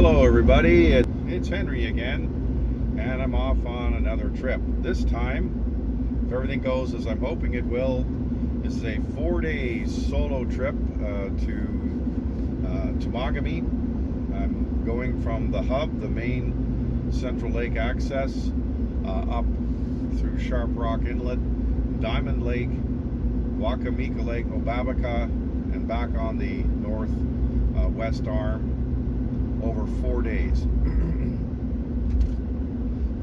Hello everybody, it's Henry again, and I'm off on another trip. This time, if everything goes as I'm hoping it will, this is a 4-day solo trip to Temagami. I'm going from the hub, the main Central Lake access, up through Sharp Rock Inlet, Diamond Lake, Wakimika Lake, Obabika, and back on the northwest arm over 4 days.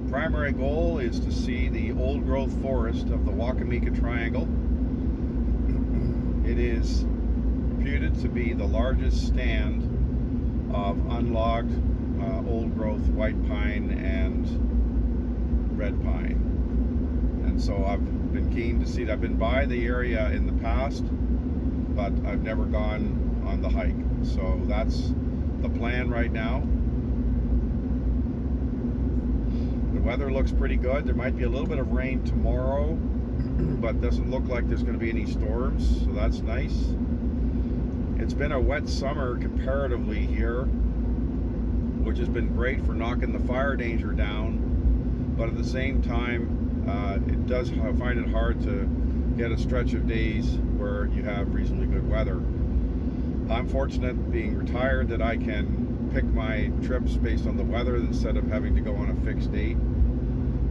Primary goal is to see the old growth forest of the Wakimika Triangle. It is reputed to be the largest stand of unlogged old growth white pine and red pine. And so I've been keen to see it. I've been by the area in the past, but I've never gone on the hike. So that's the plan right now. The weather looks pretty good. There might be a little bit of rain tomorrow, but doesn't look like there's going to be any storms, so that's nice. It's been a wet summer comparatively here, which has been great for knocking the fire danger down, but at the same time it does find it hard to get a stretch of days where you have reasonably good weather. I'm fortunate, being retired, that I can pick my trips based on the weather instead of having to go on a fixed date,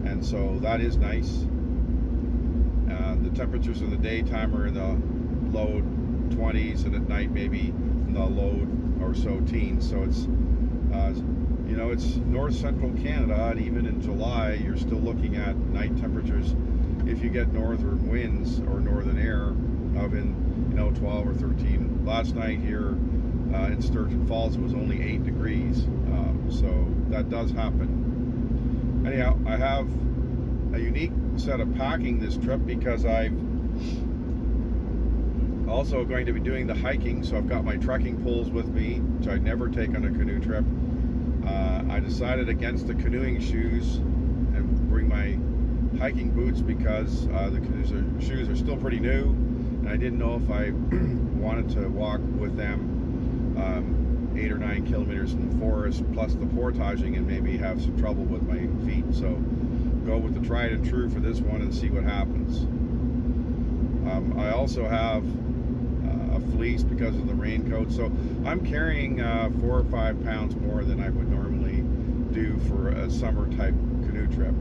and so that is nice. The temperatures in the daytime are in the low 20s, and at night maybe in the low or so teens. So it's it's north central Canada, and even in July you're still looking at night temperatures, if you get northern winds or northern air, of in 12 or 13. Last night here in Sturgeon Falls it was only 8 degrees, so that does happen. Anyhow, I have a unique set of packing this trip because I'm also going to be doing the hiking, so I've got my trekking poles with me, which I'd never take on a canoe trip. I decided against the canoeing shoes and bring my hiking boots because the shoes are still pretty new, and I didn't know if I wanted to walk with them 8 or 9 kilometers in the forest, plus the portaging, and maybe have some trouble with my feet. So go with the tried and true for this one and see what happens. I also have a fleece because of the raincoat, so I'm carrying 4 or 5 pounds more than I would normally do for a summer type canoe trip.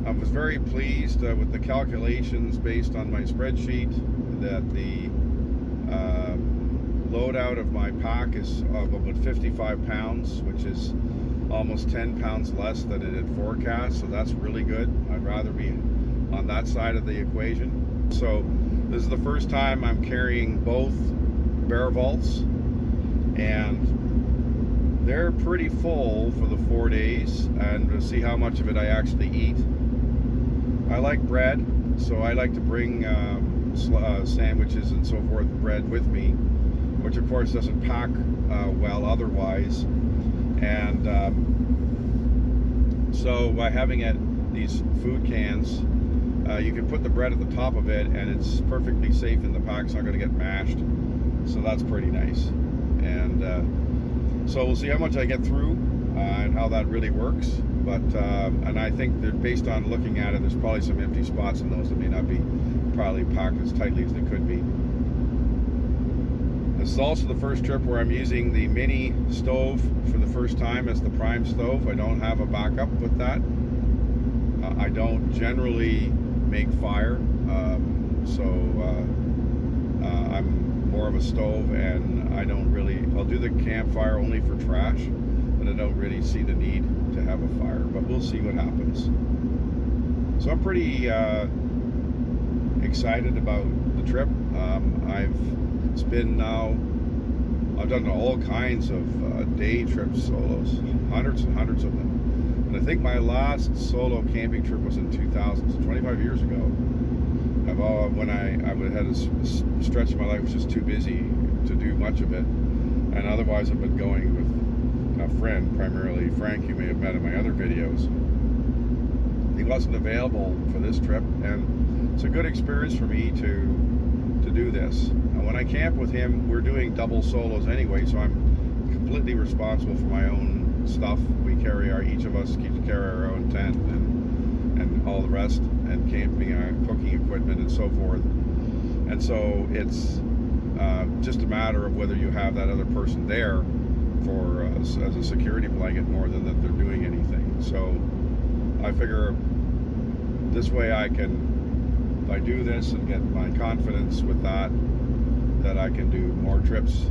I was very pleased with the calculations based on my spreadsheet that the loadout of my pack is of about 55 pounds, which is almost 10 pounds less than it had forecast, so that's really good. I'd rather be on that side of the equation. So this is the first time I'm carrying both bear vaults, and they're pretty full for the 4 days, and we'll see how much of it I actually eat. I like bread, so I like to bring sandwiches and so forth, bread with me, which of course doesn't pack well otherwise. And so by having these food cans, you can put the bread at the top of it, and it's perfectly safe in the pack. It's not going to get mashed, so that's pretty nice. And so we'll see how much I get through and how that really works. But and I think that based on looking at it, there's probably some empty spots in those that may not be probably packed as tightly as they could be. This is also the first trip where I'm using the mini stove for the first time as the prime stove. I don't have a backup with that. I don't generally make fire, so I'm more of a stove, and I'll do the campfire only for trash, but I don't really see the need to have a fire, but we'll see what happens. So I'm pretty excited about the trip. I've done all kinds of day trips, solos, hundreds and hundreds of them. And I think my last solo camping trip was in 2000, so 25 years ago. When I had a stretch of my life was just too busy to do much of it, and otherwise I've been going with a friend, primarily Frank, you may have met in my other videos. He wasn't available for this trip, and it's a good experience for me to do this. And when I camp with him, we're doing double solos anyway, so I'm completely responsible for my own stuff. We carry each of us carry our own tent and all the rest, and camping, cooking equipment, and so forth. And so it's just a matter of whether you have that other person there for as a security blanket more than that they're doing anything. So I figure this way I can, if I do this and get my confidence with that I can do more trips,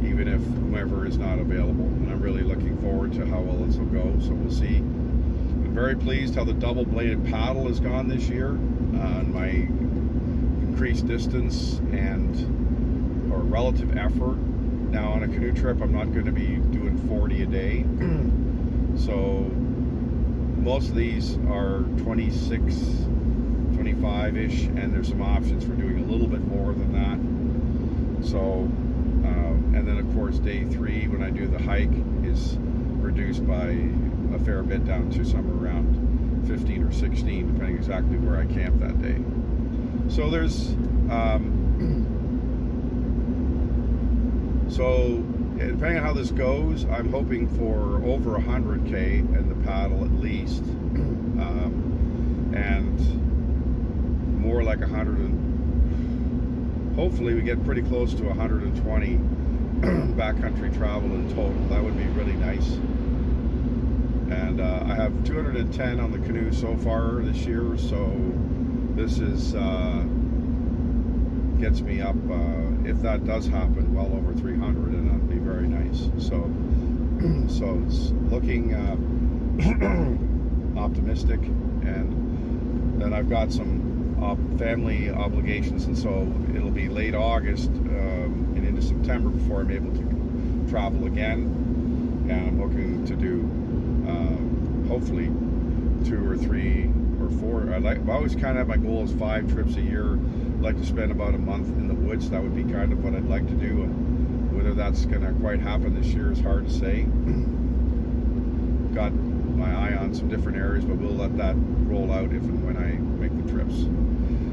even if whomever is not available. And I'm really looking forward to how well this will go, so we'll see. I'm very pleased how the double-bladed paddle has gone this year on my increased distance or relative effort. Now on a canoe trip, I'm not going to be doing 40 a day. So most of these are 26, 25-ish, and there's some options for doing a little bit more than that. So, and then of course day 3, when I do the hike, is reduced by a fair bit down to somewhere around 15 or 16, depending exactly where I camp that day. So there's, so depending on how this goes, I'm hoping for over 100K in the paddle at least, and more like 100, and hopefully we get pretty close to 120 backcountry travel in total. That would be really nice. And I have 210 on the canoe so far this year, so this is gets me up, if that does happen, well over 300, and that'd be very nice. So so it's looking optimistic. And then I've got some family obligations, and so it'll be late August and into September before I'm able to travel again. And I'm looking to do hopefully 2 or 3 or 4. I've always kind of had my goal is 5 trips a year. I'd like to spend about a month in the woods. That would be kind of what I'd like to do, and whether that's going to quite happen this year is hard to say. Got my eye on some different areas, but we'll let that roll out if and when I make the trips.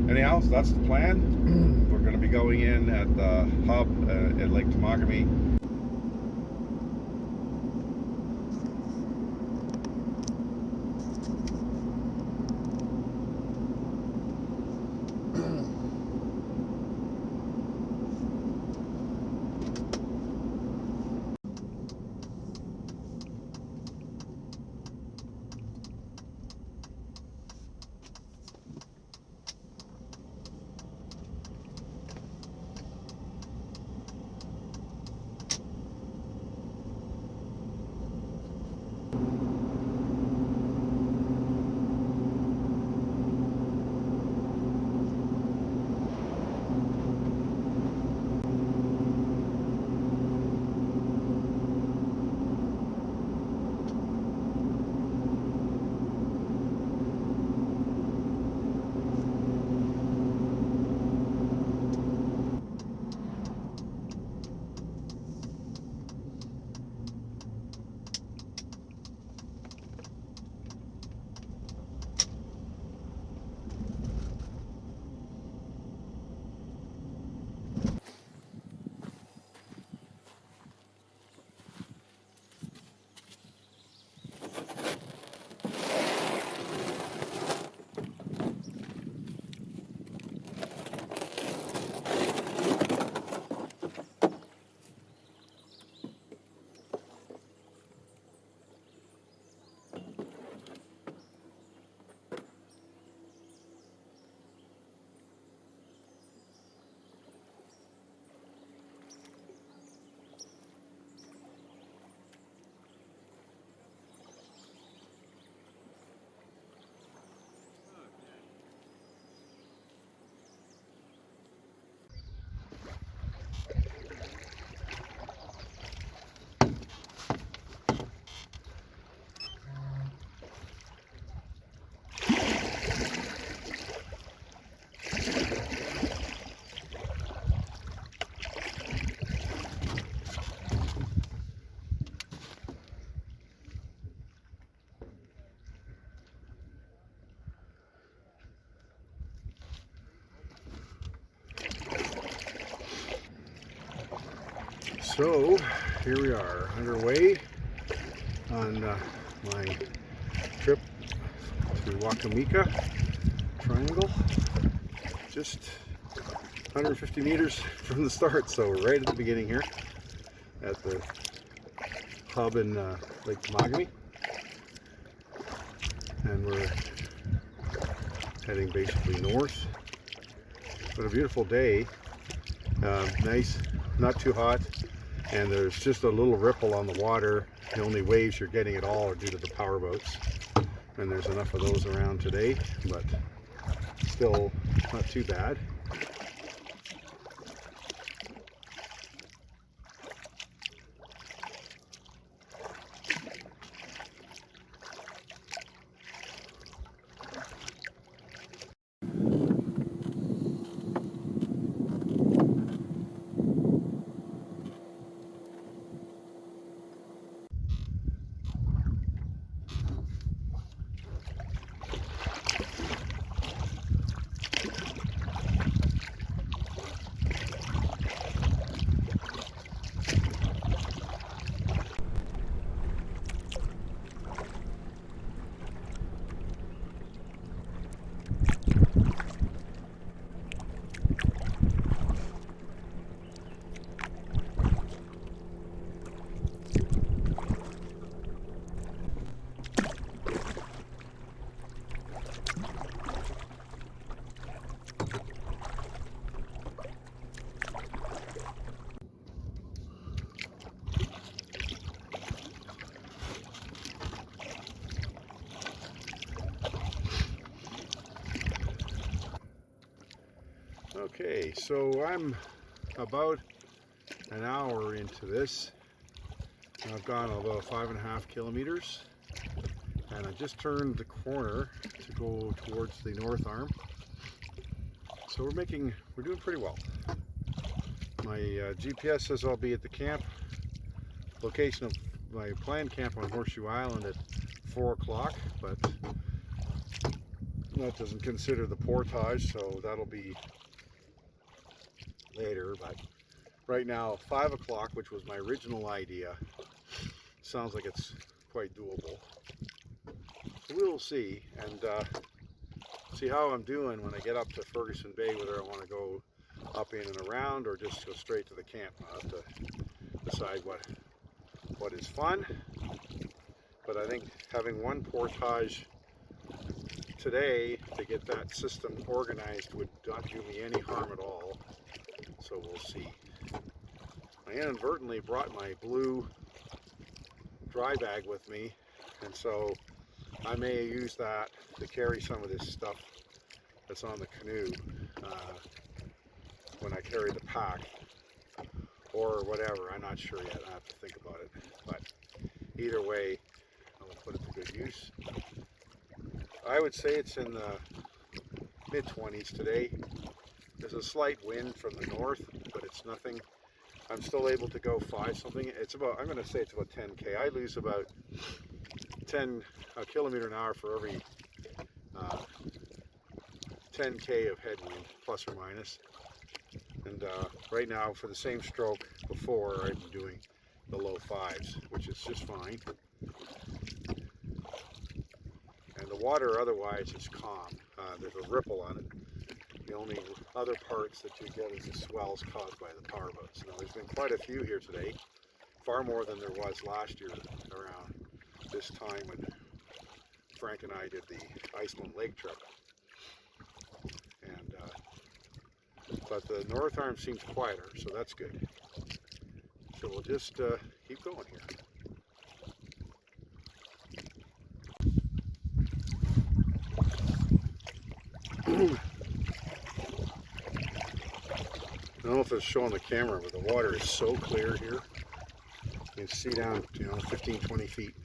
Anyhow, so that's the plan. We're going to be going in at the hub at Lake Temagami. So here we are underway on my trip to Wakimika Triangle, just 150 meters from the start, so right at the beginning here at the hub in Lake Temagami, and we're heading basically north. But a beautiful day, nice, not too hot, and there's just a little ripple on the water. The only waves you're getting at all are due to the power boats, and there's enough of those around today, but still not too bad. Okay, so I'm about an hour into this. I've gone about 5.5 kilometers, and I just turned the corner to go towards the north arm. So we're doing pretty well. My GPS says I'll be at the camp location of my planned camp on Horseshoe Island at 4 o'clock, but that doesn't consider the portage, so that'll be later. But right now 5 o'clock, which was my original idea, sounds like it's quite doable. So we'll see, and see how I'm doing when I get up to Ferguson Bay, whether I want to go up in and around or just go straight to the camp. I'll have to decide what is fun, but I think having one portage today to get that system organized would not do me any harm at all. So we'll see. I inadvertently brought my blue dry bag with me, and so I may use that to carry some of this stuff that's on the canoe when I carry the pack, or whatever. I'm not sure yet. I have to think about it. But either way, I'll put it to good use. I would say it's in the mid-20s today. There's a slight wind from the north, but it's nothing. I'm still able to go 5 something. It's about, I'm going to say it's about 10k. I lose about 10 kilometer an hour for every 10k of headwind, plus or minus. And right now, for the same stroke before, I'm doing the low 5s, which is just fine. And the water otherwise is calm. There's a ripple on it. The only other parts that you get is the swells caused by the power boats. Now, there's been quite a few here today, far more than there was last year around this time when Frank and I did the Iceland Lake trip. And but the north arm seems quieter, so that's good. So we'll just keep going here. I don't know if it's showing the camera, but the water is so clear here. You can see down, 15, 20 feet.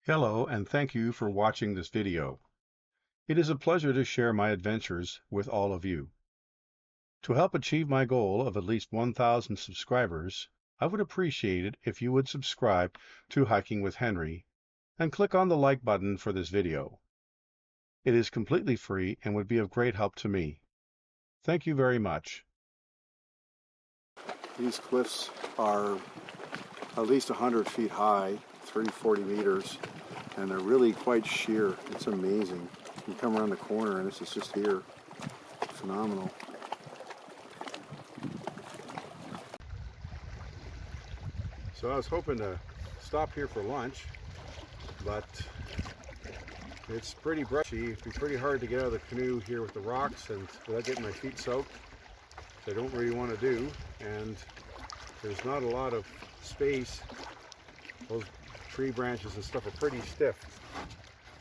Hello, and thank you for watching this video. It is a pleasure to share my adventures with all of you. To help achieve my goal of at least 1,000 subscribers, I would appreciate it if you would subscribe to Hiking with Henry and click on the like button for this video. It is completely free and would be of great help to me. Thank you very much. These cliffs are at least 100 feet high, 30-40 meters, and they're really quite sheer. It's amazing. You come around the corner and this is just here. Phenomenal. So I was hoping to stop here for lunch, but it's pretty brushy. It'd be pretty hard to get out of the canoe here with the rocks and without getting my feet soaked. I don't really want to do, and there's not a lot of space. Those tree branches and stuff are pretty stiff.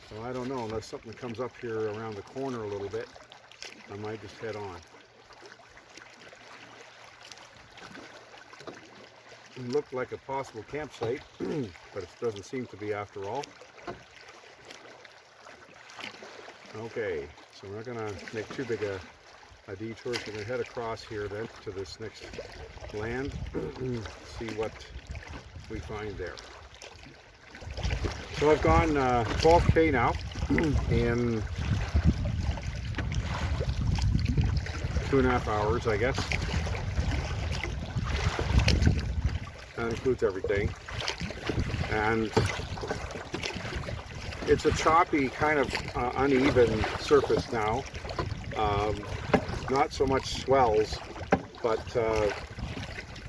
So I don't know, unless something comes up here around the corner a little bit, I might just head on. It looked like a possible campsite, but it doesn't seem to be after all. Okay, so we're not going to make too big a detour. So we're going to head across here then to this next land, see what we find there. So I've gone 12K now in 2.5 hours, I guess. That includes everything. And it's a choppy, kind of uneven surface now. Not so much swells, but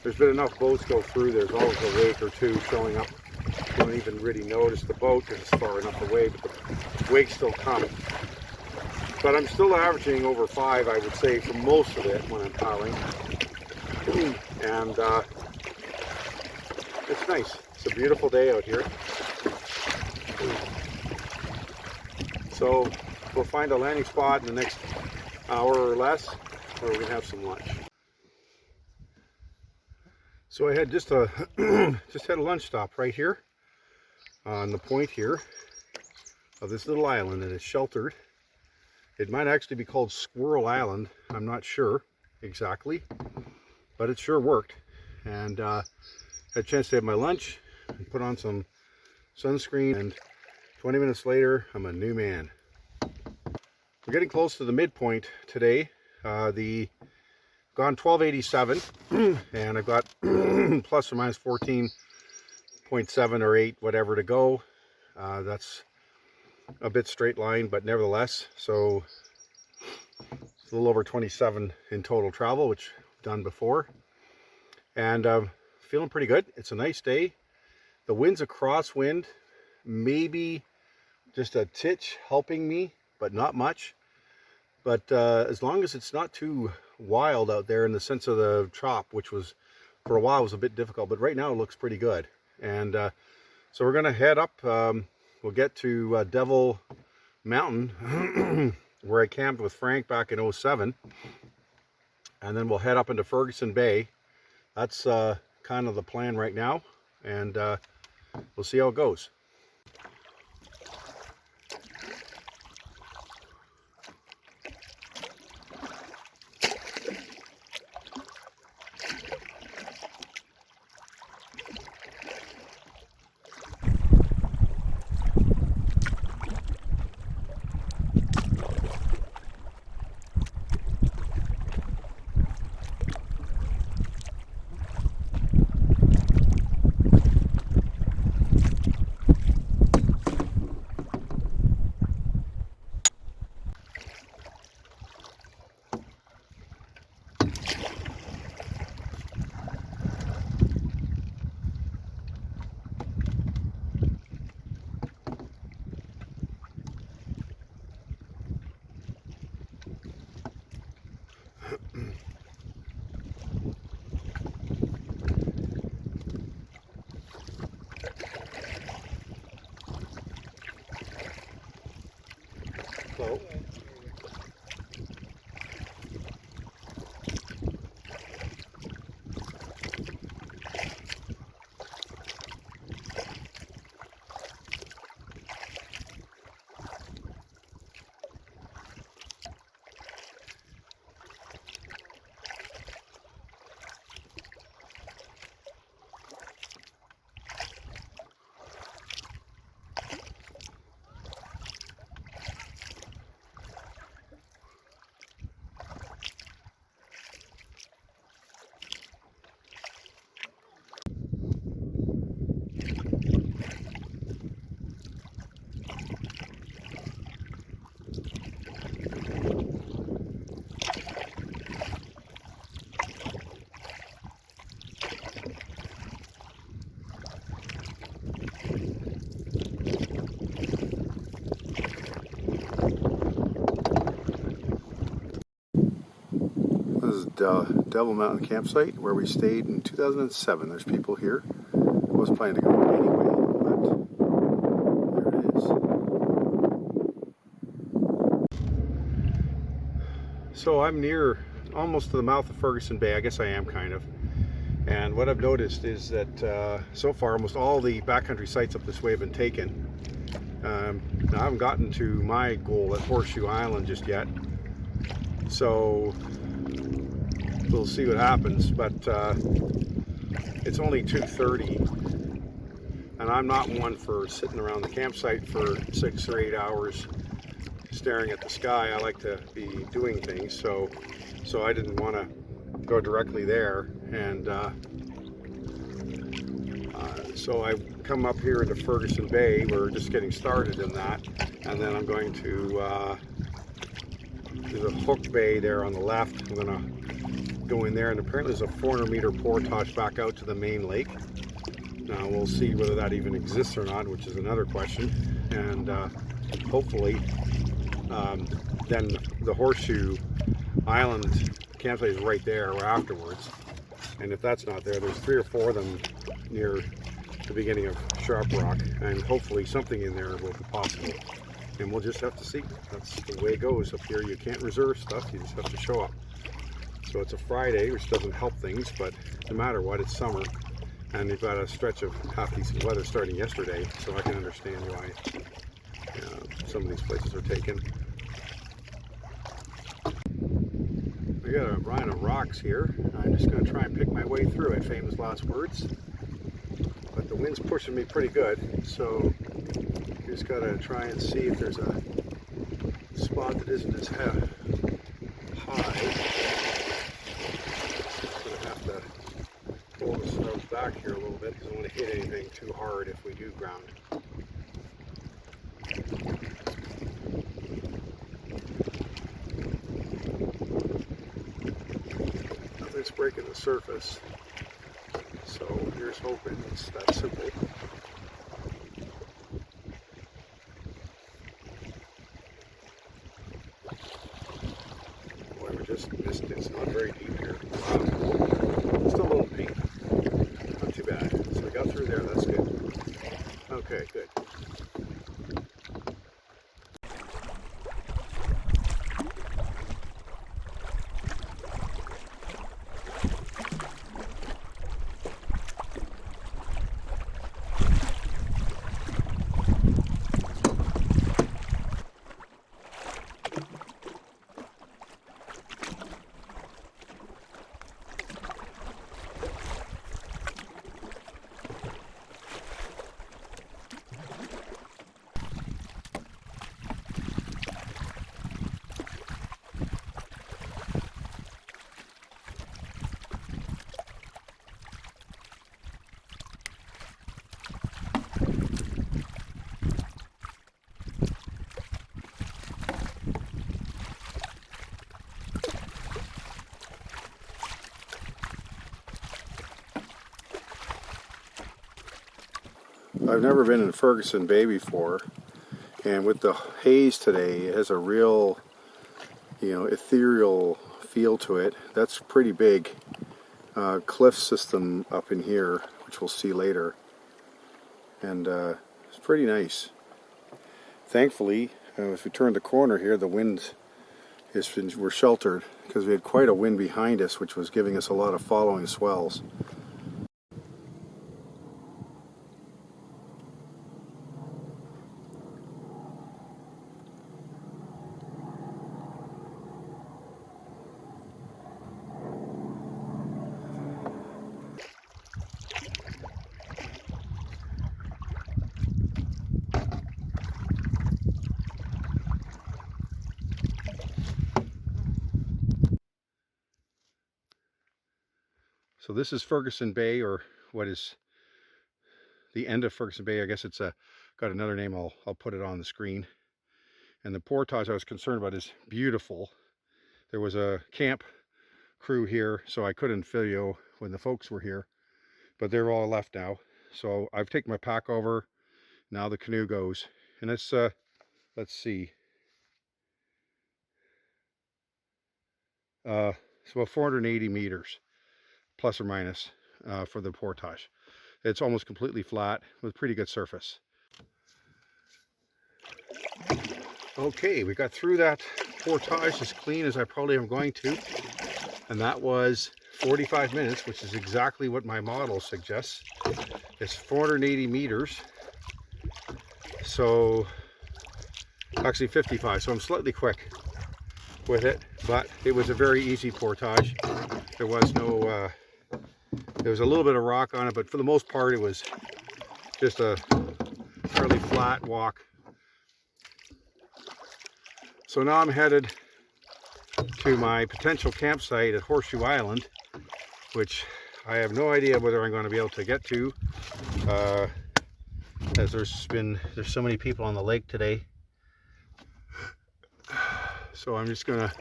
there's been enough boats go through. There's always a wake or two showing up. You don't even really notice the boat because it's far enough away, but the wake's still coming. But I'm still averaging over 5, I would say, for most of it when I'm paddling. And it's nice. It's a beautiful day out here. So we'll find a landing spot in the next hour or less, where we can have some lunch. So I had just had a lunch stop right here on the point here of this little island, and it's sheltered. It might actually be called Squirrel Island. I'm not sure exactly, but it sure worked. And had a chance to have my lunch and put on some sunscreen, and 20 minutes later I'm a new man. we're getting close to the midpoint today. The gone 1287 and I've got plus or minus 14.7 or 8 whatever to go. That's a bit straight line, but nevertheless, so it's a little over 27 in total travel, which I've done before, and feeling pretty good. It's a nice day. The wind's a crosswind, maybe just a titch helping me, but not much. But as long as it's not too wild out there in the sense of the chop, which was for a while was a bit difficult, but right now it looks pretty good. And so we're gonna head up. We'll get to Devil Mountain where I camped with Frank back in 07, and then we'll head up into Ferguson Bay. That's kind of the plan right now, and we'll see how it goes. Hello. This is Devil Mountain Campsite where we stayed in 2007. There's people here. I wasn't planning to go anyway, but there it is. So I'm near almost to the mouth of Ferguson Bay. I guess I am kind of. And what I've noticed is that so far almost all the backcountry sites up this way have been taken. Now I haven't gotten to my goal at Horseshoe Island just yet. So we'll see what happens, but it's only 2:30 and I'm not one for sitting around the campsite for 6 or 8 hours staring at the sky. I like to be doing things, so I didn't want to go directly there, and so I come up here into Ferguson Bay. We're just getting started in that, and then I'm going to there's a hook bay there on the left. I'm gonna go in there, and apparently there's a 400-meter portage back out to the main lake. Now we'll see whether that even exists or not, which is another question. And hopefully then the Horseshoe Island campsite is right there afterwards. And if that's not there, there's 3 or 4 of them near the beginning of Sharp Rock, and hopefully something in there will be possible. And we'll just have to see. That's the way it goes up here. You can't reserve stuff, you just have to show up. So it's a Friday, which doesn't help things, but no matter what, it's summer, and they've got a stretch of half-decent weather starting yesterday, so I can understand why some of these places are taken. We got a line of rocks here. I'm just going to try and pick my way through it, famous last words. But the wind's pushing me pretty good, so just got to try and see if there's a spot that isn't as high. Gonna have to pull the stubs back here a little bit because I don't want to hit anything too hard if we do ground. Nothing's breaking the surface, so here's hoping it's that simple. Boy, we just missed it. It's not very deep here. Still a little deep. Not too bad. So we got through there. That's good. Okay, good. I've never been in Ferguson Bay before, and with the haze today, it has a real, ethereal feel to it. That's pretty big cliff system up in here, which we'll see later, and it's pretty nice. Thankfully, if we turn the corner here, the wind we're sheltered because we had quite a wind behind us, which was giving us a lot of following swells. So this is Ferguson Bay, or what is the end of Ferguson Bay. I guess it's got another name. I'll put it on the screen. And the portage I was concerned about is beautiful. There was a camp crew here, so I couldn't video when the folks were here, but they're all left now. So I've taken my pack over. Now the canoe goes, and it's let's see, it's about 480 meters plus or minus for the portage. It's almost completely flat with pretty good surface. Okay, we got through that portage as clean as I probably am going to, and that was 45 minutes, which is exactly what my model suggests. It's 480 meters, so actually 55, so I'm slightly quick with it, but it was a very easy portage. There was no there was a little bit of rock on it, but for the most part it was just a fairly flat walk. So now I'm headed to my potential campsite at Horseshoe Island, which I have no idea whether I'm going to be able to get to, as there's so many people on the lake today. So I'm just gonna,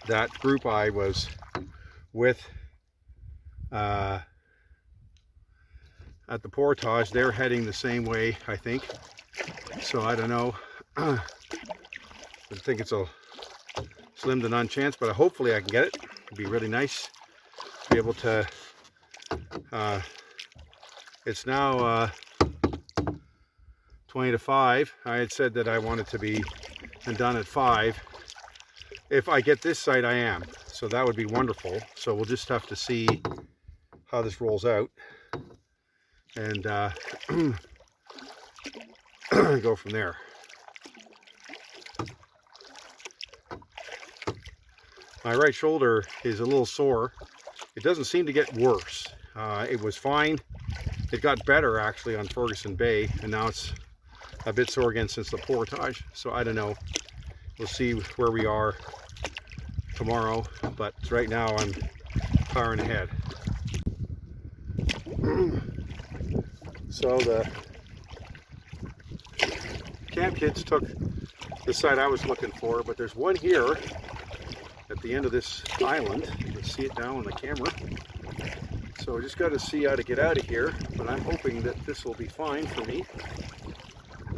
that group I was with at the portage, they're heading the same way, I think. So I don't know. I think it's a slim to none chance, but hopefully I can get it. It'd be really nice to be able to. It's now 20 to 5. I had said that I wanted to be done at 5. If I get this site, I am. So that would be wonderful. So we'll just have to see how this rolls out, and go from there. My right shoulder is a little sore. It doesn't seem to get worse. It was fine. It got better actually on Ferguson Bay, and now it's a bit sore again since the portage. So I don't know. We'll see where we are tomorrow, but right now I'm powering ahead. So the camp kids took the site I was looking for, but there's one here at the end of this island. You can see it now on the camera. So I just got to see how to get out of here, but I'm hoping that this will be fine for me.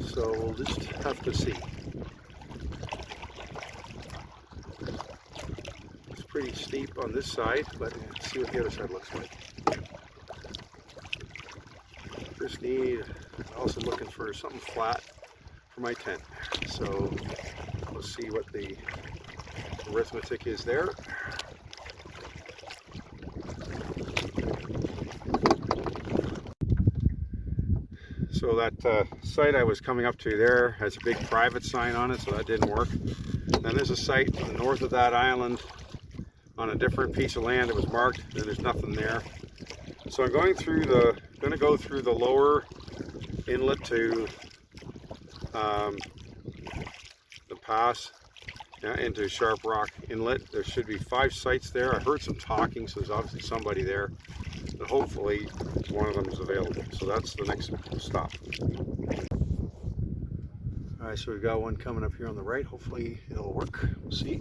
So we'll just have to see. It's pretty steep on this side, but let's see what the other side looks like. Just also looking for something flat for my tent. So we'll see what the arithmetic is there. So that site I was coming up to there has a big private sign on it, so that didn't work. Then there's a site to the north of that island on a different piece of land that was marked, and there's nothing there. So I'm going to go through the lower inlet to the pass into Sharp Rock Inlet. There should be 5 sites there. I heard some talking, so there's obviously somebody there. But hopefully one of them is available. So that's the next stop. All right, so we've got one coming up here on the right. Hopefully it'll work. We'll see.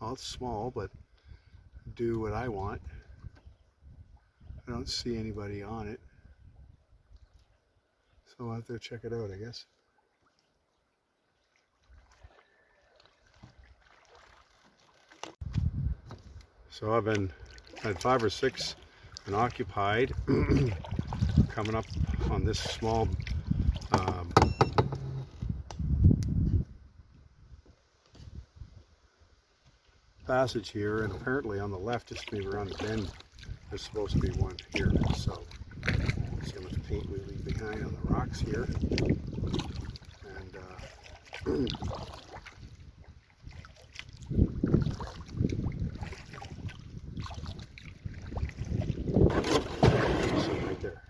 Well, it's small, but do what I want. I don't see anybody on it, so I'll have to check it out, I guess. So I've had 5 or 6 and occupied coming up on this small passage here, and apparently on the left, just maybe around the bend, there's supposed to be one here. So see how much paint we leave behind on the rocks here. And so right there.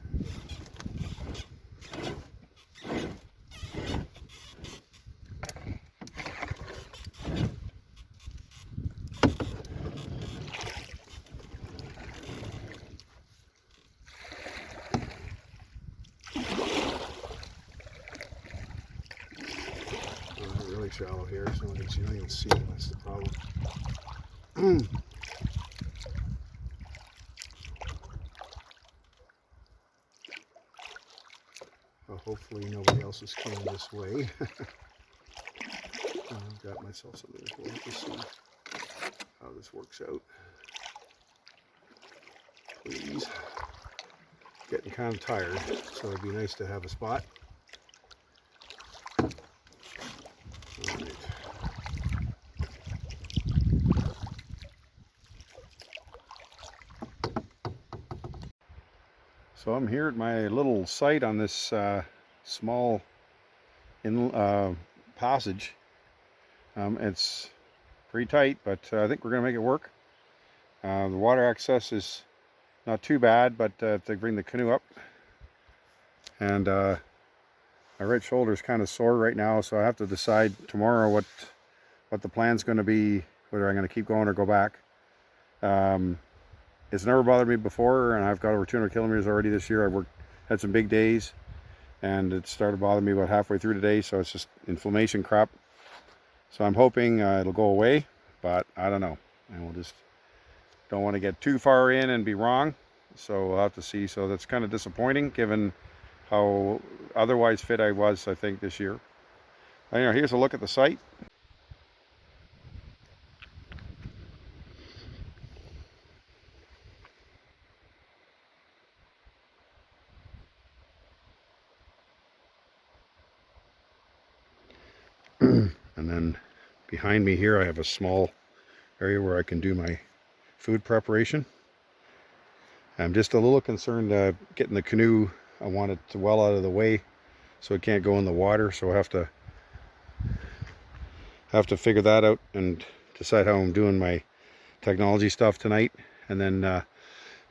Really shallow here, so you don't even see it. That's the problem. Well, hopefully nobody else is coming this way. I've got myself something to hold to see how this works out. Please. Getting kind of tired, so it'd be nice to have a spot. So I'm here at my little site on this small passage. It's pretty tight, but I think we're going to make it work. The water access is not too bad, but if they bring the canoe up. And my right shoulder is kind of sore right now, so I have to decide tomorrow what what the plan's going to be, whether I'm going to keep going or go back. It's never bothered me before, and I've got over 200 kilometers already this year. Had some big days, and it started bothering me about halfway through today, so it's just inflammation crap. So I'm hoping it'll go away, but I don't know. And we'll just don't want to get too far in and be wrong, so we'll have to see. So that's kind of disappointing given how otherwise fit I was, I think, this year. Anyway, here's a look at the site. And then behind me here I have a small area where I can do my food preparation. I'm just a little concerned getting the canoe. I want it to well out of the way so it can't go in the water, so I have to figure that out and decide how I'm doing my technology stuff tonight. And then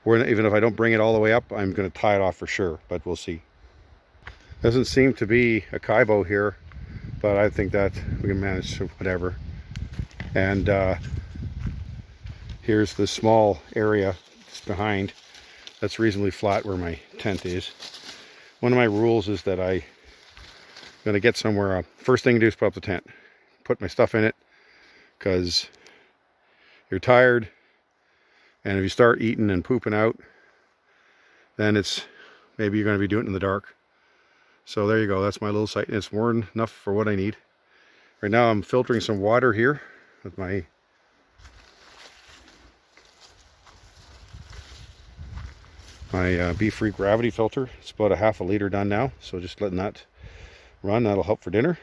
even if I don't bring it all the way up, I'm going to tie it off for sure, but we'll see. Doesn't seem to be a kaibo here, but I think that we can manage whatever. And here's the small area just behind that's reasonably flat where my tent is. One of my rules is that I'm going to get somewhere, first thing to do is put up the tent, put my stuff in it, because you're tired, and if you start eating and pooping out, then maybe you're going to be doing it in the dark. So there you go, that's my little site, and it's warm enough for what I need. Right now I'm filtering some water here with my Be-Free gravity filter. It's about a half a liter done now, so just letting that run. That'll help for dinner.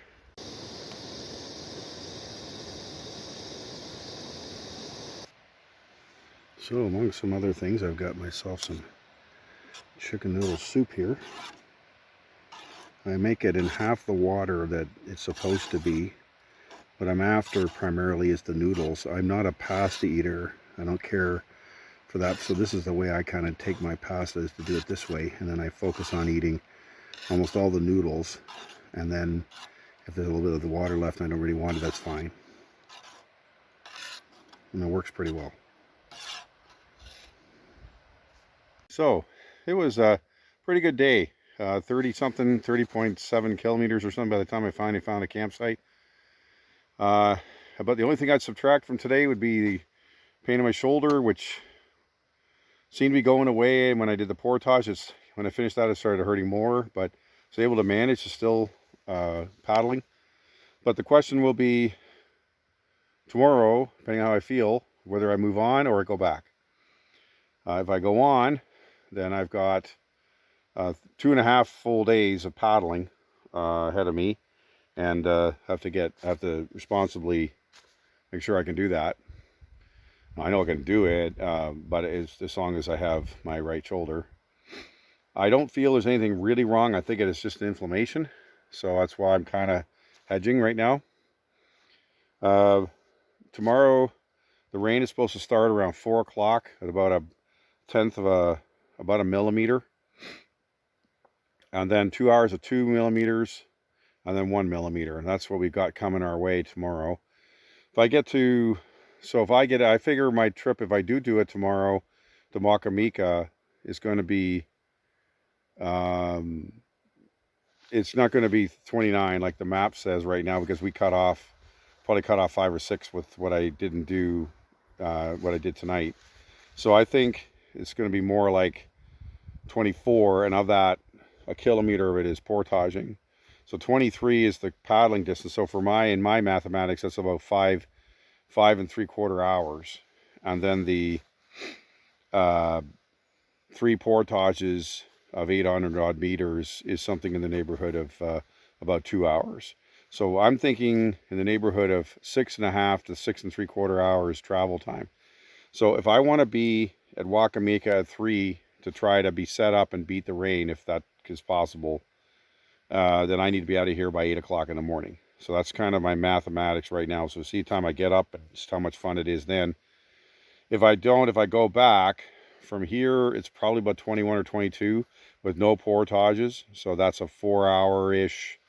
So among some other things, I've got myself some chicken noodle soup here. I make it in half the water that it's supposed to be. What I'm after primarily is the noodles. I'm not a pasta eater. I don't care for that. So this is the way I kind of take my pasta, is to do it this way. And then I focus on eating almost all the noodles. And then if there's a little bit of the water left and I don't really want it, that's fine. And it works pretty well. So it was a pretty good day. 30.7 kilometers or something by the time I finally found a campsite. But the only thing I'd subtract from today would be the pain in my shoulder, which seemed to be going away. And when I did the portage, when I finished that, it started hurting more, but I was able to manage to still paddling. But the question will be tomorrow, depending on how I feel, whether I move on or I go back. If I go on, then I've got 2.5 full days of paddling ahead of me, and have to responsibly make sure I can do that. I know I can do it, but it's as long as I have my right shoulder. I don't feel there's anything really wrong. I think it is just inflammation, so that's why I'm kind of hedging right now. Tomorrow, the rain is supposed to start around 4 o'clock at about about a millimeter. And then 2 hours of 2 millimeters, and then 1 millimeter. And that's what we've got coming our way tomorrow. I figure my trip, if I do it tomorrow, to Wakimika is going to be, it's not going to be 29 like the map says right now, because we probably cut off 5 or 6 with what I didn't do, what I did tonight. So I think it's going to be more like 24, and of that, a kilometer of it is portaging. So 23 is the paddling distance. So in my mathematics, that's about 5 3/4 hours. And then the 3 portages of 800 odd meters is something in the neighborhood of about 2 hours. So I'm thinking in the neighborhood of 6.5 to 6 3/4 hours travel time. So if I want to be at Wakimika at 3 to try to be set up and beat the rain, if that is possible, then I need to be out of here by 8 o'clock in the morning. So that's kind of my mathematics right now. So see the time I get up and just how much fun it is then. If I go back from here, it's probably about 21 or 22 with no portages. So that's a 4 hour-ish,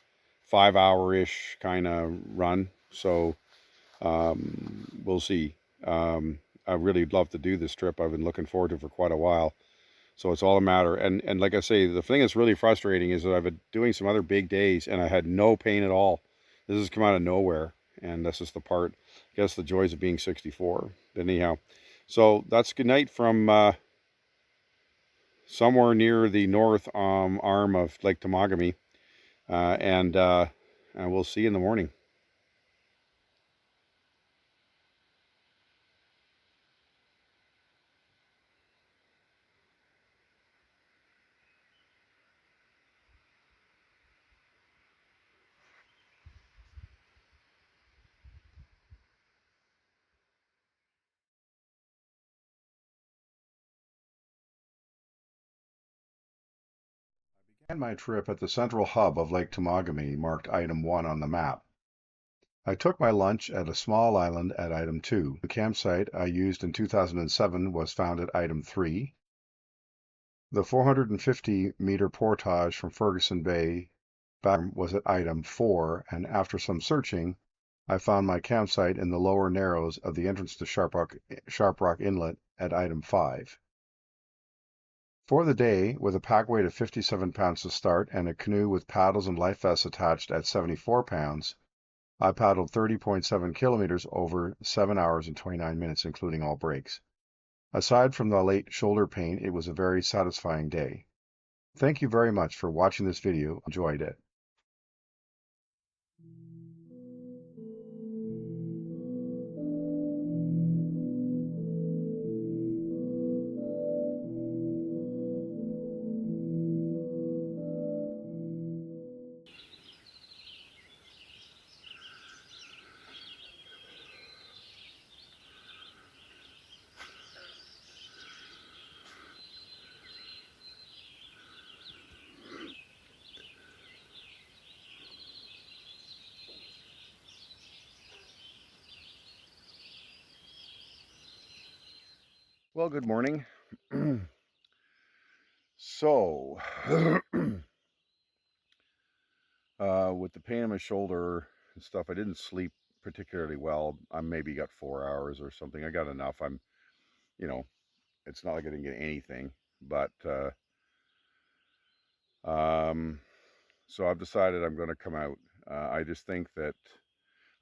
5 hour-ish kind of run. So We'll see. I really love to do this trip. I've been looking forward to it for quite a while. So it's all a matter. And like I say, the thing that's really frustrating is that I've been doing some other big days and I had no pain at all. This has come out of nowhere. And this is the part, I guess, the joys of being 64. But anyhow, so that's good night from somewhere near the north arm of Lake Temagami. And we'll see you in the morning. Began my trip at the central hub of Lake Temagami, marked item 1 on the map. I took my lunch at a small island at item 2. The campsite I used in 2007 was found at item 3. The 450-meter portage from Ferguson Bay back was at item 4, and after some searching, I found my campsite in the lower narrows of the entrance to Sharp Rock Inlet at item 5. For the day, with a pack weight of 57 pounds to start and a canoe with paddles and life vests attached at 74 pounds, I paddled 30.7 kilometers over 7 hours and 29 minutes, including all breaks. Aside from the late shoulder pain, it was a very satisfying day. Thank you very much for watching this video. Enjoyed it. Well, good morning. So, with the pain in my shoulder and stuff, I didn't sleep particularly well. I maybe got 4 hours or something. I got enough. You know, it's not like I didn't get anything, but um, so I've decided I'm going to come out. I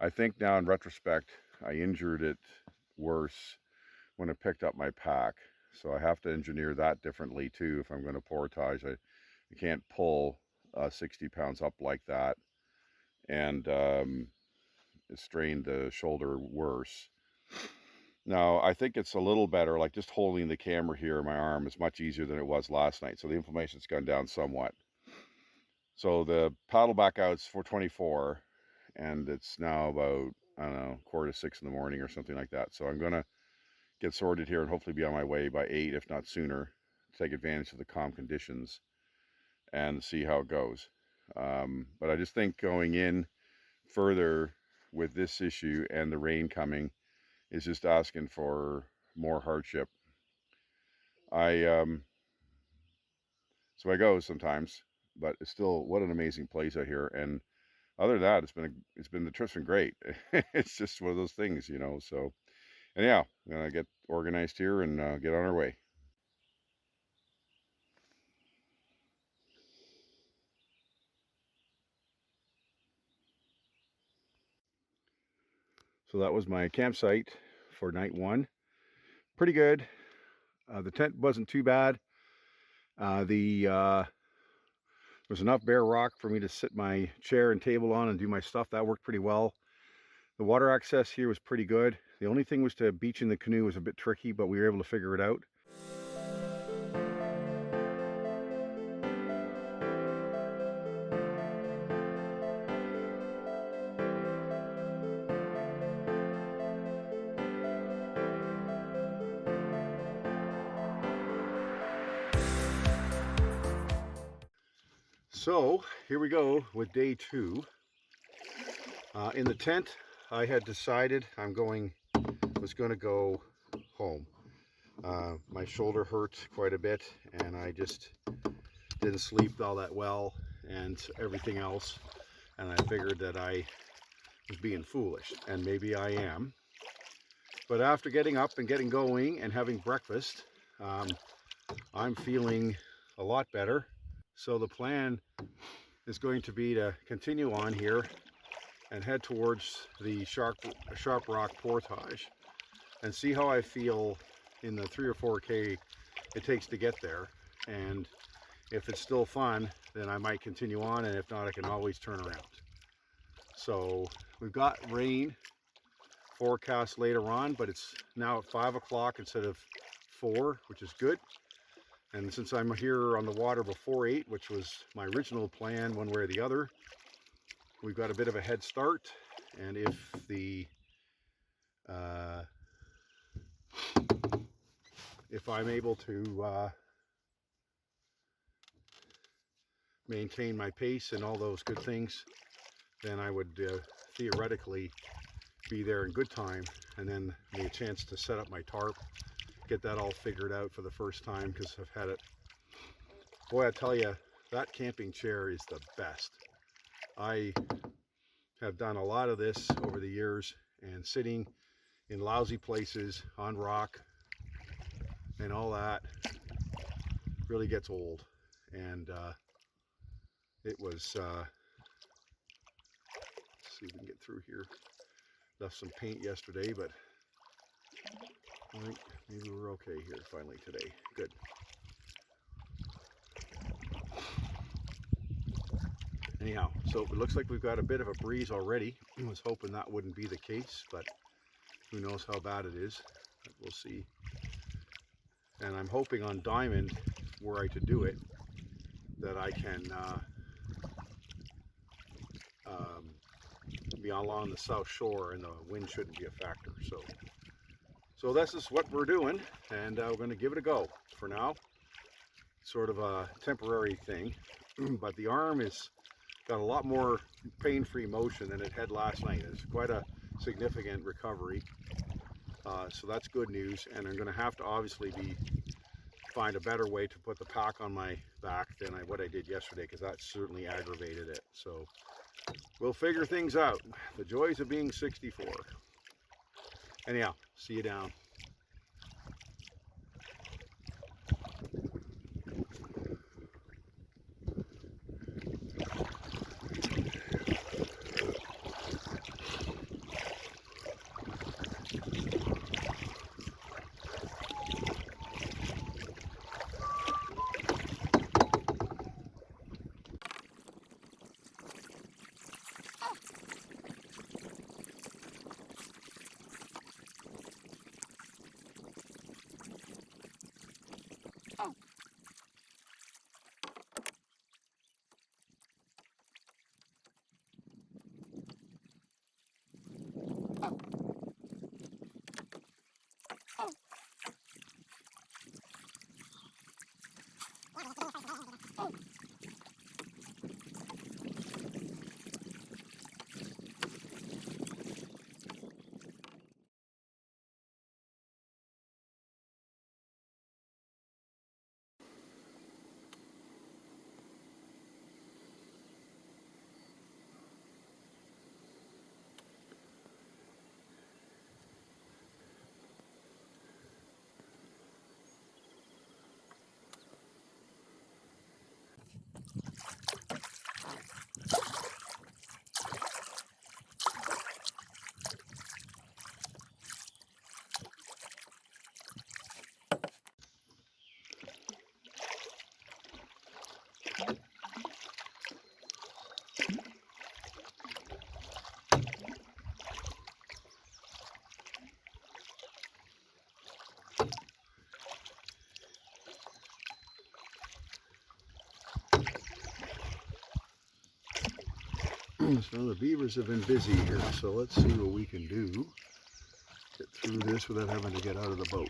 think now in retrospect, I injured it worse when I picked up my pack. So I have to engineer that differently too if I'm going to portage. I can't pull 60 pounds up like that, and it strained the shoulder worse. Now, I think it's a little better, like just holding the camera here in my arm is much easier than it was last night. So the inflammation's gone down somewhat. So the paddle back out's 4:24, and it's now about, I don't know, 5:45 in the morning or something like that. So I'm going to get sorted here and hopefully be on my way by 8, if not sooner, to take advantage of the calm conditions and see how it goes. But I just think going in further with this issue and the rain coming is just asking for more hardship. So I go sometimes, but it's still, what an amazing place out here. And other than that, the trip's been great. It's just one of those things, So anyhow, I'm gonna get organized here and get on our way. So that was my campsite for night 1. Pretty good. The tent wasn't too bad. There was enough bare rock for me to sit my chair and table on and do my stuff. That worked pretty well. The water access here was pretty good. The only thing was to beach in the canoe was a bit tricky, but we were able to figure it out. So here we go with day 2. In the tent, I had decided was going to go home. My shoulder hurt quite a bit, and I just didn't sleep all that well, and everything else. And I figured that I was being foolish, and maybe I am. But after getting up and getting going and having breakfast, I'm feeling a lot better. So the plan is going to be to continue on here and head towards the Sharp Rock Portage and see how I feel in the 3 or 4K it takes to get there. And if it's still fun, then I might continue on, and if not, I can always turn around. So we've got rain forecast later on, but it's now at 5 o'clock instead of 4, which is good. And since I'm here on the water before 8, which was my original plan one way or the other, we've got a bit of a head start. And if I'm able to maintain my pace and all those good things, then I would theoretically be there in good time, and then be a chance to set up my tarp, get that all figured out for the first time, because I've had it. Boy, I tell you, that camping chair is the best. I have done a lot of this over the years, and sitting in lousy places on rock and all that really gets old. And it was let's see if we can get through here. Left some paint yesterday, but I think maybe we're okay here finally today. Good. Anyhow, so it looks like we've got a bit of a breeze already. I was hoping that wouldn't be the case, but who knows how bad it is. But we'll see. And I'm hoping on Diamond, were I to do it, that I can be along the south shore and the wind shouldn't be a factor. So this is what we're doing, and we're going to give it a go. For now, sort of a temporary thing, but the arm is got a lot more pain-free motion than it had last night. It's quite a significant recovery, so that's good news. And I'm going to have to obviously find a better way to put the pack on my back than what I did yesterday, because that certainly aggravated it. So we'll figure things out. The joys of being 64. Anyhow, see you down. So the beavers have been busy here, so let's see what we can do. Get through this without having to get out of the boat.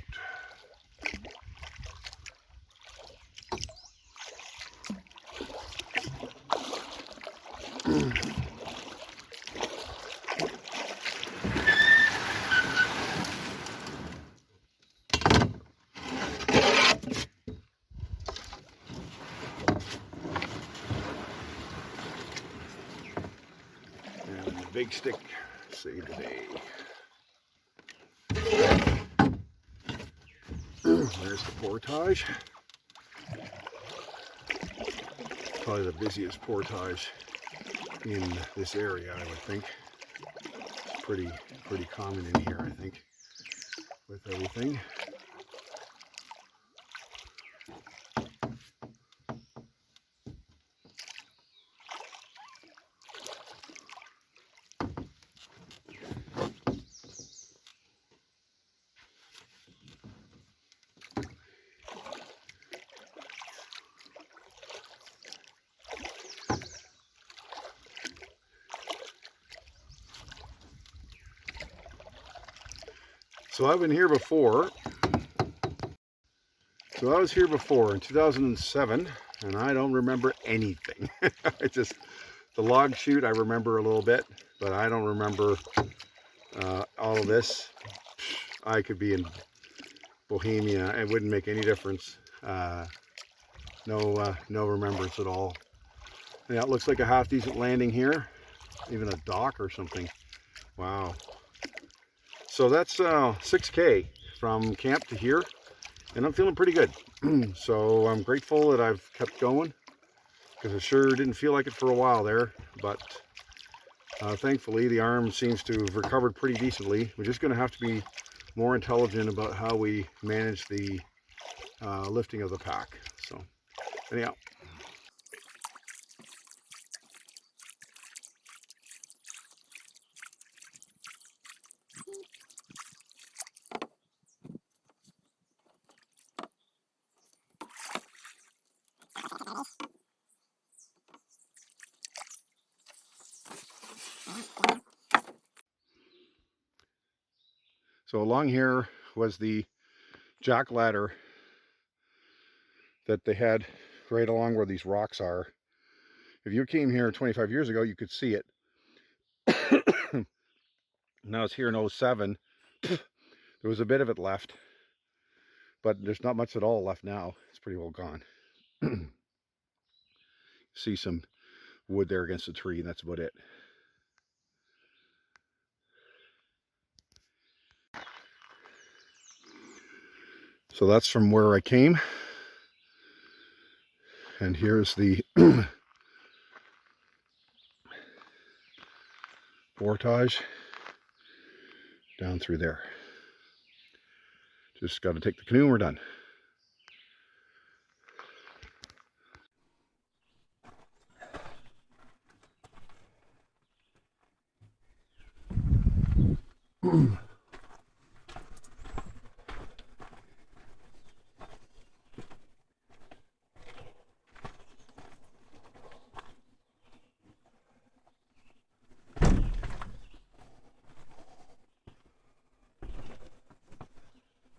Big stick say today? There's the portage. Probably the busiest portage in this area, I would think. It's pretty common in here, I think, with everything. So I've been here before. So I was here before in 2007, and I don't remember anything. It's just the log chute I remember a little bit, but I don't remember all of this. I could be in Bohemia, it wouldn't make any difference. No remembrance at all. Yeah, it looks like a half decent landing here, even a dock or something. Wow. So that's 6K from camp to here, and I'm feeling pretty good. So I'm grateful that I've kept going, because I sure didn't feel like it for a while there, but thankfully the arm seems to have recovered pretty decently. We're just going to have to be more intelligent about how we manage the lifting of the pack. So anyhow. So along here was the jack ladder that they had right along where these rocks are. If you came here 25 years ago, you could see it. Now it's here in 07. There was a bit of it left, but there's not much at all left now. It's pretty well gone. See some wood there against the tree, and that's about it. So that's from where I came. And here's the portage down through there. Just got to take the canoe and we're done.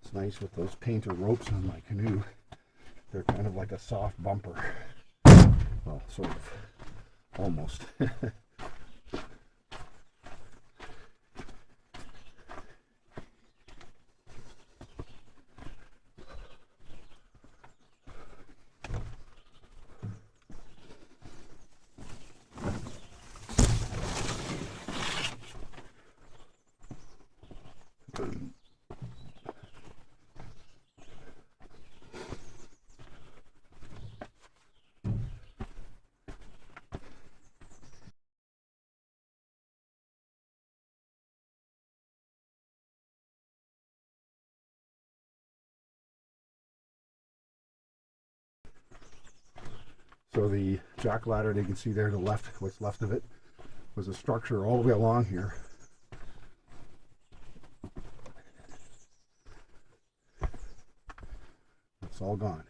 It's nice with those painter ropes on my canoe. They're kind of like a soft bumper. Well, sort of. Almost. So the jack ladder that you can see there to the left, what's left of it, was a structure all the way along here. It's all gone.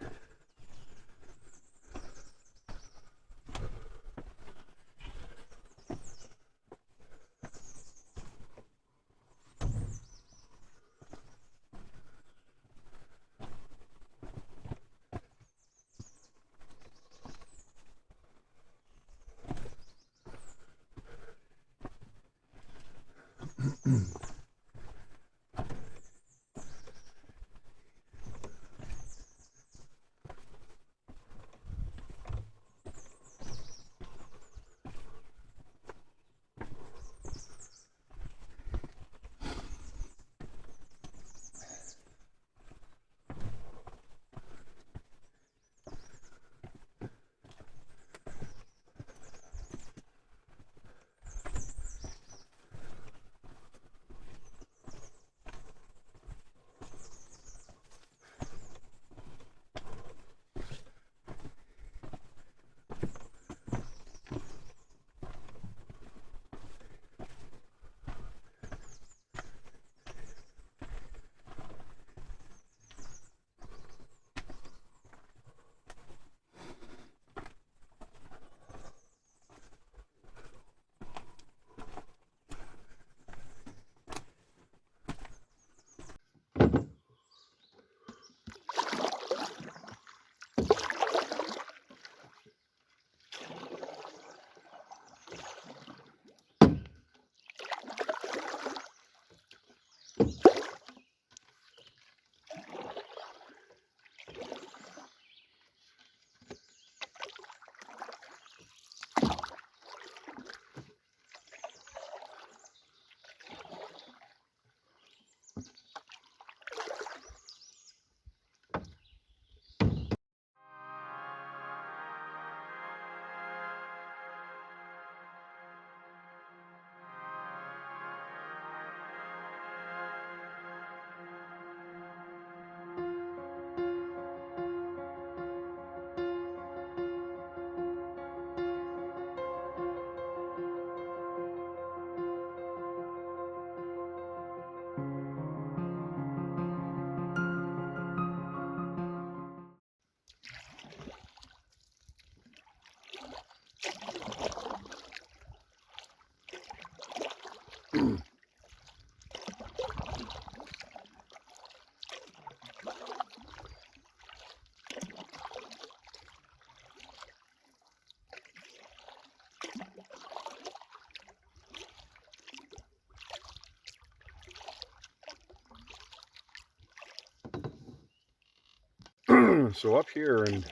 So up here in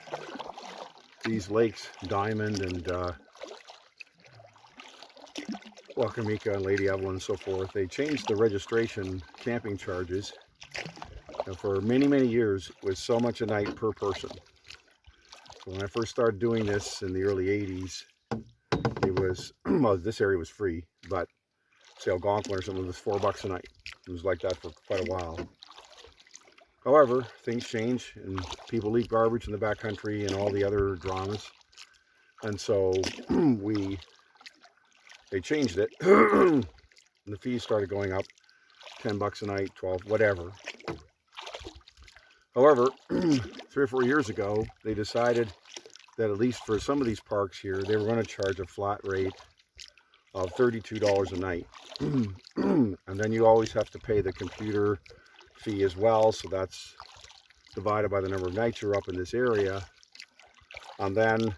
these lakes, Diamond and Wakimika and Lady Evelyn and so forth, they changed the registration camping charges. And for many, many years, it was so much a night per person. So when I first started doing this in the early 80s, it was, well, this area was free, but say Algonquin or something was $4 a night. It was like that for quite a while. However, things change and people leave garbage in the backcountry and all the other dramas. And so they changed it and the fees started going up, $10 a night, 12, whatever. However, 3 or 4 years ago, they decided that at least for some of these parks here, they were going to charge a flat rate of $32 a night. And then you always have to pay the computer fee as well, so that's divided by the number of nights you're up in this area, and then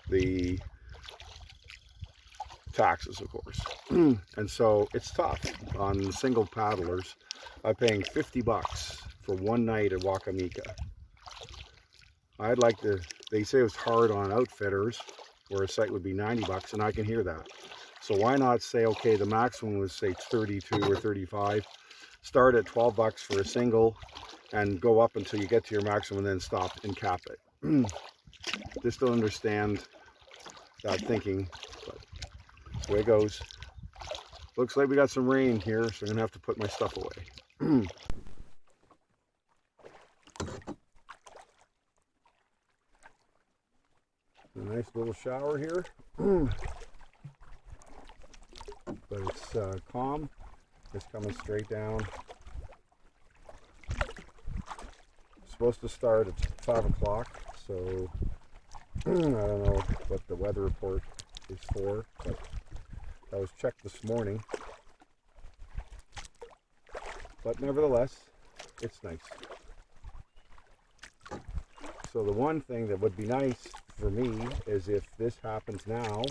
the taxes, of course. And so it's tough on single paddlers. I'm paying $50 for one night at Wakimika. I'd like to, they say it's hard on outfitters where a site would be $90, and I can hear that. So why not say, okay, the maximum was say 32 or 35, start at $12 for a single and go up until you get to your maximum and then stop and cap it. Just don't understand that thinking, but that's the way it goes. Looks like we got some rain here, so I'm gonna have to put my stuff away. A nice little shower here, but it's calm. It's coming straight down. It's supposed to start at 5 o'clock, so I don't know what the weather report is for, but that was checked this morning. But nevertheless, it's nice. So the one thing that would be nice for me is if this happens now,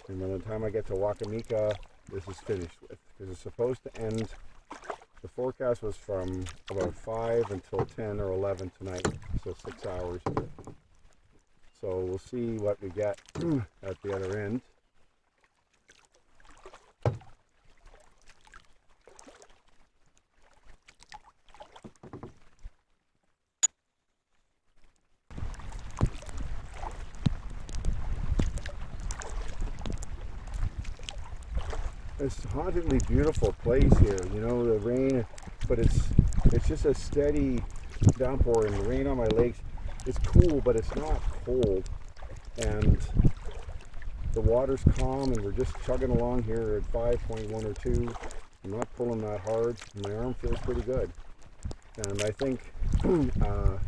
and by the time I get to Wakimika, this is finished with, because it's supposed to end, the forecast was from about 5 until 10 or 11 tonight, so 6 hours. So we'll see what we get at the other end. It's a hauntingly beautiful place here, you know, the rain, but it's just a steady downpour, and the rain on my lakes, it's cool, but it's not cold, and the water's calm, and we're just chugging along here at 5.1 or 2. I'm not pulling that hard, and my arm feels pretty good, and I think it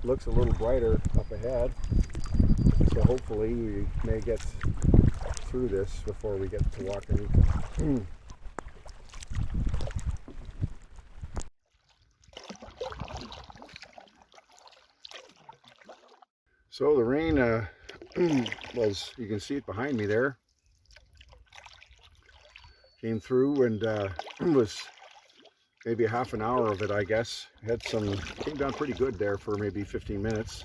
looks a little brighter up ahead, so hopefully we may get through this before we get to Wakimika. So the rain was, you can see it behind me there, came through, and was maybe a half an hour of it, I guess. Came down pretty good there for maybe 15 minutes.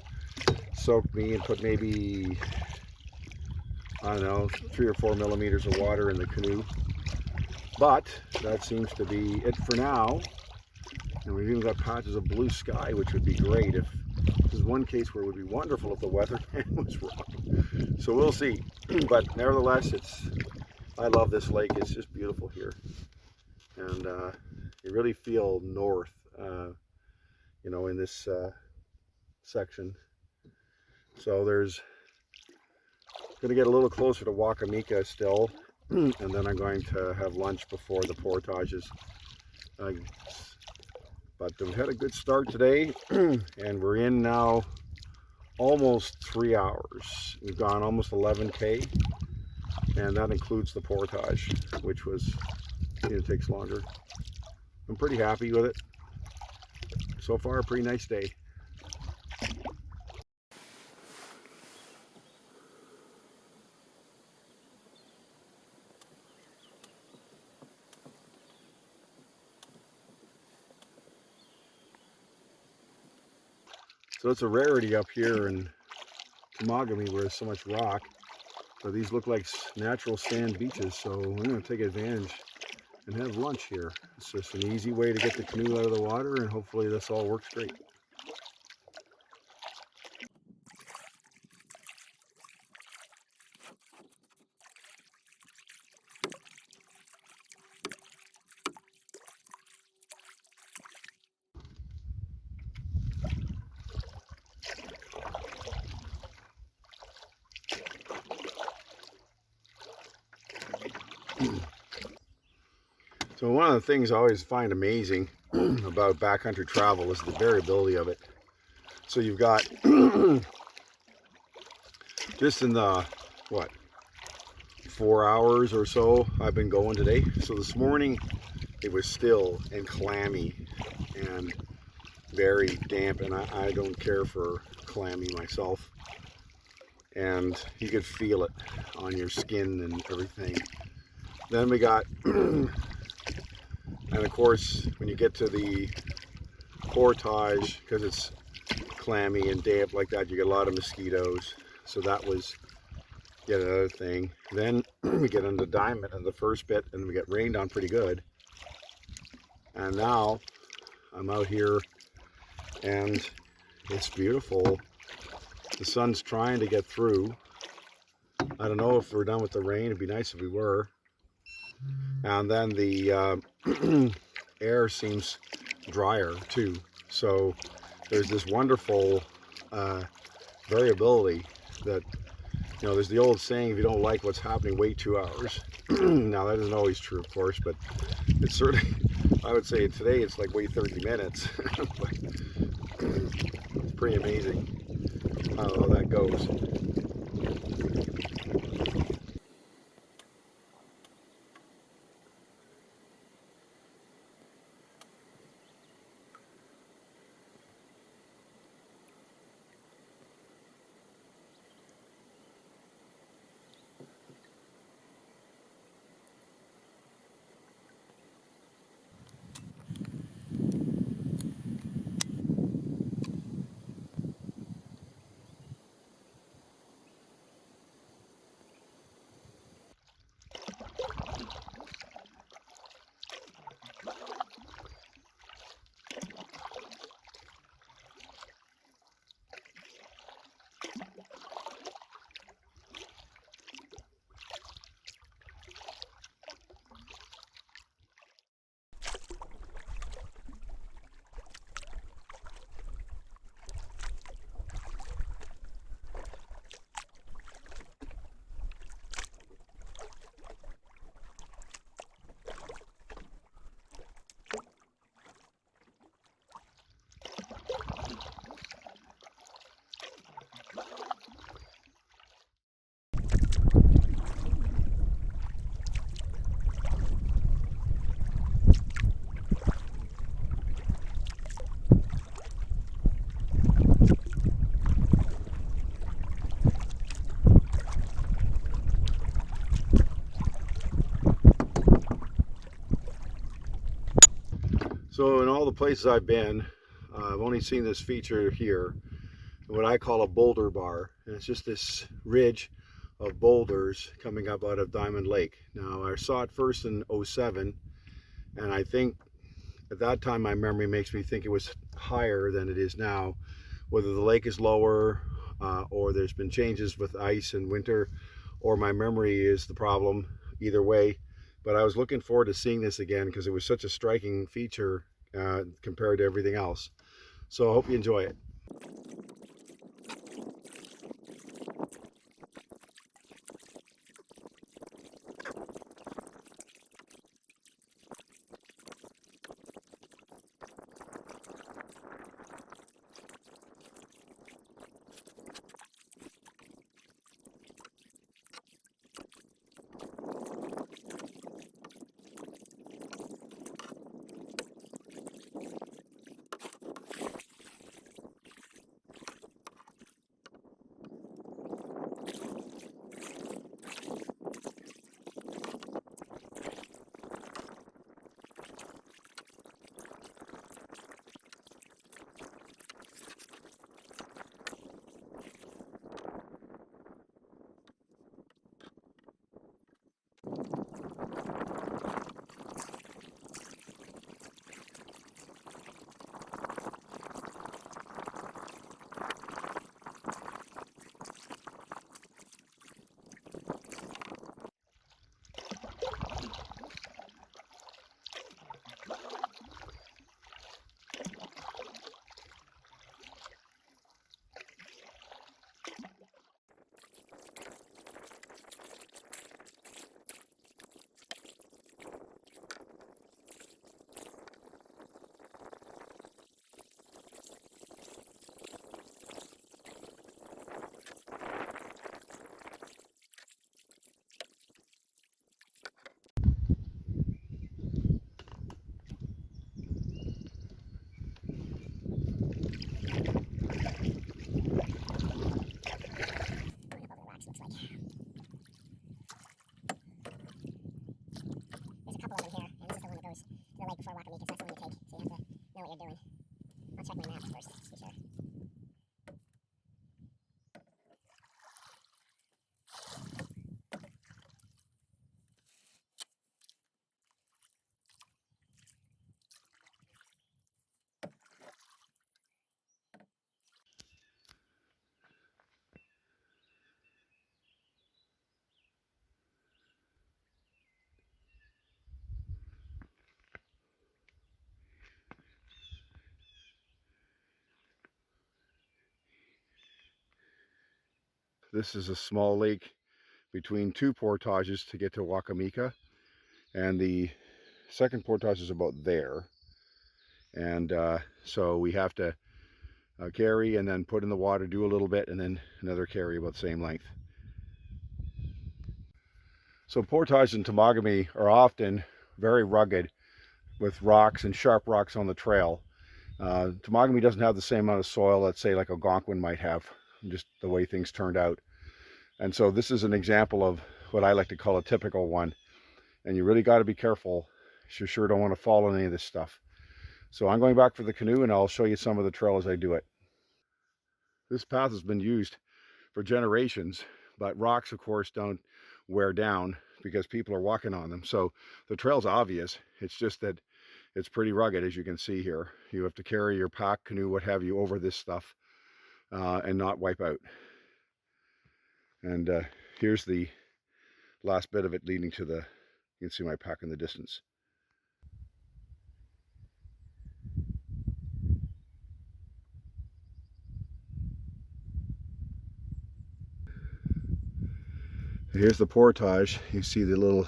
Soaked me and put maybe, I don't know, 3 or 4 millimeters of water in the canoe. But that seems to be it for now. And we've even got patches of blue sky, which would be great. If this is one case where it would be wonderful if the weather was wrong. So we'll see. But nevertheless, I love this lake. It's just beautiful here. And you really feel north, you know, in this section. So there's going to get a little closer to Wakimika still, and then I'm going to have lunch before the portages. But we've had a good start today, and we're in now almost 3 hours. We've gone almost 11K, and that includes the portage, which was, you know, takes longer. I'm pretty happy with it. So far, a pretty nice day. So it's a rarity up here in Temagami where there's so much rock. So these look like natural sand beaches. So we're going to take advantage and have lunch here. It's just an easy way to get the canoe out of the water, and hopefully this all works great. So one of the things I always find amazing about backcountry travel is the variability of it. So you've got just in the, what, 4 hours or so I've been going today. So this morning it was still and clammy and very damp, and I don't care for clammy myself. And you could feel it on your skin and everything. Then we got, and of course, when you get to the portage, because it's clammy and damp like that, you get a lot of mosquitoes. So that was yet another thing. Then we get into Diamond in the first bit, and we get rained on pretty good. And now I'm out here, and it's beautiful. The sun's trying to get through. I don't know if we're done with the rain. It'd be nice if we were. And then the air seems drier too. So there's this wonderful variability that, you know, there's the old saying, if you don't like what's happening, wait 2 hours. Now that isn't always true, of course, but it's certainly, I would say today it's like wait 30 minutes. It's pretty amazing how that goes. So in all the places I've been, I've only seen this feature here, what I call a boulder bar. And it's just this ridge of boulders coming up out of Diamond Lake. Now I saw it first in '07, and I think at that time my memory makes me think it was higher than it is now. Whether the lake is lower or there's been changes with ice and winter, or my memory is the problem, either way. But I was looking forward to seeing this again because it was such a striking feature compared to everything else. So I hope you enjoy it. I'll check my map first to be sure. This is a small lake between two portages to get to Wakimika, and the second portage is about there, and so we have to carry and then put in the water, do a little bit, and then another carry about the same length. So portages in Temagami are often very rugged with rocks and sharp rocks on the trail. Temagami doesn't have the same amount of soil that, say, like Algonquin might have, just the way things turned out. And so this is an example of what I like to call a typical one. And you really got to be careful. You sure don't want to fall on any of this stuff. So I'm going back for the canoe, and I'll show you some of the trail as I do it. This path has been used for generations, but rocks, of course, don't wear down because people are walking on them. So the trail's obvious. It's just that it's pretty rugged, as you can see here. You have to carry your pack, canoe, what have you, over this stuff and not wipe out. And here's the last bit of it leading to the, you can see my pack in the distance. Here's the portage. You see the little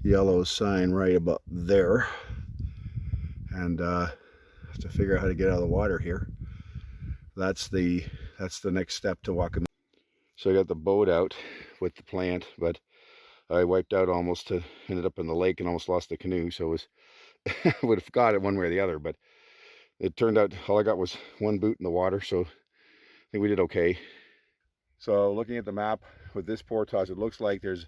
yellow sign right about there. And have to figure out how to get out of the water here. That's the next step to Wakimika. So I got the boat out with the plant, but I wiped out almost to ended up in the lake and almost lost the canoe. So it was would have got it one way or the other, but it turned out all I got was one boot in the water, so I think we did okay. So looking at the map with this portage, it looks like there's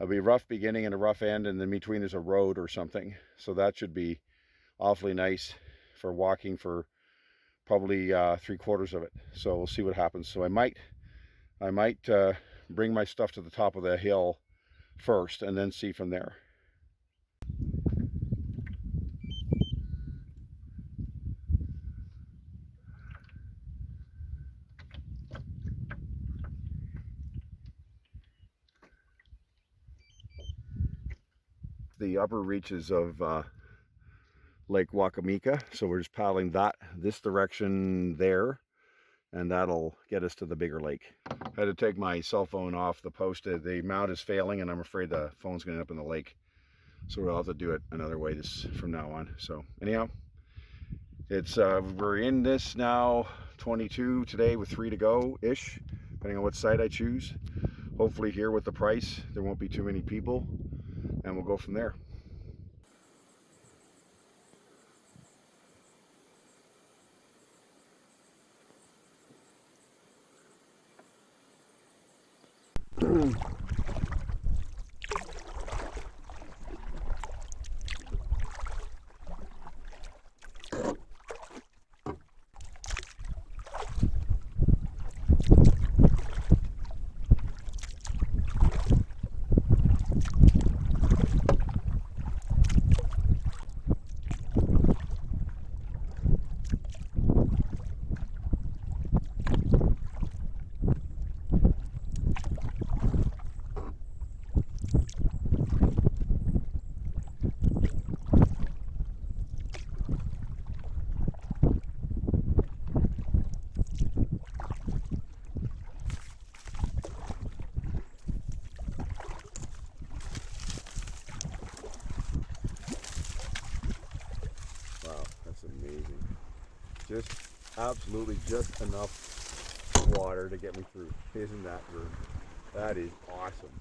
a rough beginning and a rough end, and in between there's a road or something. So that should be awfully nice for walking for probably 3/4 of it. So we'll see what happens. So I might bring my stuff to the top of the hill first and then see from there. The upper reaches of Lake Wakimika, so we're just paddling this direction there, and that'll get us to the bigger lake. I had to take my cell phone off the post. The mount is failing, and I'm afraid the phone's going to end up in the lake, so we'll have to do it another way from now on. So anyhow, it's we're in this now 22 today with 3 to go ish, depending on what site I choose. Hopefully here with the price there won't be too many people, and we'll go from there. Wow, that's amazing. Just absolutely just enough water to get me through. Isn't that good? That is awesome.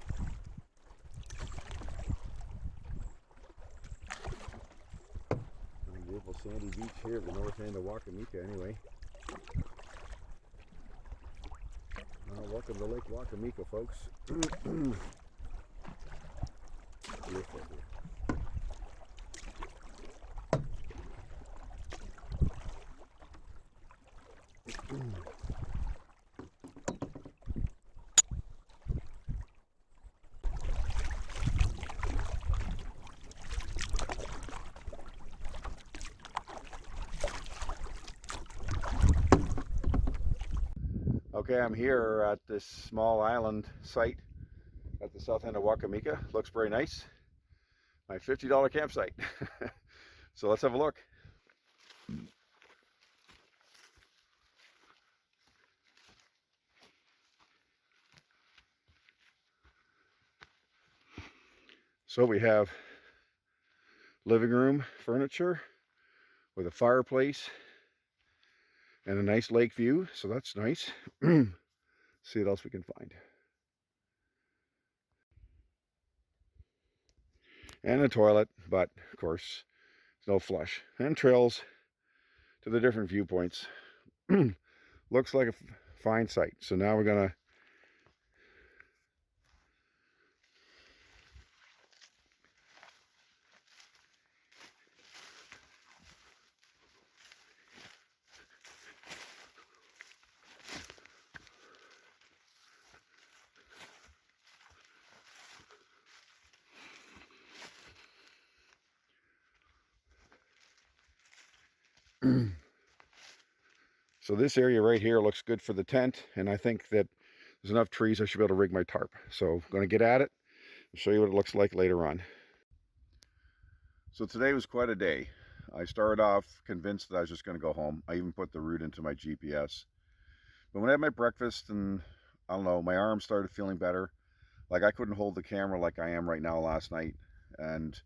Beautiful sandy beach here at the north end of Wakimika anyway. Welcome to Lake Wakimika, folks. Beautiful here. Okay, I'm here at this small island site at the south end of Wakimika. Looks very nice. My $50 campsite. So let's have a look. So we have living room furniture with a fireplace and a nice lake view, so that's nice. See what else we can find. And a toilet, but of course, there's no flush. And trails to the different viewpoints. Looks like a fine site. So now we're gonna so this area right here looks good for the tent, and I think that there's enough trees I should be able to rig my tarp. So I'm going to get at it and show you what it looks like later on. So today was quite a day. I started off convinced that I was just going to go home. I even put the route into my GPS. But when I had my breakfast and, I don't know, my arm started feeling better. Like I couldn't hold the camera like I am right now last night. And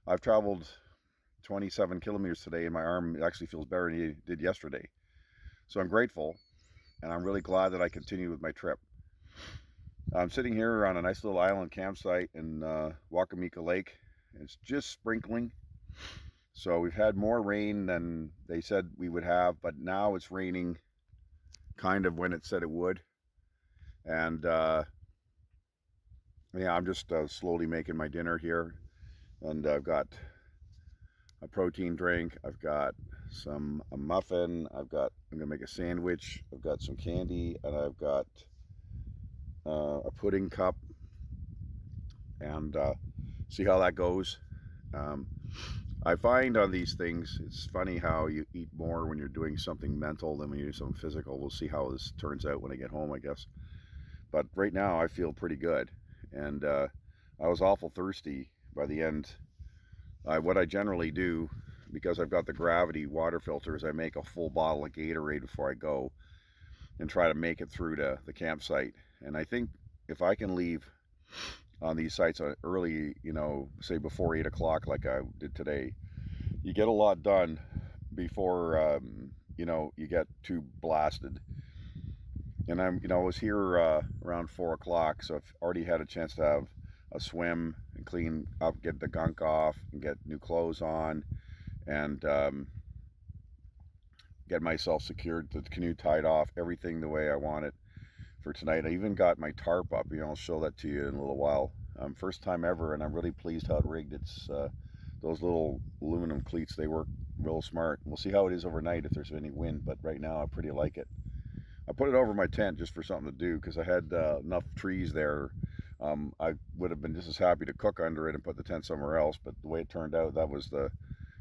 I've traveled 27 kilometers today and my arm actually feels better than it did yesterday. So I'm grateful, and I'm really glad that I continued with my trip. I'm sitting here on a nice little island campsite in Wakimika Lake. It's just sprinkling. So we've had more rain than they said we would have, but now it's raining kind of when it said it would. And yeah, I'm just slowly making my dinner here. And I've got a protein drink, I've got a muffin, I'm gonna make a sandwich, I've got some candy, and I've got a pudding cup, and see how that goes. I find on these things, it's funny how you eat more when you're doing something mental than when you do something physical. We'll see how this turns out when I get home, I guess. But right now I feel pretty good, and I was awful thirsty by the end. What I generally do, because I've got the gravity water filters, I make a full bottle of Gatorade before I go and try to make it through to the campsite. And I think if I can leave on these sites early, you know, say before 8 o'clock like I did today, you get a lot done before, you know, you get too blasted. And I was here around 4 o'clock, so I've already had a chance to have a swim and clean up, get the gunk off, and get new clothes on, and get myself secured, the canoe tied off, everything the way I want it for tonight. I even got my tarp up. I'll show that to you in a little while. First time ever, and I'm really pleased how it rigged. It's those little aluminum cleats, they work real smart. We'll see how it is overnight if there's any wind, but right now I pretty like it. I put it over my tent just for something to do because I had enough trees there. I would have been just as happy to cook under it and put the tent somewhere else, but the way it turned out, that was the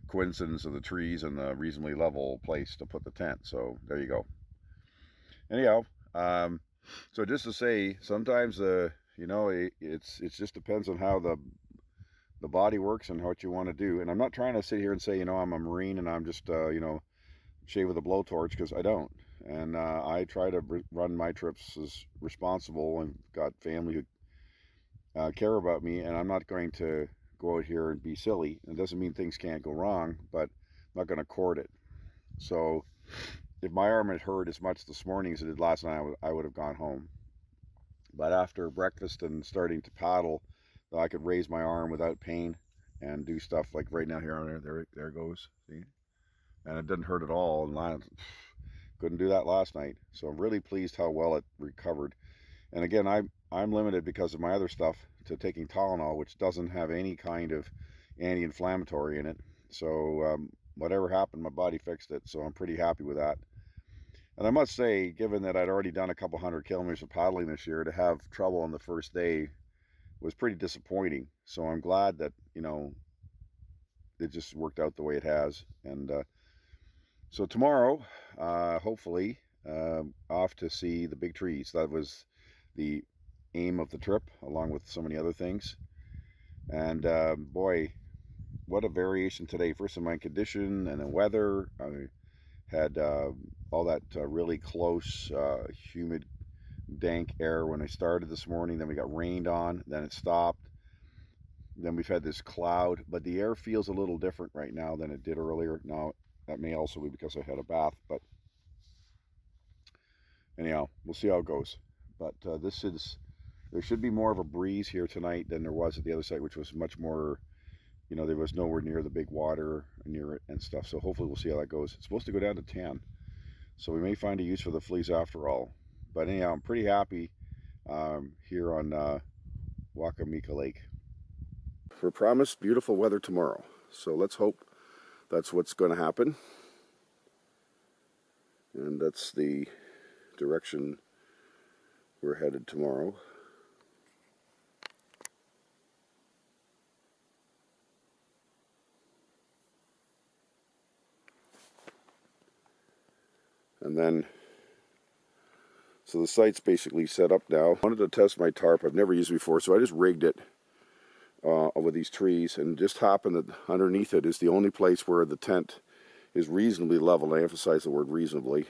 coincidence of the trees and the reasonably level place to put the tent. So there you go. Anyhow, so just to say, sometimes you know, it just depends on how the body works and what you want to do. And I'm not trying to sit here and say, you know, I'm a Marine and I'm just you know, shave with a blowtorch, because I don't. And I try to run my trips as responsible, and got family who care about me, and I'm not going to go out here and be silly. It doesn't mean things can't go wrong, but I'm not going to court it. So if my arm had hurt as much this morning as it did last night, I would have gone home. But after breakfast and starting to paddle, I could raise my arm without pain and do stuff like right now here. There it goes. See? And it didn't hurt at all. And couldn't do that last night. So I'm really pleased how well it recovered. And again, I'm limited because of my other stuff to taking Tylenol, which doesn't have any kind of anti-inflammatory in it. So whatever happened, my body fixed it. So I'm pretty happy with that. And I must say, given that I'd already done a couple 100 kilometers of paddling this year, to have trouble on the first day was pretty disappointing. So I'm glad that, you know, it just worked out the way it has. And so tomorrow, hopefully, off to see the big trees. That was the aim of the trip, along with so many other things. And boy, what a variation today. First in my condition and then weather. I had all that really close, humid, dank air when I started this morning. Then we got rained on. Then it stopped. Then we've had this cloud, but the air feels a little different right now than it did earlier. Now, that may also be because I had a bath, but anyhow, we'll see how it goes. But there should be more of a breeze here tonight than there was at the other site, which was much more, there was nowhere near the big water near it and stuff. So hopefully we'll see how that goes. It's supposed to go down to 10. So we may find a use for the fleas after all. But anyhow, I'm pretty happy here on Wakimika Lake. We're promised beautiful weather tomorrow. So let's hope that's what's going to happen. And that's the direction we're headed tomorrow. And then, so the site's basically set up now. I wanted to test my tarp. I've never used it before, so I just rigged it over these trees, and just happened that underneath it is the only place where the tent is reasonably level. I emphasize the word reasonably.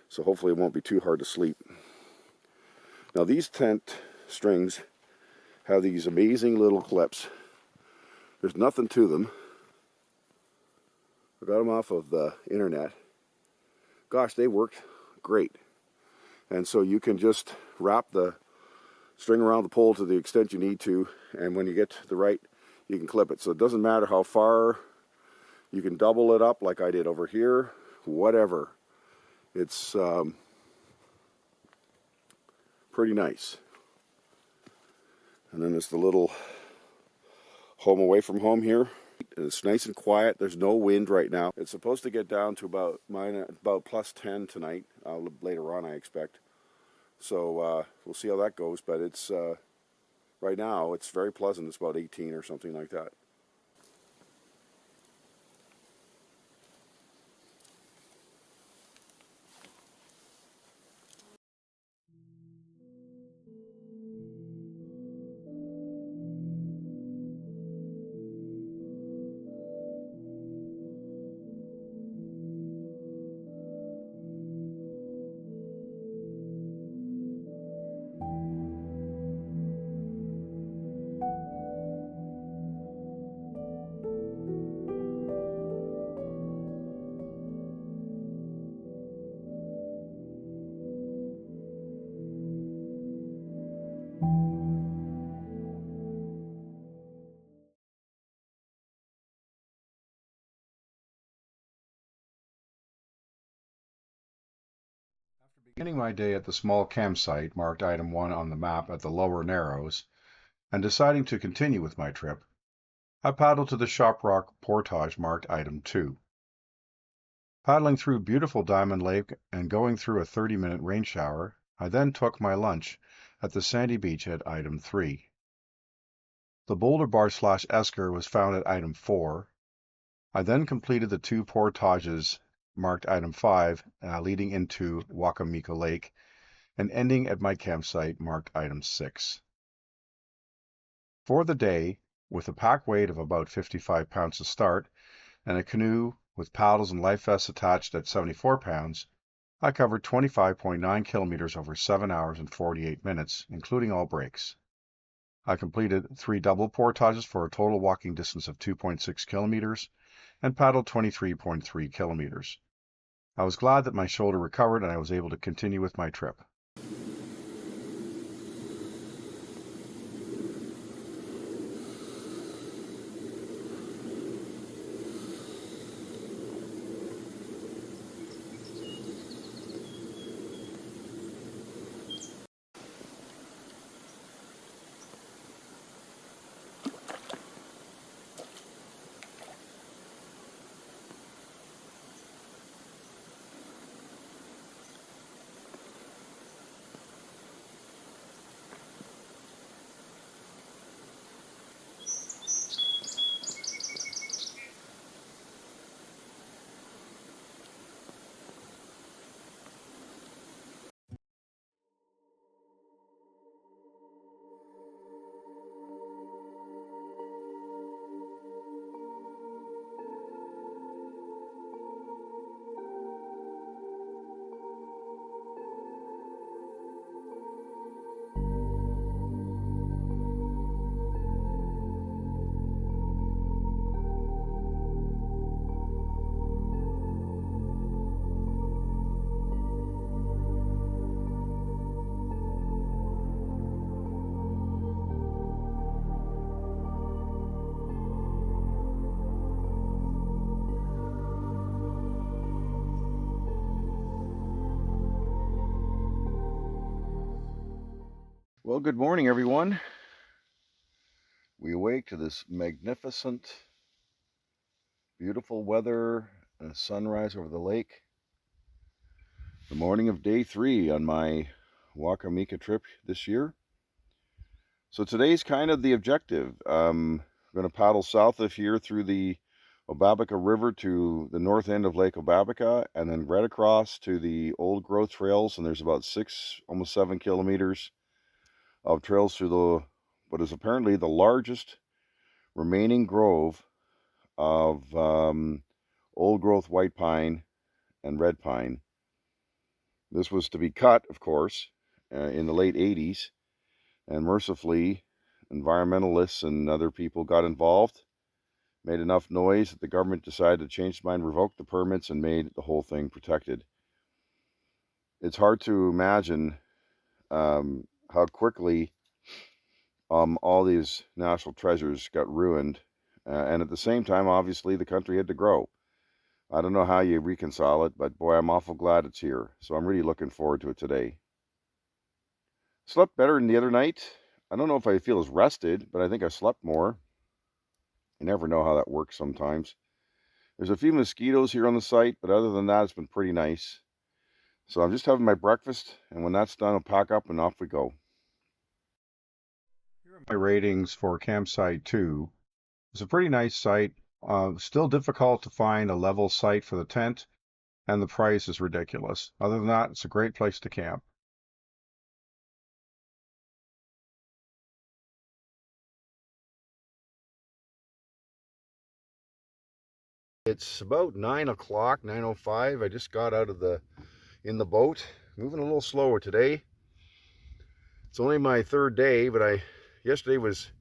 So hopefully it won't be too hard to sleep. Now these tent strings have these amazing little clips. There's nothing to them. I got them off of the internet. Gosh, they worked great. And so you can just wrap the string around the pole to the extent you need to, and when you get to the right, you can clip it. So it doesn't matter how far. You can double it up like I did over here, whatever. It's pretty nice. And then there's the little home away from home here. It's nice and quiet. There's no wind right now. It's supposed to get down to about plus 10 tonight, later on I expect. So we'll see how that goes, but it's right now it's very pleasant. It's about 18 or something like that. Beginning my day at the small campsite marked item 1 on the map at the Lower Narrows, and deciding to continue with my trip, I paddled to the Shoprock portage marked item 2. Paddling through beautiful Diamond Lake and going through a 30-minute rain shower, I then took my lunch at the sandy beach at item 3. The boulder bar / esker was found at item 4. I then completed the 2 portages marked item 5, leading into Wakimika Lake, and ending at my campsite marked item 6. For the day, with a pack weight of about 55 pounds to start, and a canoe with paddles and life vests attached at 74 pounds, I covered 25.9 kilometers over 7 hours and 48 minutes, including all breaks. I completed 3 double portages for a total walking distance of 2.6 kilometers, and paddled 23.3 kilometers. I was glad that my shoulder recovered and I was able to continue with my trip. Well, good morning, everyone. We awake to this magnificent, beautiful weather and a sunrise over the lake. The morning of day 3 on my Wakimika trip this year. So today's kind of the objective. I'm going to paddle south of here through the Obabika River to the north end of Lake Obabika, and then right across to the old growth trails, and there's about 6, almost 7 kilometers of trails through the what is apparently the largest remaining grove of old growth white pine and red pine. This was to be cut, of course, in the late 80s, and mercifully environmentalists and other people got involved, made enough noise that the government decided to change its mind, revoke the permits, and made the whole thing protected. It's hard to imagine how quickly all these national treasures got ruined, and at the same time, obviously, the country had to grow. I don't know how you reconcile it, but boy, I'm awful glad it's here. So I'm really looking forward to it today. Slept better than the other night. I don't know if I feel as rested, but I think I slept more. You never know how that works sometimes. There's a few mosquitoes here on the site, but other than that, it's been pretty nice. So I'm just having my breakfast, and when that's done, I'll pack up and off we go. Here are my ratings for campsite 2. It's a pretty nice site. Still difficult to find a level site for the tent, and the price is ridiculous. Other than that, it's a great place to camp. It's about 9 o'clock, 9:05. I just got out of in the boat, moving a little slower today. It's only my 3rd day, but yesterday was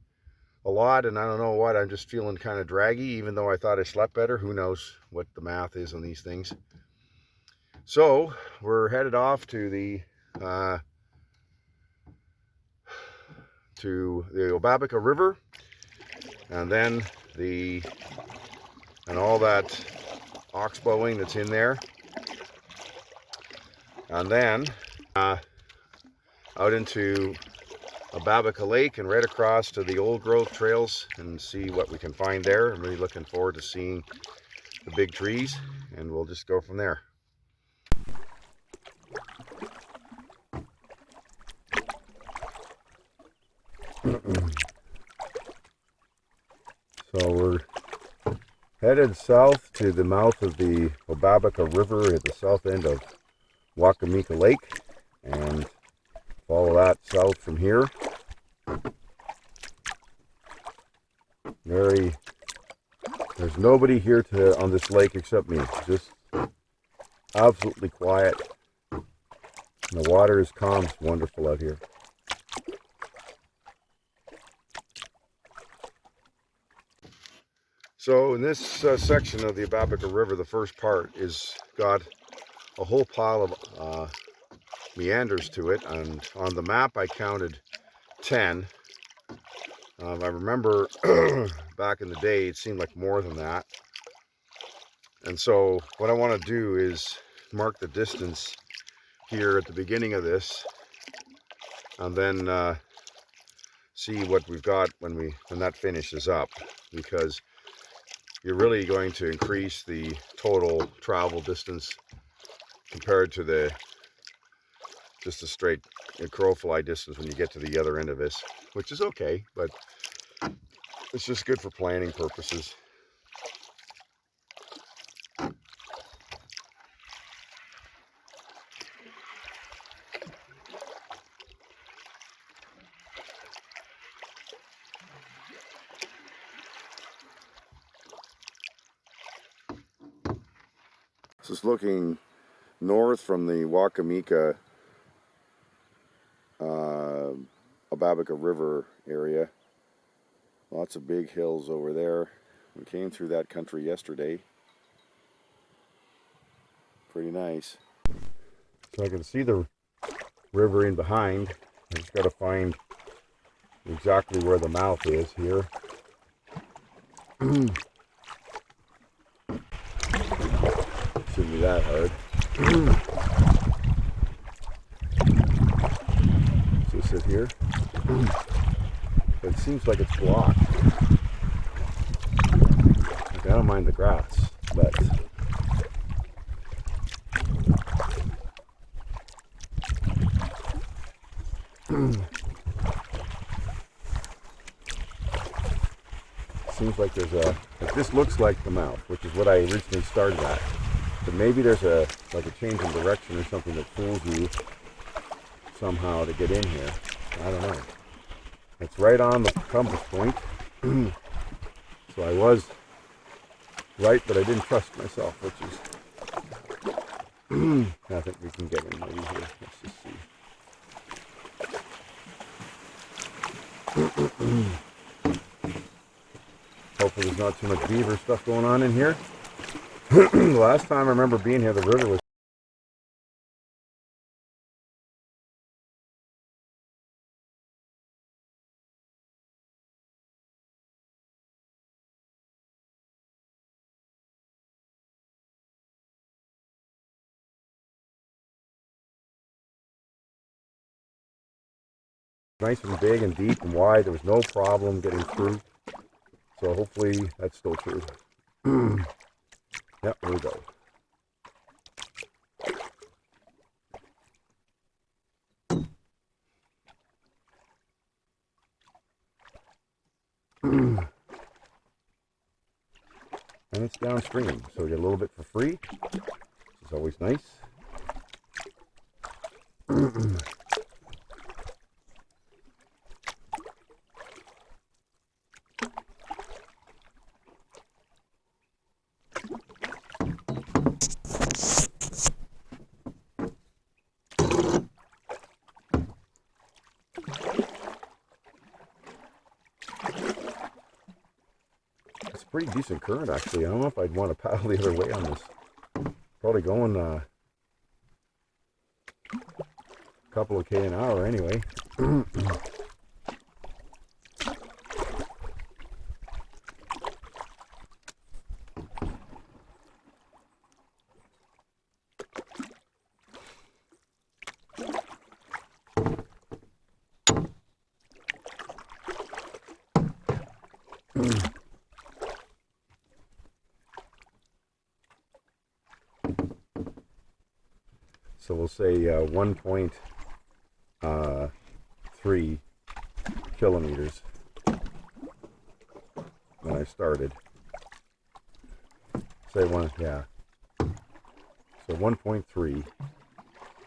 a lot, and I don't know what, I'm just feeling kind of draggy, even though I thought I slept better. Who knows what the math is on these things. So we're headed off to the Obabika River, and then all that oxbowing that's in there, and then out into Obabika Lake and right across to the old growth trails and see what we can find there. I'm really looking forward to seeing the big trees, and we'll just go from there. So we're headed south to the mouth of the Obabika River at the south end of Wakimika Lake, and follow that south from here. There's nobody here on this lake except me. Just absolutely quiet. And the water is calm. It's wonderful out here. So in this section of the Obabika River, the first part is got a whole pile of meanders to it, and on the map I counted 10. I remember back in the day it seemed like more than that, and so what I want to do is mark the distance here at the beginning of this, and then see what we've got when that finishes up, because you're really going to increase the total travel distance compared to just a straight crow fly distance when you get to the other end of this, which is okay, but it's just good for planning purposes. This is looking north from the Wakimika Obabika River area. Lots of big hills over there. We came through that country yesterday. Pretty nice. So I can see the river in behind. I just got to find exactly where the mouth is here. Shouldn't be that hard. So sit here. It seems like it's blocked. Like, I don't mind the grass, but seems like there's a, like, this looks like the mouth, which is what I originally started at. But maybe there's a, like a change in direction or something that fools you somehow to get in here. I don't know. It's right on the compass point. So I was right, but I didn't trust myself, which is, I think we can get in maybe here. Let's just see. Hopefully there's not too much beaver stuff going on in here. The last time I remember being here, the river was nice and big and deep and wide. There was no problem getting through. So hopefully that's still true. Yep, there we go. And it's downstream, so we get a little bit for free, which is always nice. Pretty decent current, actually. I don't know if I'd want to paddle the other way on this. Probably going a couple of K an hour anyway. So we'll say 1.3 kilometers when I started. Say one, yeah. So 1.3,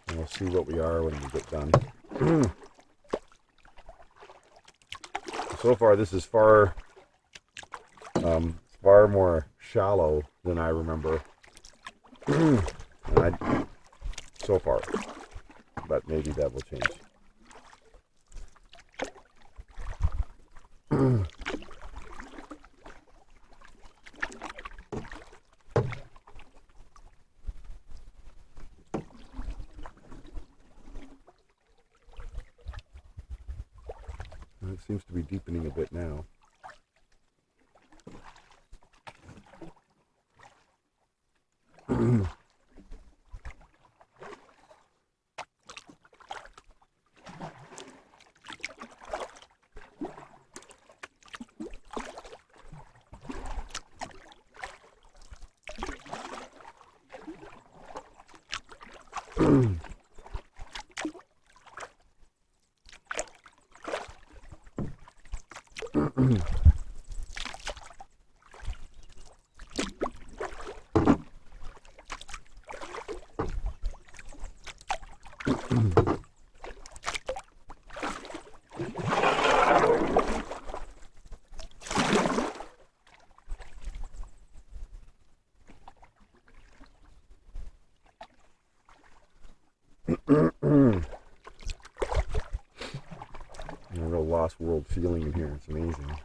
and we'll see what we are when we get done. So far, this is far more shallow than I remember. So far, but maybe that will change. It seems to be deepening a bit now. A real lost world feeling in here. It's amazing.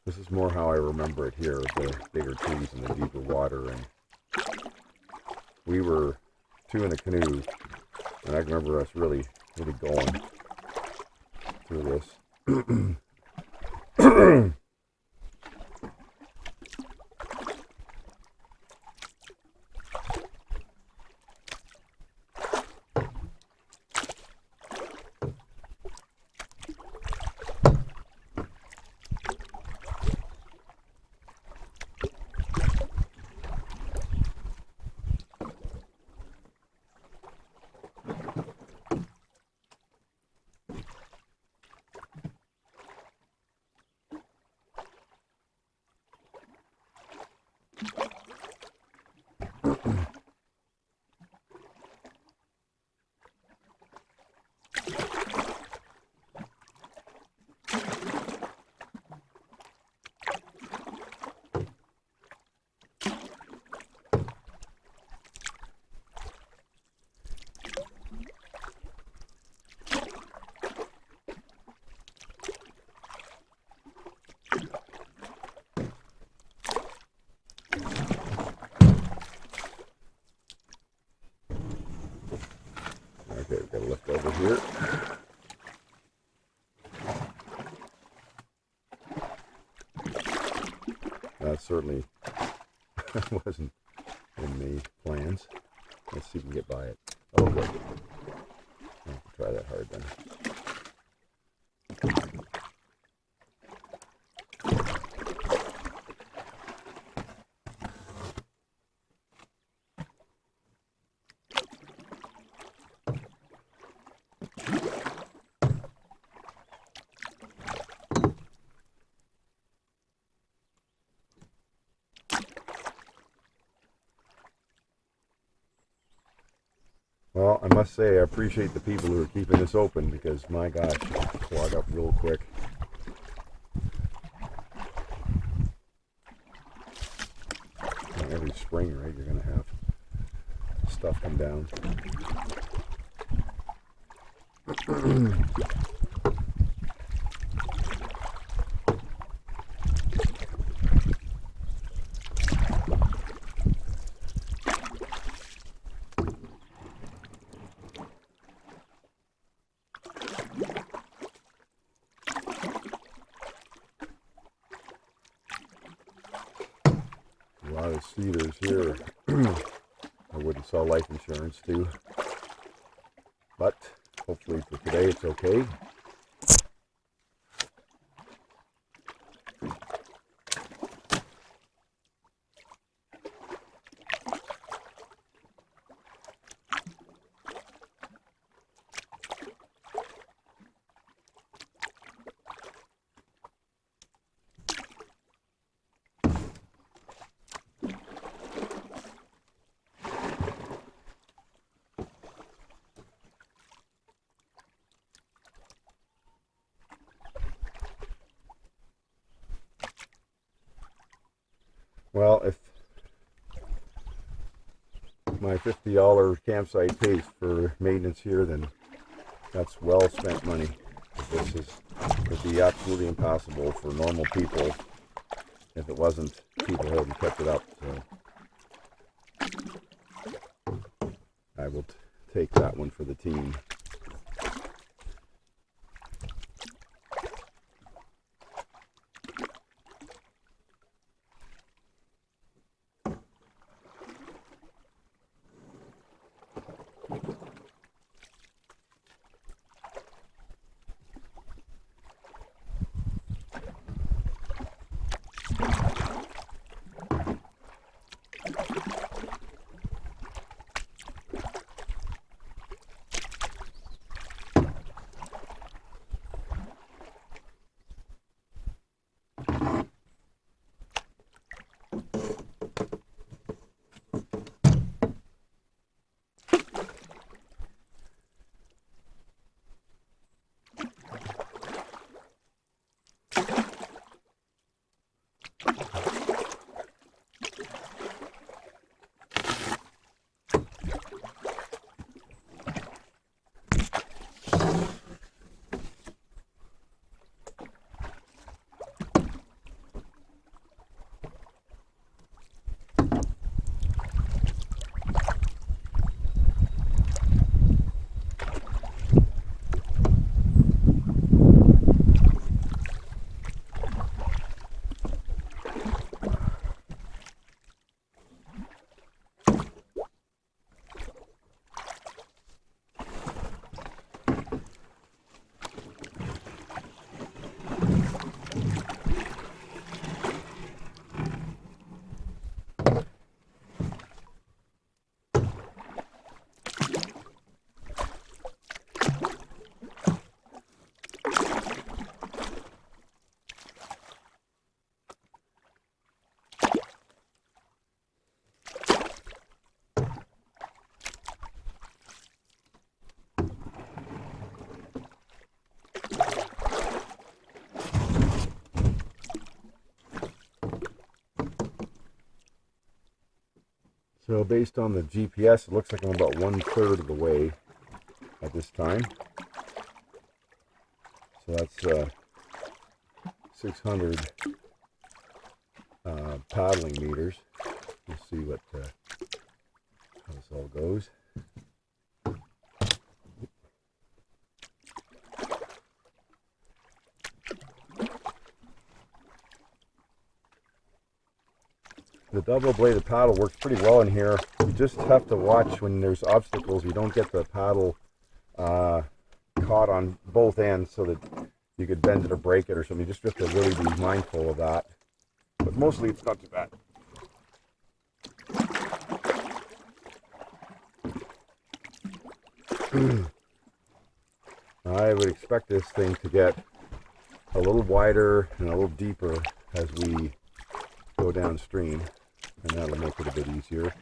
This is more how I remember it here, the bigger trees and the deeper water. And we were two in a canoe, and I remember us really going through this. Okay, we've got to lift over here. That certainly wasn't in the plans. Let's see if we can get by it. Oh, good. I have to try that hard then. Well, I must say I appreciate the people who are keeping this open because, my gosh, it clog up real quick. Every spring, right, you're going to have stuff come down. A lot of cedars here. I wouldn't sell life insurance to, but hopefully for today it's okay. Well, if my $50 campsite pays for maintenance here, then that's well spent money. Would be absolutely impossible for normal people if it wasn't people who hadn't kept it up. So I will take that one for the team. So based on the GPS, it looks like I'm about 1/3 of the way at this time. So that's 600 paddling meters. We'll see what how this all goes. The double-bladed paddle works pretty well in here. You just have to watch when there's obstacles. You don't get the paddle caught on both ends so that you could bend it or break it or something. You just have to really be mindful of that. But mostly it's not too bad. I would expect this thing to get a little wider and a little deeper as we go downstream, and that'll make it a bit easier.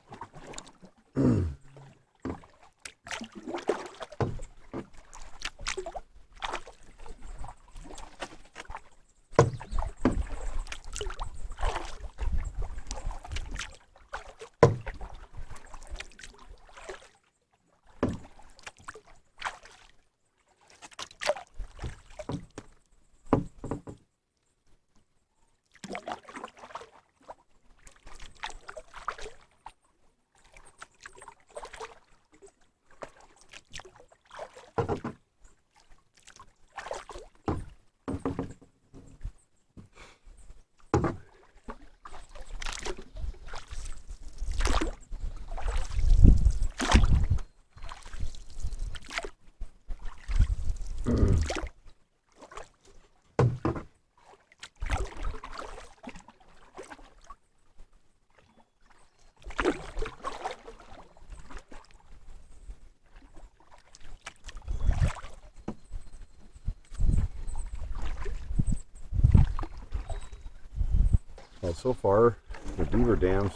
Well, so far, the beaver dams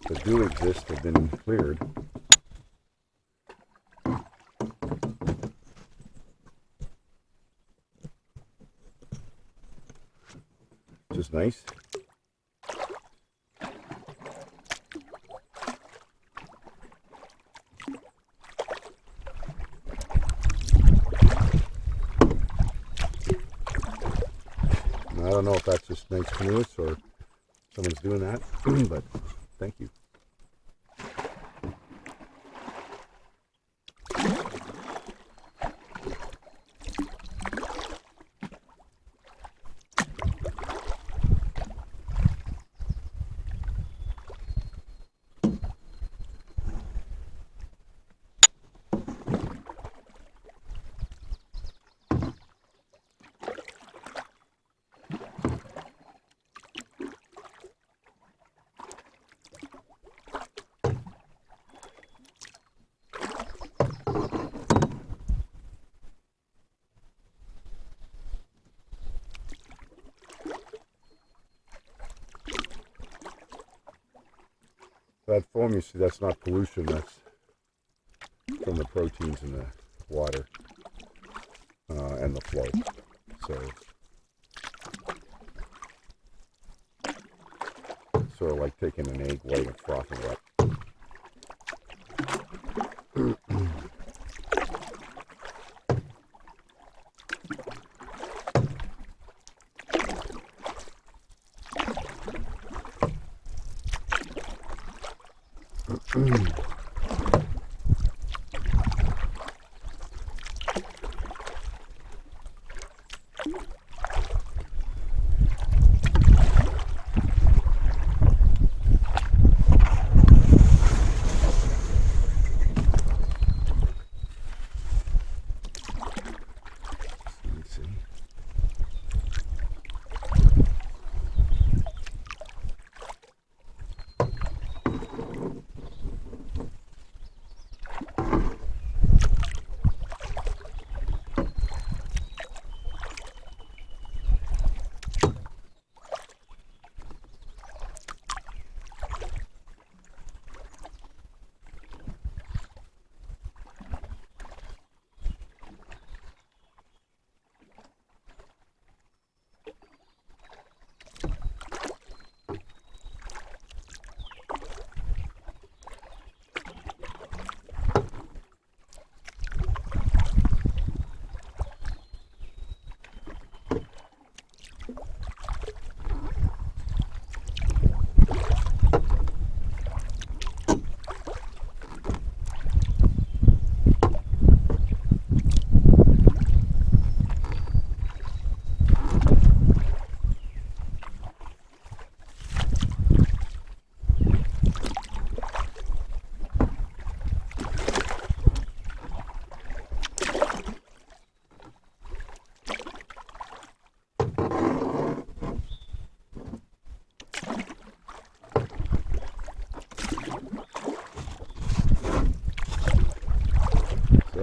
that do exist have been cleared. Which is nice. I don't know if that's just nice canoeists or someone's doing that, but thank you. That foam you see, that's not pollution, that's from the proteins in the water and the flow. So it's sort of like taking an egg white and frothing it up.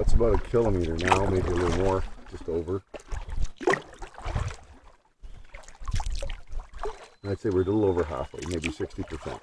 That's about a kilometer now, maybe a little more, just over. I'd say we're a little over halfway, maybe 60%.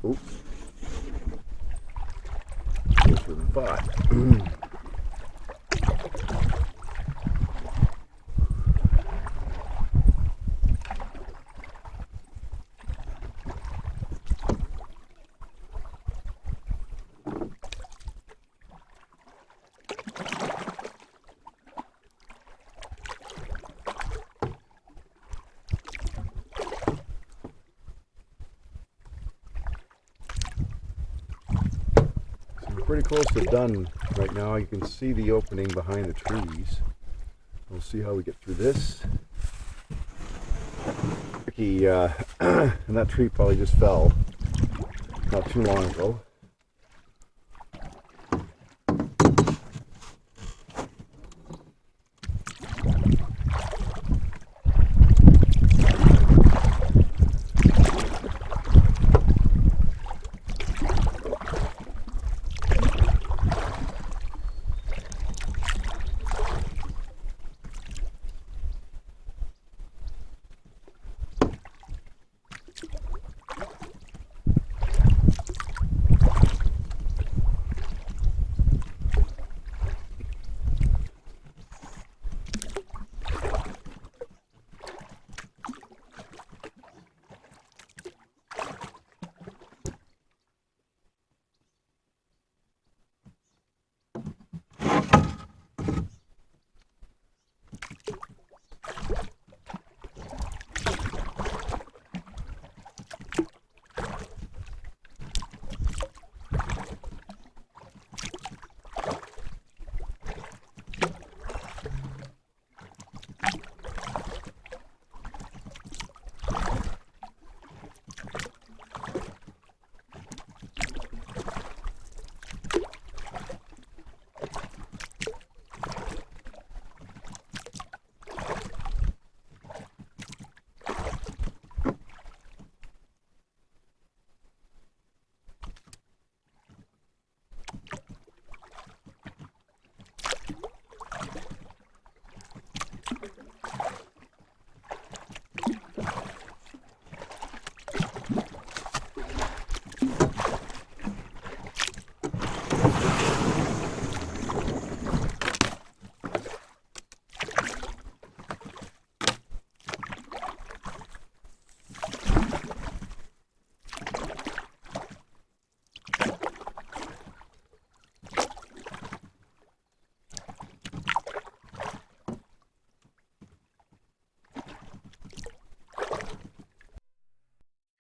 Oops. Closer than thought. Pretty close to done right now. You can see the opening behind the trees. We'll see how we get through this. Tricky, and that tree probably just fell not too long ago.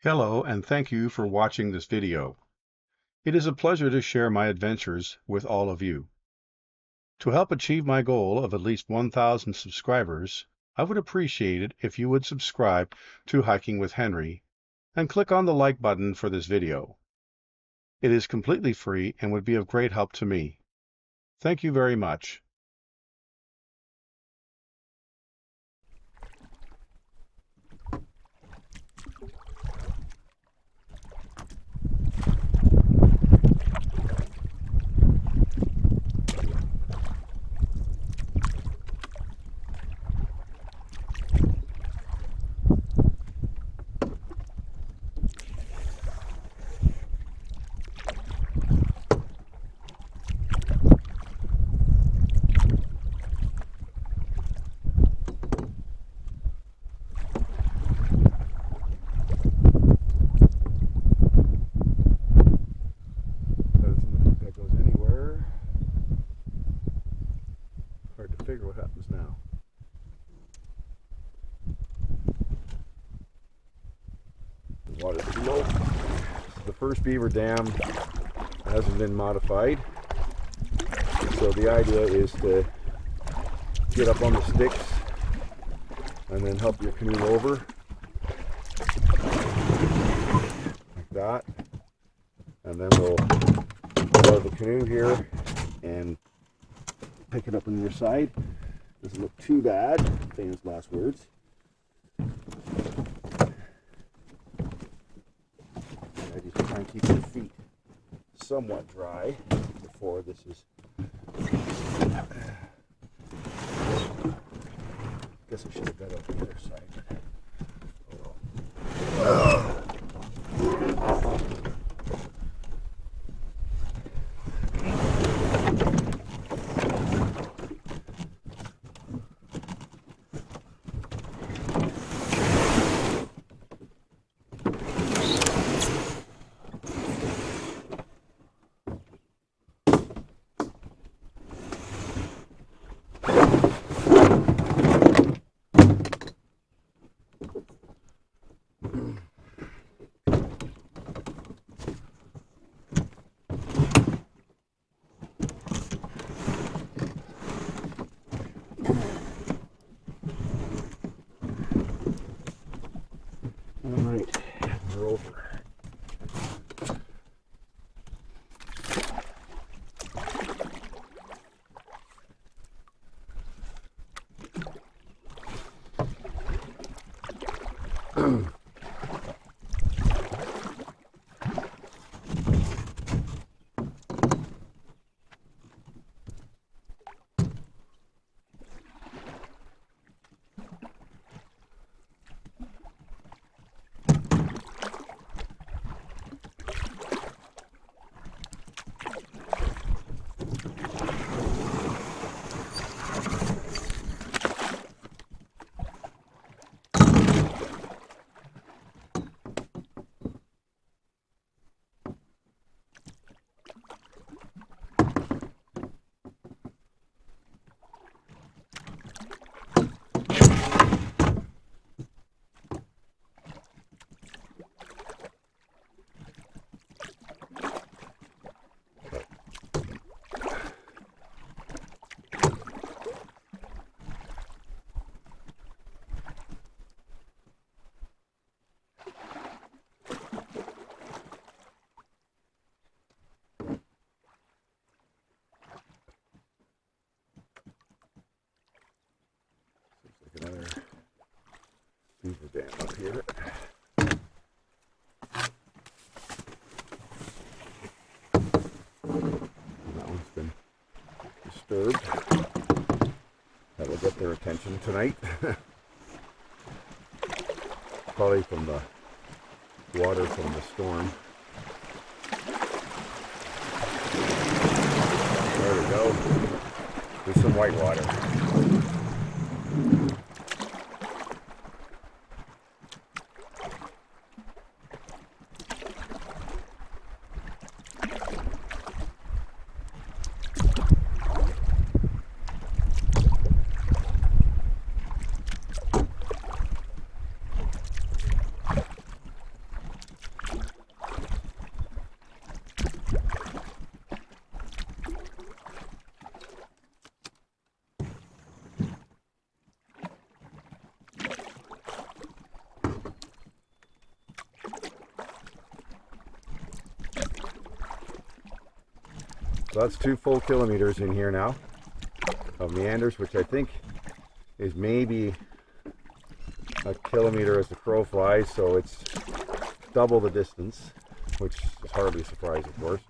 Hello, and thank you for watching this video. It is a pleasure to share my adventures with all of you. To help achieve my goal of at least 1,000 subscribers, I would appreciate it if you would subscribe to Hiking with Henri and click on the like button for this video. It is completely free and would be of great help to me. Thank you very much. Figure what happens now. The water's too low. The first beaver dam hasn't been modified, so the idea is to get up on the sticks and then help your canoe over like that, and then we'll lower the canoe here and pick it up on your side. Doesn't look too bad. Famous last words. And I just try and keep your feet somewhat dry before this is. Guess I should have got up the other side. Oh well. her over. Another beaver dam up here. And that one's been disturbed. That will get their attention tonight. Probably from the water from the storm. There we go. There's some white water. So that's 2 full kilometers in here now of meanders, which I think is maybe a kilometer as the crow flies, so it's double the distance, which is hardly a surprise, of course.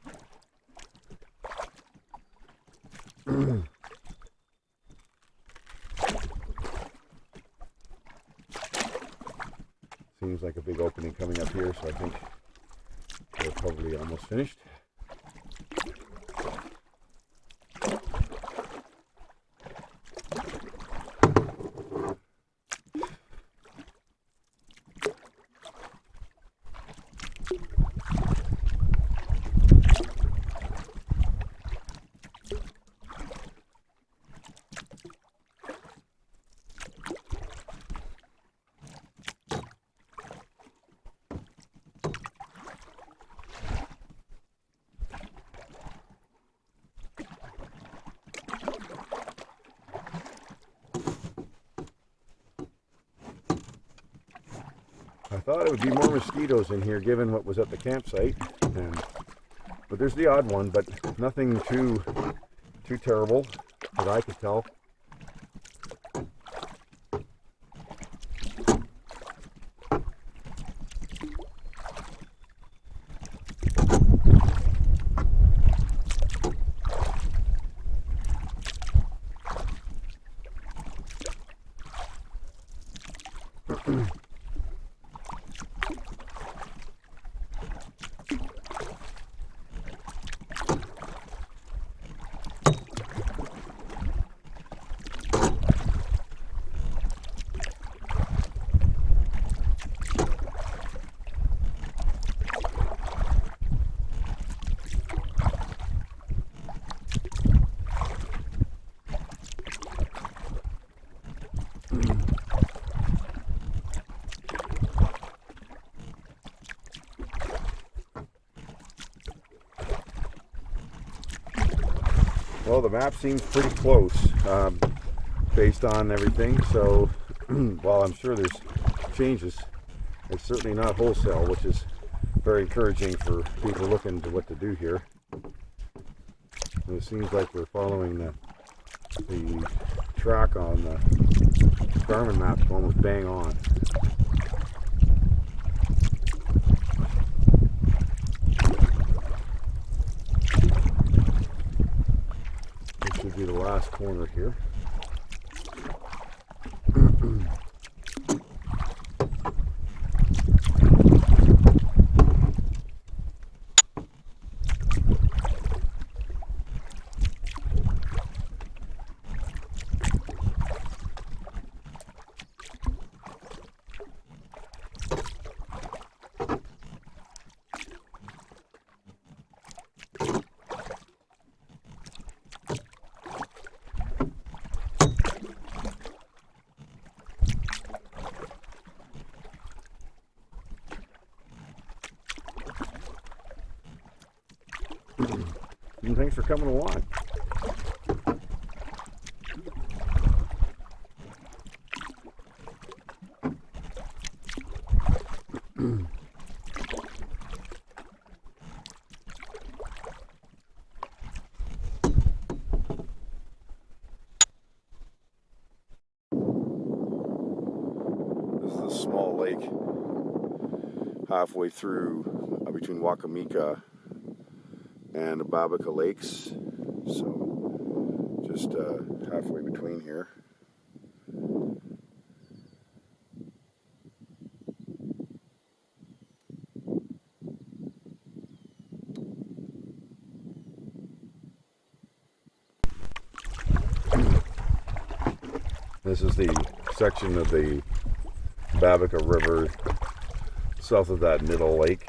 Seems like a big opening coming up here, so I think we're probably almost finished. I thought it would be more mosquitoes in here given what was at the campsite, but there's the odd one, but nothing too terrible that I could tell. Well, the map seems pretty close based on everything, so while I'm sure there's changes, It's certainly not wholesale, which is very encouraging for people looking to what to do here. And it seems like we're following the track on the Garmin map almost bang on. This should be the last corner here. And thanks for coming along. This is a small lake halfway through between Wakimika and Obabika lakes, so just halfway between here. This is the section of the Obabika River south of that middle lake.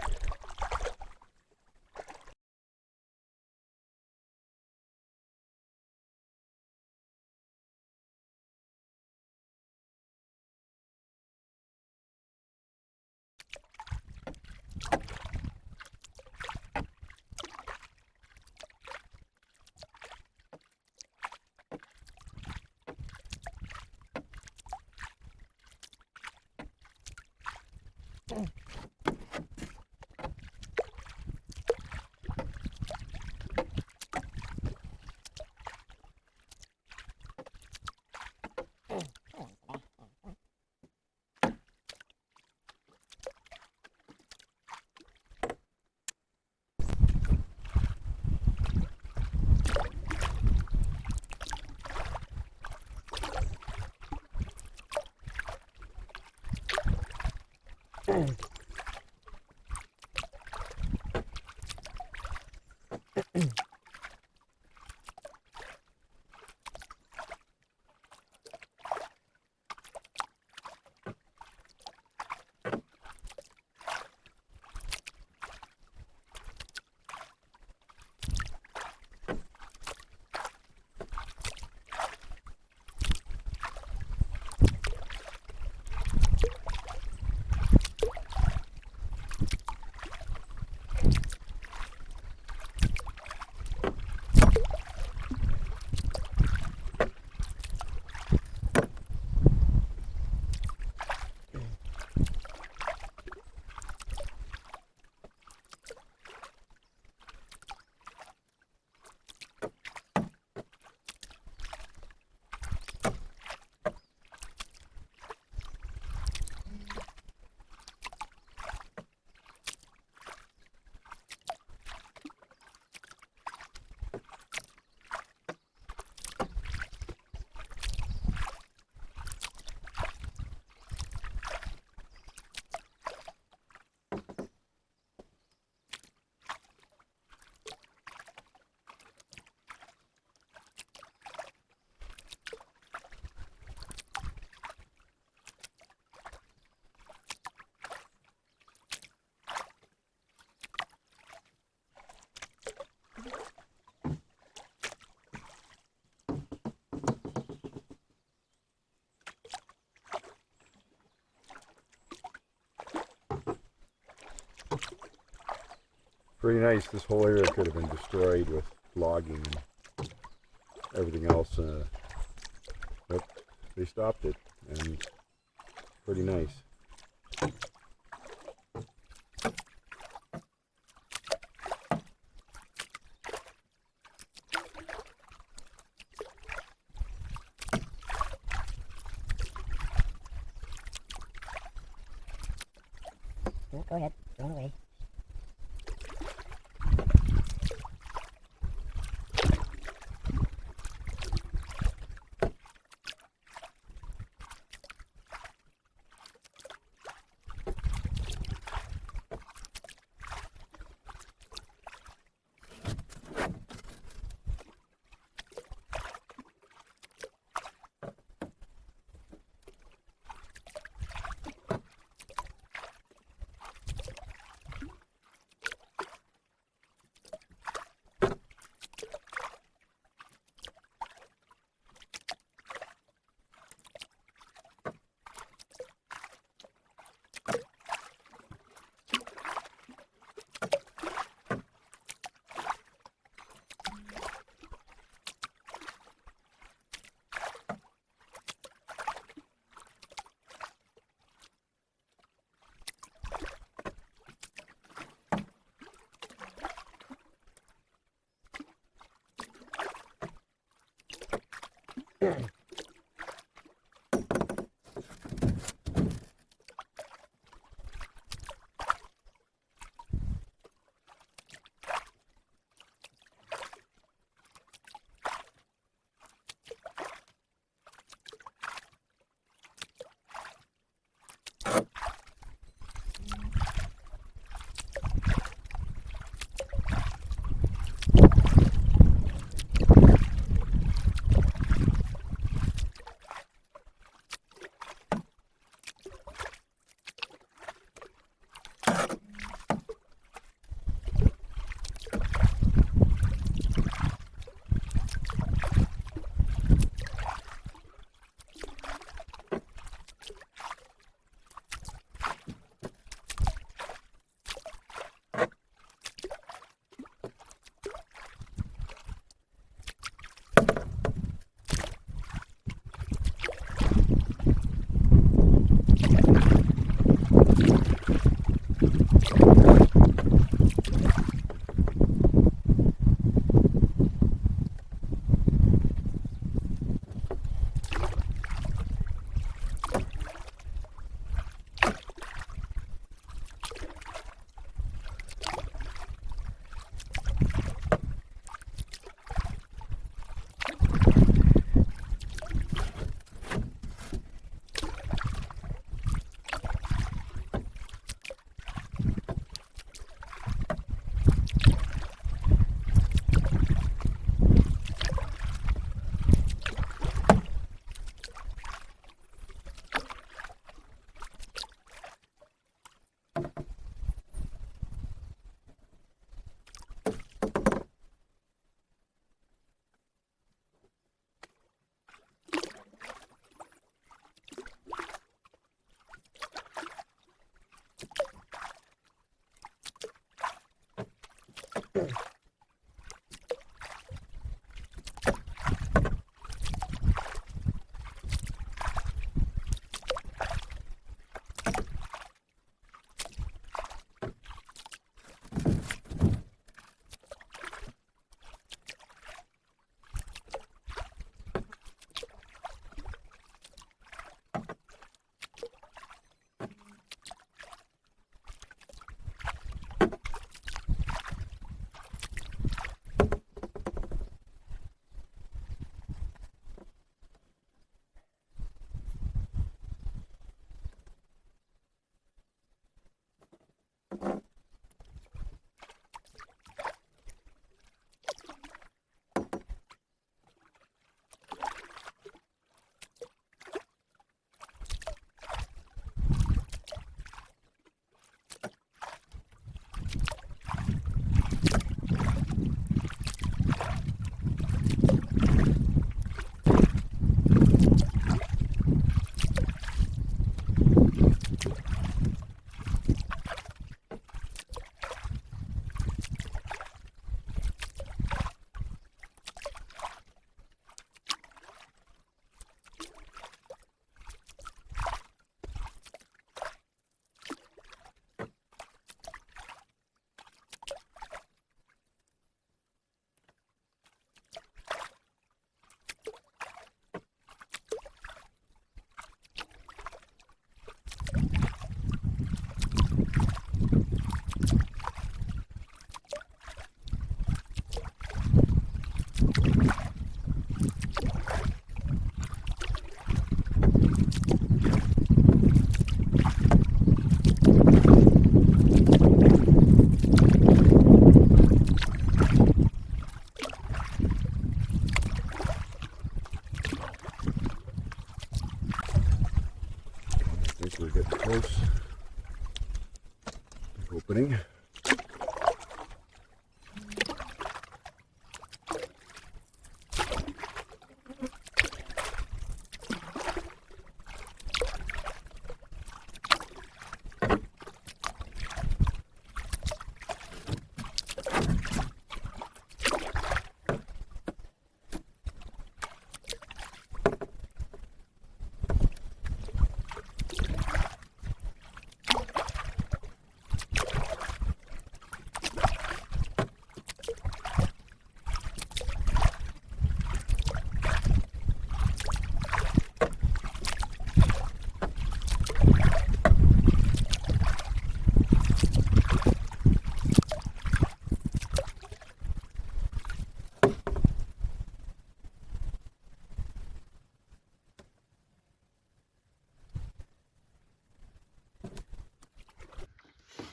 Pretty nice. This whole area could have been destroyed with logging and everything else, but they stopped it, and pretty nice. Go ahead. Going away.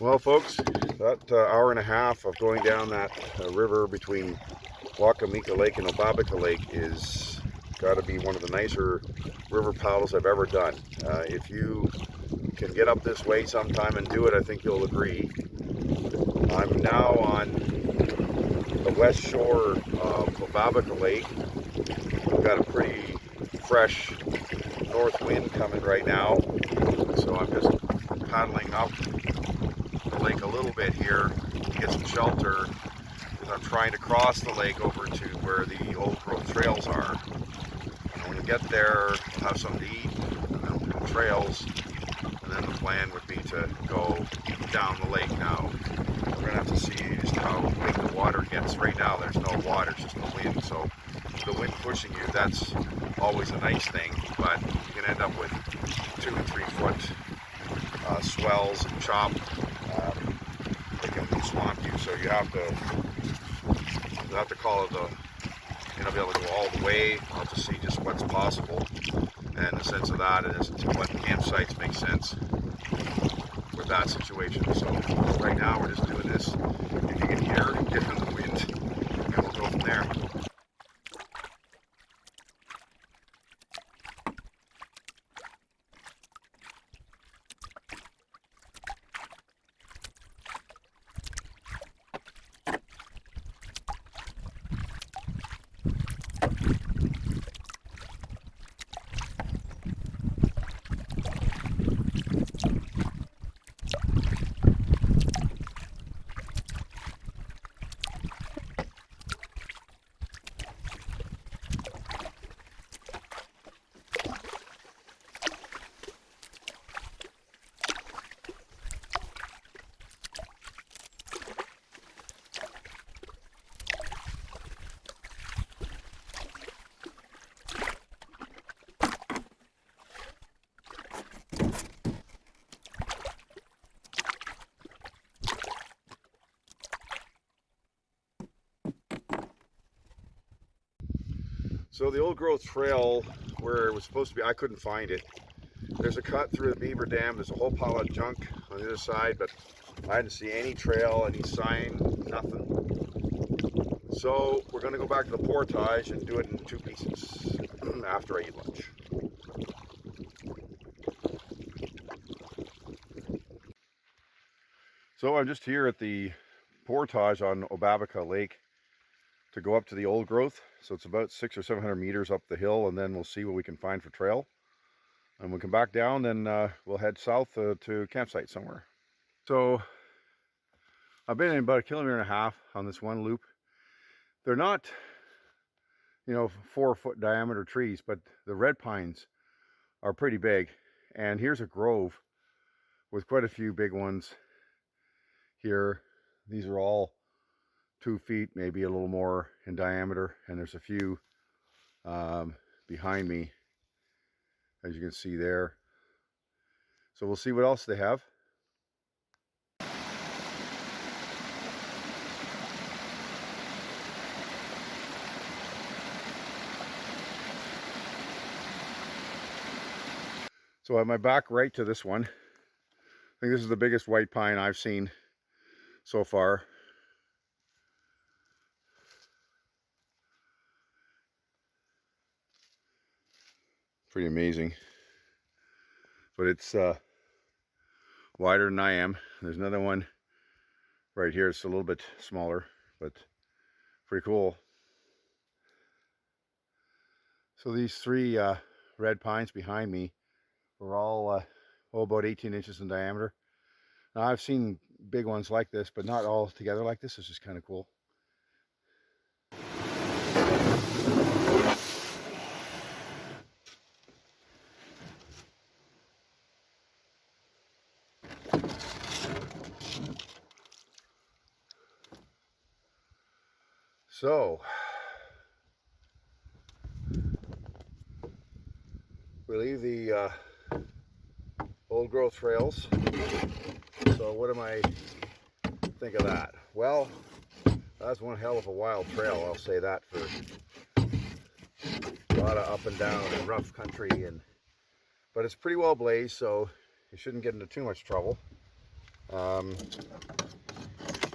Well, folks, that hour and a half of going down that river between Wakimika Lake and Obabika Lake is got to be one of the nicer river paddles I've ever done. If you can get up this way sometime and do it, I think you'll agree. I'm now on the west shore of Obabika Lake. We've got a pretty fresh north wind coming right now, so I'm just paddling up the lake a little bit here to get some shelter, because I'm trying to cross the lake over to where the old growth trails are. And when we get there, we'll have something to eat, and then we'll do trails, and then the plan would be to go down the lake. Now we're gonna have to see just how big the water gets. Right now there's no water, it's just the wind, so the wind pushing you, that's always a nice thing, but you can end up with 2 and 3 foot swells and chop. They can swamp you, so you have to call it be able to go all the way. I'll have to see just what's possible, and the sense of that is what campsites make sense with that situation. So right now we're just doing this. If you can hear the wind, and we'll go from there. So the old growth trail where it was supposed to be, I couldn't find it. There's a cut through the beaver dam. There's a whole pile of junk on the other side, but I didn't see any trail, any sign, nothing. So we're going to go back to the portage and do it in 2 pieces after I eat lunch. So I'm just here at the portage on Obabika Lake to go up to the old growth. So it's about 600 or 700 meters up the hill, and then we'll see what we can find for trail. And when we come back down, then we'll head south to campsite somewhere. So I've been in about 1.5 kilometers on this one loop. They're not, 4 foot diameter trees, but the red pines are pretty big. And here's a grove with quite a few big ones here. These are all 2 feet, maybe a little more in diameter, and there's a few behind me, as you can see there. So we'll see what else they have. So I have my back right to this one. I think this is the biggest white pine I've seen so far. Pretty amazing. But it's wider than I am. There's another one right here. It's a little bit smaller, but pretty cool. So these 3 red pines behind me are all about 18 inches in diameter. Now I've seen big ones like this, but not all together like this. It's just kind of cool. So we leave the old growth trails. So what am I think of that? Well, that's one hell of a wild trail, I'll say that, for a lot of up and down and rough country, but it's pretty well blazed, so you shouldn't get into too much trouble.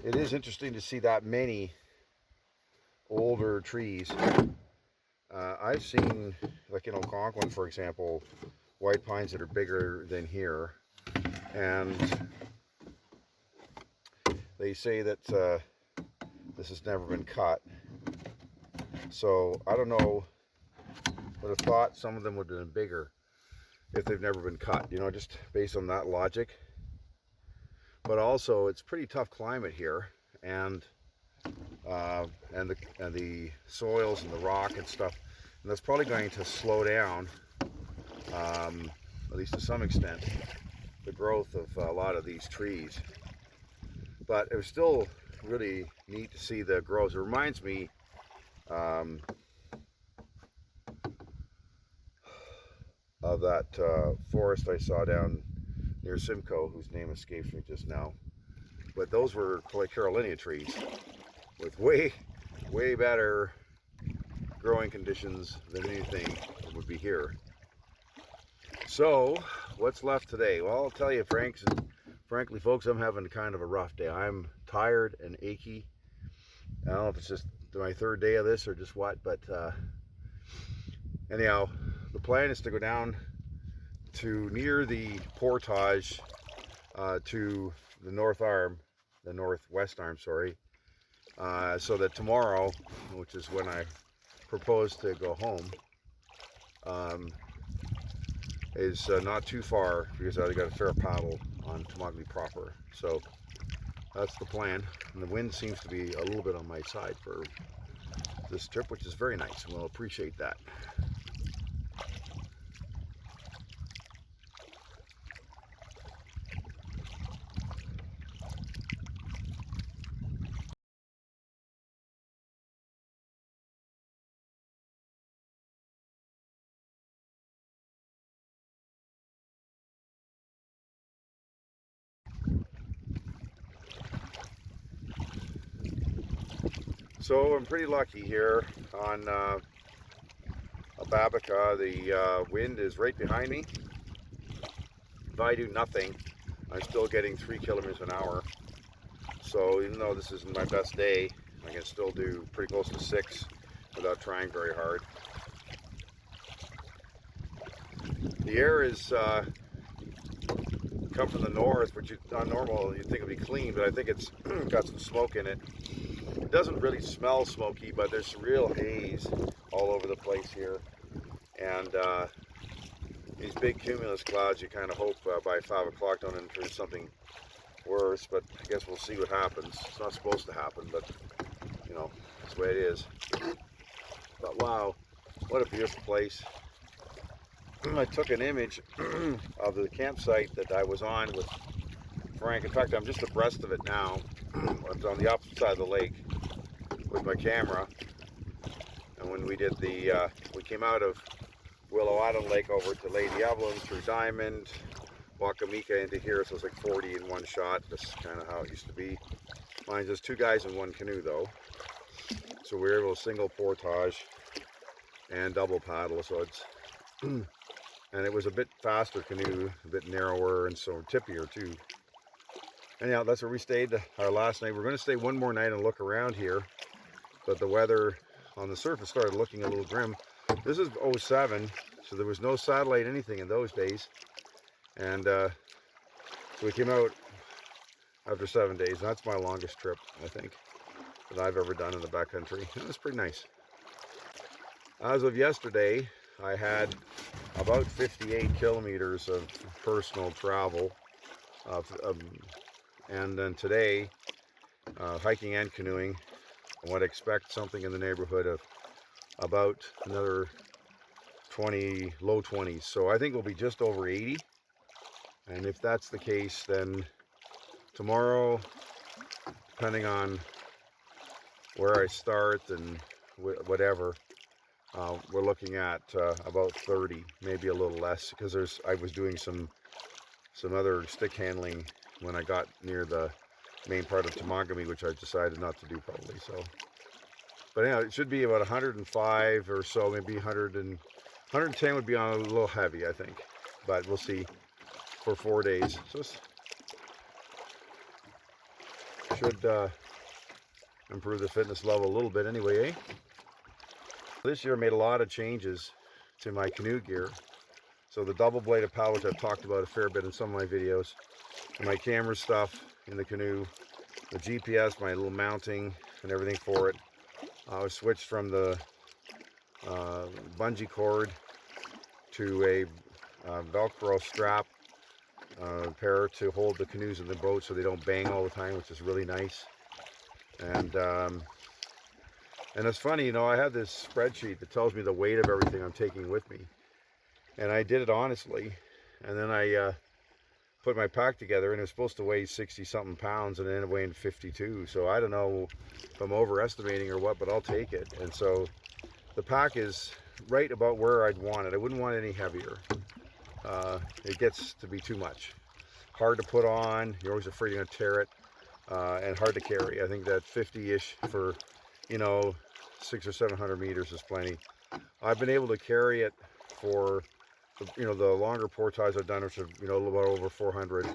It is interesting to see that many older trees. I've seen, like in Algonquin, for example, white pines that are bigger than here, and they say that this has never been cut. So I don't know, would have thought some of them would have been bigger if they've never been cut, you know, just based on that logic. But also, it's pretty tough climate here, and the soils and the rock and stuff, and that's probably going to slow down, at least to some extent, the growth of a lot of these trees. But it was still really neat to see the growth. It reminds me of that forest I saw down near Simcoe, whose name escapes me just now. But those were Carolinia trees with way better growing conditions than anything that would be here. So, what's left today? Well, I'll tell you, frankly, folks, I'm having kind of a rough day. I'm tired and achy. I don't know if it's just my third day of this or just what, but anyhow, the plan is to go down to near the portage to the northwest arm, sorry, so that tomorrow, which is when I propose to go home, is not too far, because I got a fair paddle on Temagami proper. So that's the plan, and the wind seems to be a little bit on my side for this trip, which is very nice, and we'll appreciate that. So I'm pretty lucky here on Obabika. The wind is right behind me. If I do nothing, I'm still getting 3 kilometers an hour. So even though this isn't my best day, I can still do pretty close to 6 without trying very hard. The air is come from the north, which is not normal. You'd think it'd be clean, but I think it's got some smoke in it. It doesn't really smell smoky, but there's some real haze all over the place here. And these big cumulus clouds, you kind of hope by 5 o'clock don't enter something worse, but I guess we'll see what happens. It's not supposed to happen, but you know, that's the way it is. But wow, what a beautiful place. I took an image of the campsite that I was on with Frank. In fact, I'm just abreast of it now. It's on the opposite side of the lake with my camera. And when we did we came out of Willow Island Lake over to Lady Evelyn through Diamond, Wakimika into here, so it's like 40 in one shot. That's kind of how it used to be. Mine's just 2 guys in 1 canoe though. So we were able to single portage and double paddle, so it's and it was a bit faster canoe, a bit narrower, and so tippier too. Anyhow, that's where we stayed our last night. We're going to stay one more night and look around here, but the weather on the surface started looking a little grim. This is 07, so there was no satellite anything in those days, and so we came out after 7 days. That's my longest trip, I think, that I've ever done in the backcountry. It was pretty nice. As of yesterday, I had about 58 kilometers of personal travel, and then today, hiking and canoeing, I would expect something in the neighborhood of about another 20, low 20s. So I think we'll be just over 80. And if that's the case, then tomorrow, depending on where I start and whatever, we're looking at about 30, maybe a little less, because I was doing some other stick handling when I got near the main part of Temagami, which I decided not to do probably. So, but anyhow, it should be about 105 or so, maybe 110 would be on a little heavy, I think, but we'll see for 4 days. So should improve the fitness level a little bit anyway, eh? This year I made a lot of changes to my canoe gear. So the double bladed paddle, which I've talked about a fair bit in some of my videos, my camera stuff in the canoe, the GPS, my little mounting and everything for it. I switched from the bungee cord to a Velcro strap pair to hold the canoes in the boat so they don't bang all the time, which is really nice. And it's funny, you know, I have this spreadsheet that tells me the weight of everything I'm taking with me, and I did it honestly. And then I put my pack together, and it was supposed to weigh 60 something pounds, and it ended up weighing 52. So I don't know if I'm overestimating or what, but I'll take it. And so the pack is right about where I'd want it. I wouldn't want it any heavier. It gets to be too much. Hard to put on, you're always afraid you're gonna tear it, and hard to carry. I think that 50-ish for, you know, 600 or 700 meters is plenty. I've been able to carry it for, you know, the longer portages I've done, which are, you know, a little bit over 400,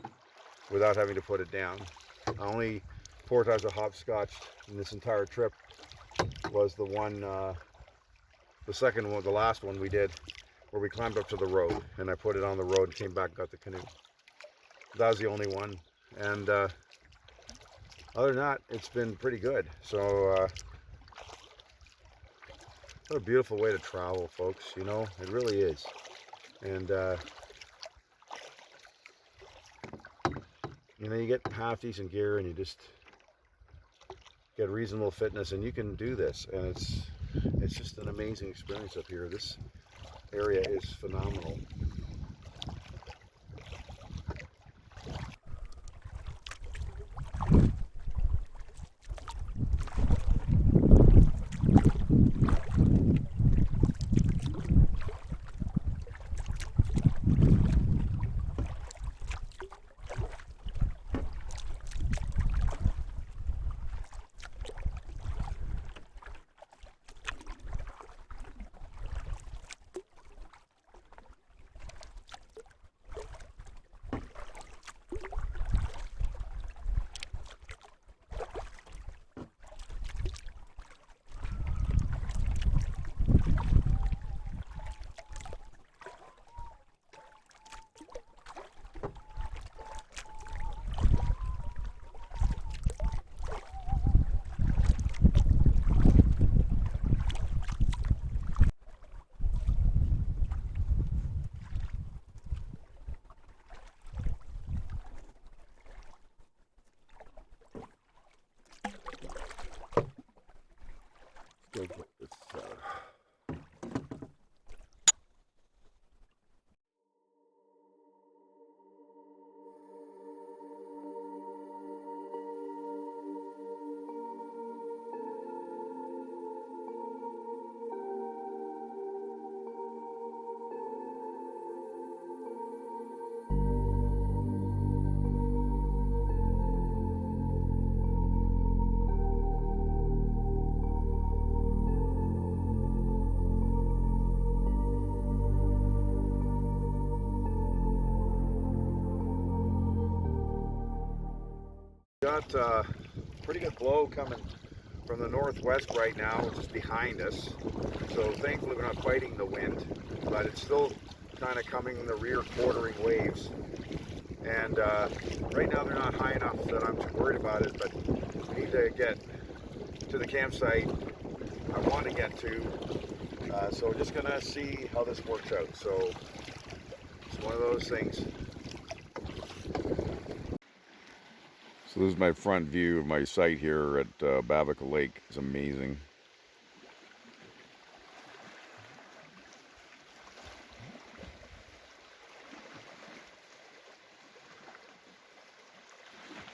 without having to put it down. The only portage I hopscotched in this entire trip was the one, the second one, the last one we did, where we climbed up to the road, and I put it on the road and came back and got the canoe. That was the only one. And other than that, it's been pretty good. So what a beautiful way to travel, folks, you know, it really is. And you know, you get half decent gear and you just get reasonable fitness, and you can do this, and it's just an amazing experience up here. This area is phenomenal. Go get this, got pretty good blow coming from the northwest right now, which is behind us. So thankfully we're not fighting the wind, but it's still kind of coming in the rear, quartering waves. And right now they're not high enough that I'm too worried about it, but we need to get to the campsite I want to get to. So we're just gonna see how this works out. So it's one of those things. So this is my front view of my site here at Obabika Lake. It's amazing.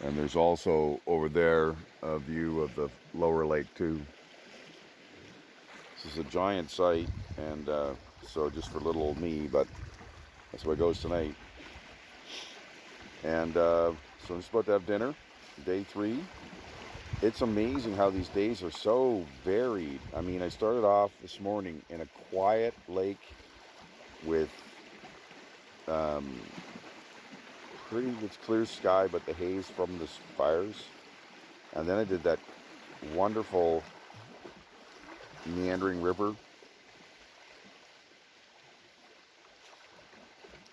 And there's also over there a view of the lower lake too. This is a giant site, and so just for little old me, but that's where it goes tonight. And so I'm just about to have dinner. Day 3. It's amazing how these days are so varied. I mean, I started off this morning in a quiet lake with pretty, it's clear sky, but the haze from the fires. And then I did that wonderful meandering river.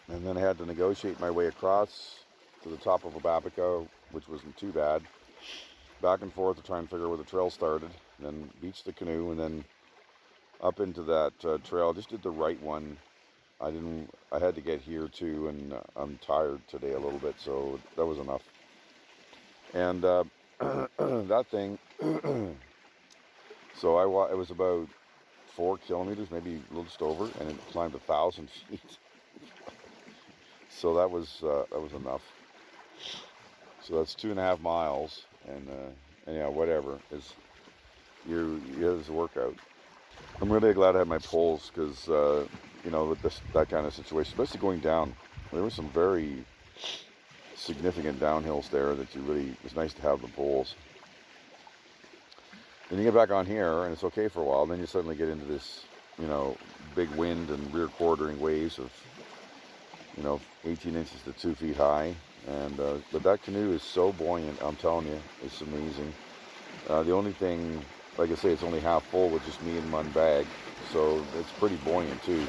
And then I had to negotiate my way across to the top of Obabika, which wasn't too bad. Back and forth to try and figure out where the trail started. Then beached the canoe and then up into that trail. Just did the right one. I had to get here too, and I'm tired today a little bit, so that was enough. And that thing, so it was about 4 kilometers, maybe a little just over, and it climbed 1,000 feet. So that was enough. So that's 2.5 miles, and yeah, whatever. It's a workout. I'm really glad I had my poles because with that kind of situation, especially going down, there were some very significant downhills there that it's nice to have the poles. Then you get back on here and it's okay for a while. Then you suddenly get into this, big wind and rear quartering waves of, 18 inches to 2 feet high. And but that canoe is so buoyant. I'm telling you, it's amazing. The only thing, like I say, it's only half full with just me and one bag, so it's pretty buoyant too.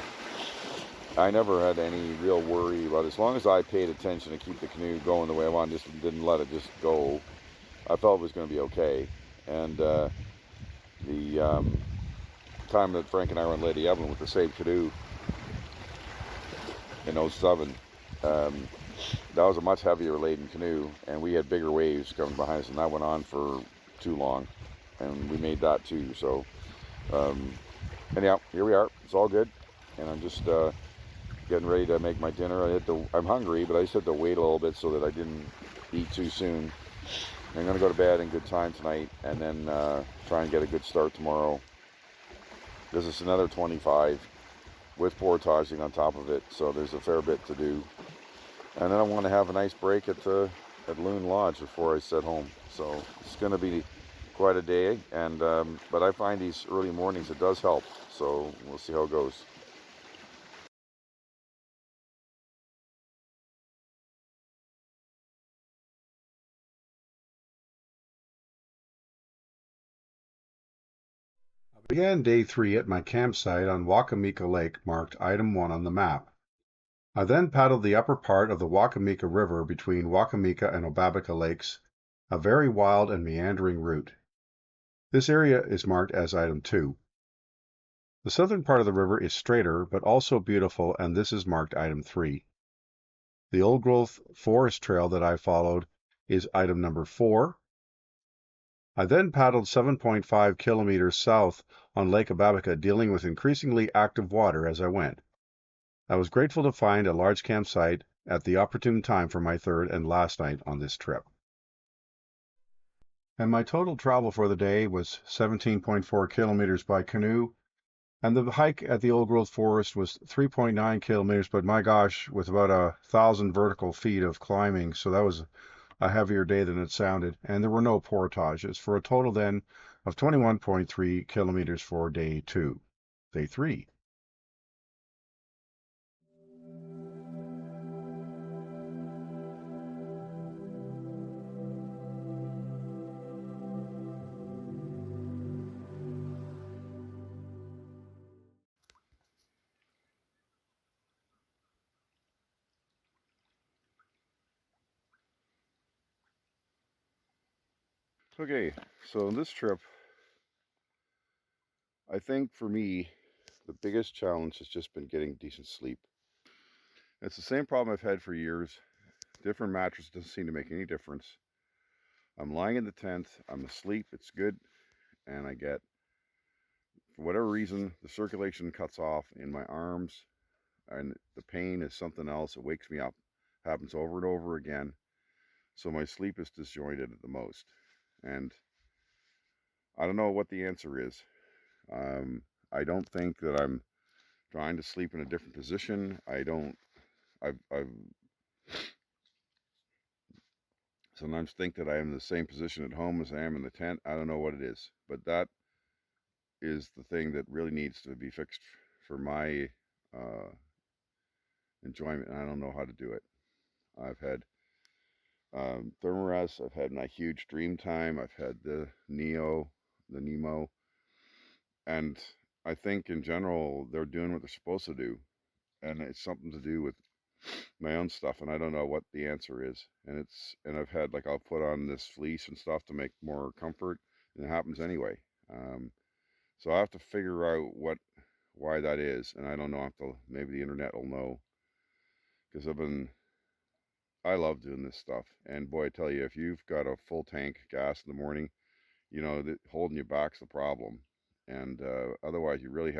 I never had any real worry about it. As long as I paid attention to keep the canoe going the way I wanted, just didn't let it just go, I felt it was going to be okay. And the time that Frank and I were in Lady Evelyn with the same canoe in '07, that was a much heavier laden canoe, and we had bigger waves coming behind us, and that went on for too long, and we made that too. So anyhow, here we are. It's all good, and I'm just getting ready to make my dinner. I'm hungry, but I just had to wait a little bit so that I didn't eat too soon. I'm going to go to bed in good time tonight, and then try and get a good start tomorrow. This is another 25 with portaging on top of it, so there's a fair bit to do. And then I want to have a nice break at Loon Lodge before I set home. So it's going to be quite a day, and but I find these early mornings, it does help. So we'll see how it goes. I began day 3 at my campsite on Wakimika Lake, marked item 1 on the map. I then paddled the upper part of the Wakimika River between Wakimika and Obabika Lakes, a very wild and meandering route. This area is marked as item 2. The southern part of the river is straighter, but also beautiful, and this is marked item 3. The old-growth forest trail that I followed is item number 4. I then paddled 7.5 kilometers south on Lake Obabika, dealing with increasingly active water as I went. I was grateful to find a large campsite at the opportune time for my third and last night on this trip. And my total travel for the day was 17.4 kilometers by canoe, and the hike at the old-growth forest was 3.9 kilometers, but my gosh, with about 1,000 vertical feet of climbing, so that was a heavier day than it sounded, and there were no portages, for a total then of 21.3 kilometers for day 2. Day 3. Okay, so this trip, I think for me, the biggest challenge has just been getting decent sleep. It's the same problem I've had for years. Different mattress doesn't seem to make any difference. I'm lying in the tent, I'm asleep, it's good, and I get, for whatever reason, the circulation cuts off in my arms, and the pain is something else. It wakes me up. Happens over and over again. So my sleep is disjointed at the most. And I don't know what the answer is. I don't think that I'm trying to sleep in a different position. I've sometimes think that I am in the same position at home as I am in the tent. I don't know what it is, but that is the thing that really needs to be fixed for my enjoyment. And I don't know how to do it. I've had Thermarest. I've had my huge Dreamtime. I've had the Nemo, and I think in general they're doing what they're supposed to do, and it's something to do with my own stuff, and I don't know what the answer is. And I've had, like, I'll put on this fleece and stuff to make more comfort, and it happens anyway. So I have to figure out why that is, and I don't know. Maybe the internet will know, because I love doing this stuff, and boy, I tell you, if you've got a full tank gas in the morning, that holding you back's the problem, and otherwise you really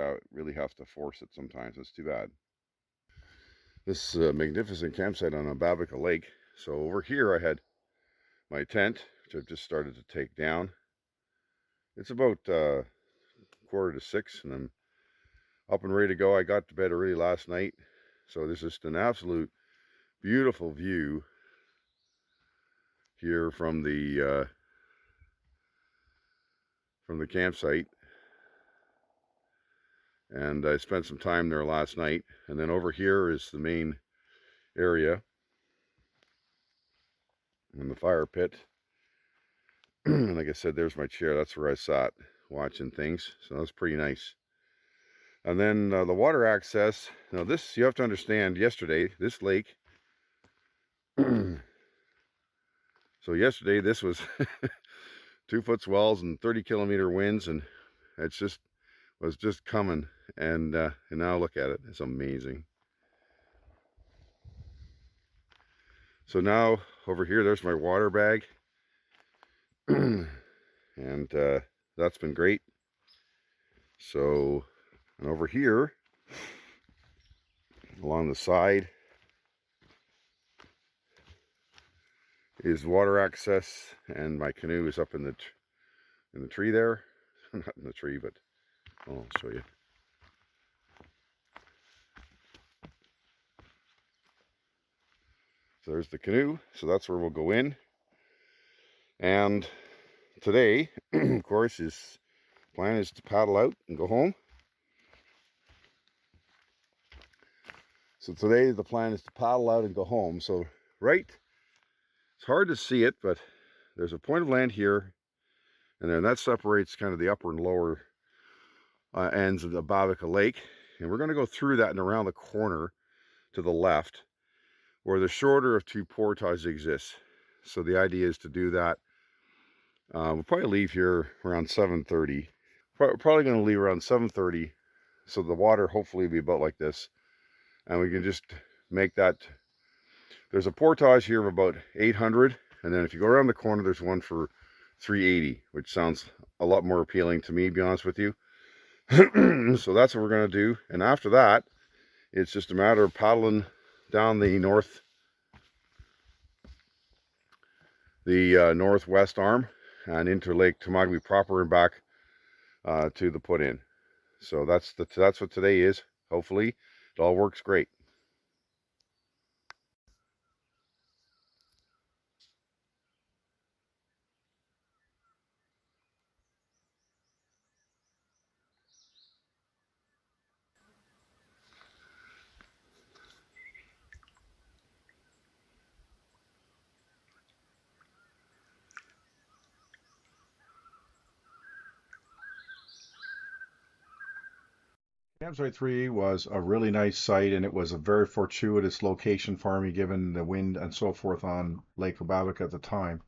have to force it sometimes. It's too bad. This magnificent campsite on Obabika Lake. So over here I had my tent, which I've just started to take down. It's about 5:45, and I'm up and ready to go. I got to bed early last night, so there's just an absolute beautiful view here from the campsite, and I spent some time there last night. And then over here is the main area and the fire pit. And like I said, there's my chair. That's where I sat watching things, so that's pretty nice. And then the water access. Now this, you have to understand, yesterday, this lake, so yesterday this was 2-foot swells and 30-kilometer winds, and it was just coming. And now look at it. It's amazing. So now over here, there's my water bag. And that's been great. So, and over here, along the side, is water access, and my canoe is up in the tree there. Not in the tree, but I'll show you. So there's the canoe. So that's where we'll go in. And today, of course, plan is to paddle out and go home. So today the plan is to paddle out and go home. So it's hard to see it, but there's a point of land here, and then that separates kind of the upper and lower ends of the Obabika Lake. And we're going to go through that and around the corner to the left, where the shorter of two portages exists. So the idea is to do that. We'll probably leave here around 7:30. Probably going to leave around 7:30, so the water hopefully will be about like this, and we can just make that. There's a portage here of about 800, and then if you go around the corner, there's one for 380, which sounds a lot more appealing to me, to be honest with you. So that's what we're going to do, and after that, it's just a matter of paddling down the northwest arm and into Lake Temagami proper and back to the put-in. So that's what today is. Hopefully it all works great. Campsite 3 was a really nice site, and it was a very fortuitous location for me given the wind and so forth on Lake Obabika at the time.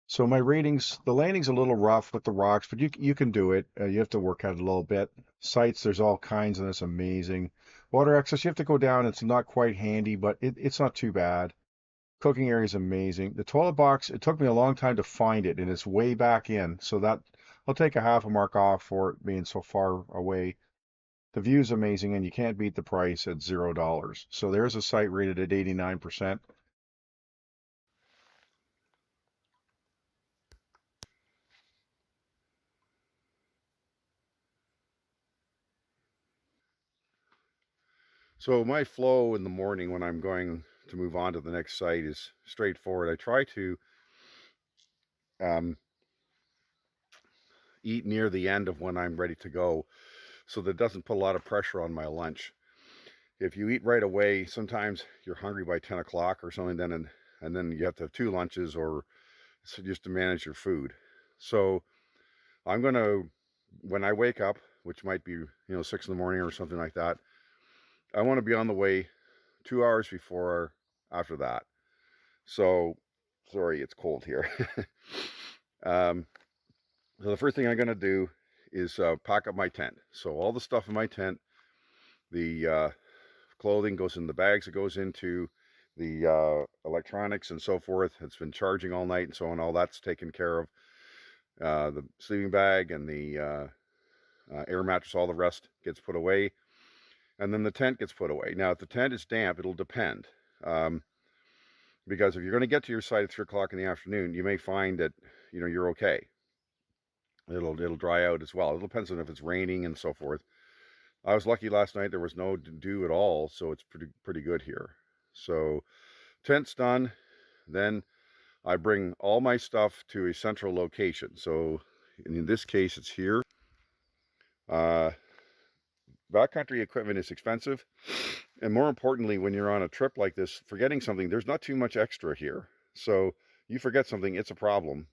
So my ratings, the landing's a little rough with the rocks, but you can do it. You have to work at it a little bit. Sites, there's all kinds, and it's amazing. Water access, you have to go down. It's not quite handy, but it's not too bad. Cooking area is amazing. The toilet box, it took me a long time to find it, and it's way back in. So that I'll take a half a mark off for it being so far away. The view is amazing, and you can't beat the price at $0. So there's a site rated at 89%. So my flow in the morning when I'm going to move on to the next site is straightforward. I try to eat near the end of when I'm ready to go, so that it doesn't put a lot of pressure on my lunch. If you eat right away, sometimes you're hungry by 10 o'clock or something, then and then you have to have 2 lunches or just to manage your food. So I'm going to, when I wake up, which might be 6 in the morning or something like that, I want to be on the way 2 hours before after that. So sorry, it's cold here. So the first thing I'm going to do is pack up my tent. So all the stuff in my tent, the clothing goes in the bags, it goes into the electronics and so forth. It's been charging all night and so on. All that's taken care of. The sleeping bag and the air mattress, all the rest gets put away. And then the tent gets put away. Now, if the tent is damp, it'll depend. Because if you're going to get to your site at 3 o'clock in the afternoon, you may find that, you're okay. It'll dry out as well. It depends on if it's raining and so forth. I was lucky last night. There was no dew at all, so it's pretty good here. So tent's done. Then I bring all my stuff to a central location. So in this case, it's here. Backcountry equipment is expensive. And more importantly, when you're on a trip like this, forgetting something, there's not too much extra here. So you forget something, it's a problem.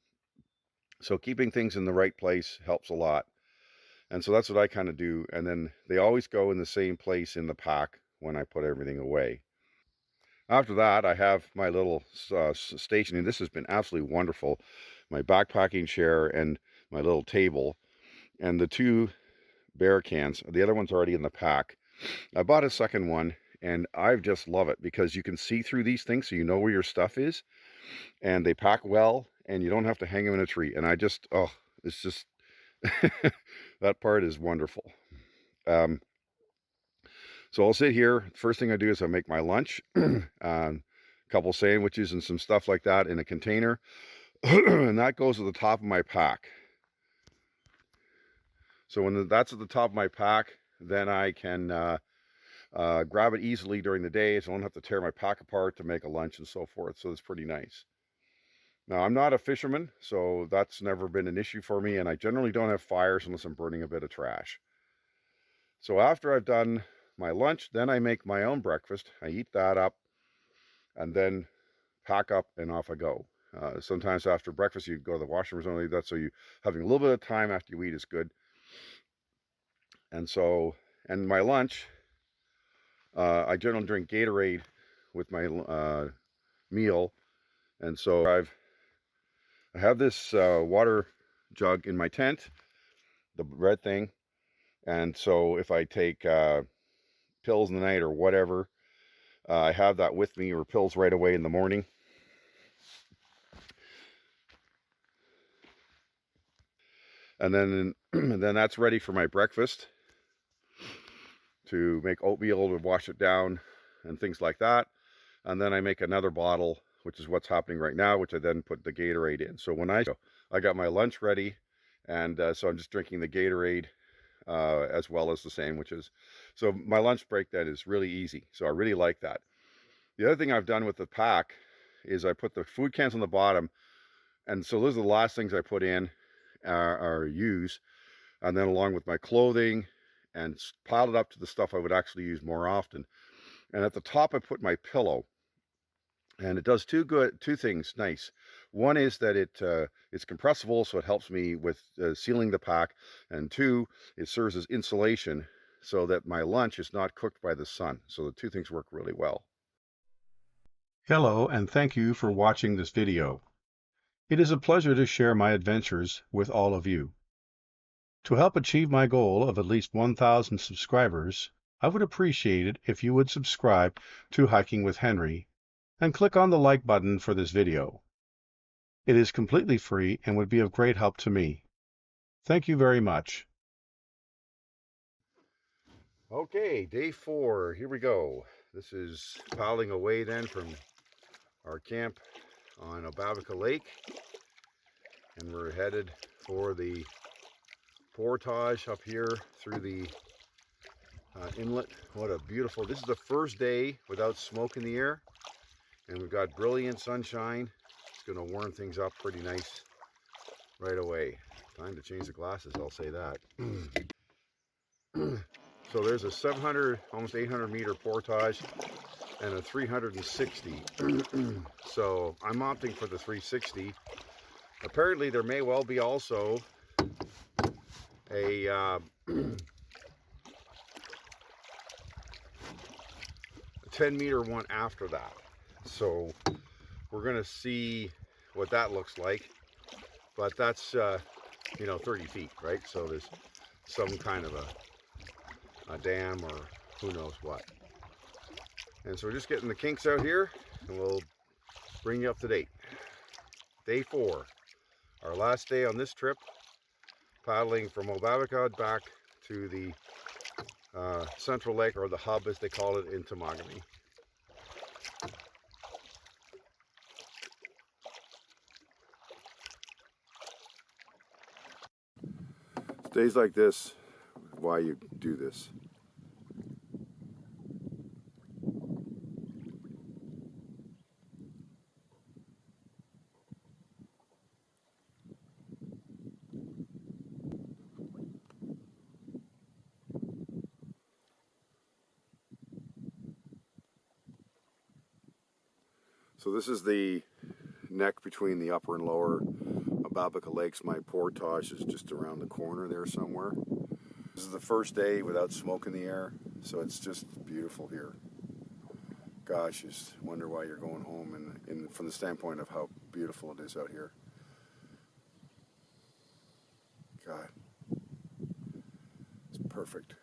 So keeping things in the right place helps a lot. And so that's what I kind of do. And then they always go in the same place in the pack when I put everything away. After that, I have my little station, and this has been absolutely wonderful. My backpacking chair and my little table and the 2 bear cans. The other one's already in the pack. I bought a second one, and I just love it because you can see through these things, so you know where your stuff is, and they pack well, and you don't have to hang them in a tree. And I just, it's just, that part is wonderful. So I'll sit here. First thing I do is I make my lunch, a couple sandwiches and some stuff like that in a container, and that goes at the top of my pack. So when that's at the top of my pack, then I can grab it easily during the day, so I don't have to tear my pack apart to make a lunch and so forth. So it's pretty nice. Now, I'm not a fisherman, so that's never been an issue for me, and I generally don't have fires unless I'm burning a bit of trash. So after I've done my lunch, then I make my own breakfast. I eat that up, and then pack up, and off I go. Sometimes after breakfast, you go to the washroom or something like that, so having a little bit of time after you eat is good. And so, and my lunch, I generally drink Gatorade with my meal, and so I have this water jug in my tent, the red thing, and so if I take pills in the night or whatever, I have that with me, or pills right away in the morning. And then that's ready for my breakfast, to make oatmeal to wash it down and things like that. And then I make another bottle, which is what's happening right now, which I then put the Gatorade in. So when I got my lunch ready, and so I'm just drinking the Gatorade as well as the sandwiches. So my lunch break then is really easy. So I really like that. The other thing I've done with the pack is I put the food cans on the bottom, and so those are the last things I put in or use, and then along with my clothing, and piled it up to the stuff I would actually use more often. And at the top I put my pillow, and it does two things nice. One is that it's compressible, so it helps me with sealing the pack, and 2, it serves as insulation so that my lunch is not cooked by the sun. So the 2 things work really well. Hello, and thank you for watching this video. It is a pleasure to share my adventures with all of you. To help achieve my goal of at least 1,000 subscribers, I would appreciate it if you would subscribe to Hiking with Henry and click on the like button for this video. It is completely free and would be of great help to me. Thank you very much. Okay, day 4, here we go. This is piling away then from our camp on Obabika Lake, and we're headed for the portage up here through the inlet. What a beautiful, this is the first day without smoke in the air, and we've got brilliant sunshine. It's going to warm things up pretty nice right away. Time to change the glasses, I'll say that. So there's a 700, almost 800 meter portage. and a 360. So I'm opting for the 360. Apparently there may well be also a 10-meter one after that. So we're going to see what that looks like. But that's, you know, 30 feet, right? So there's some kind of a dam or who knows what. And so we're just getting the kinks out here, and we'll bring you up to date. Day 4, our last day on this trip, paddling from Obabika back to the Central Lake, or the hub as they call it in Temagami. Days like this, why you do this. So this is the neck between the upper and lower Obabika Lakes. My portage is just around the corner there somewhere. This is the first day without smoke in the air, so it's just beautiful here. Gosh, you just wonder why you're going home, and from the standpoint of how beautiful it is out here. God, it's perfect.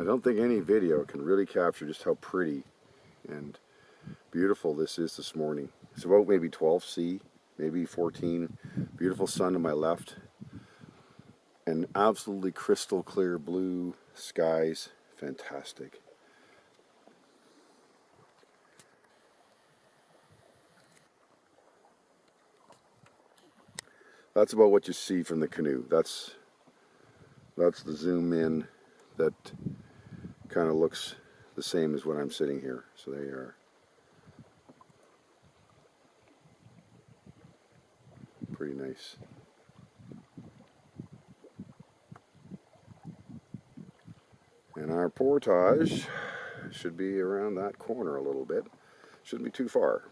I don't think any video can really capture just how pretty and beautiful this is this morning. It's about maybe 12 C, maybe 14. Beautiful sun to my left, and absolutely crystal clear blue skies. Fantastic. That's about what you see from the canoe. That's the zoom in that kind of looks the same as when I'm sitting here. So there you are. Pretty nice. And our portage should be around that corner a little bit. Shouldn't be too far.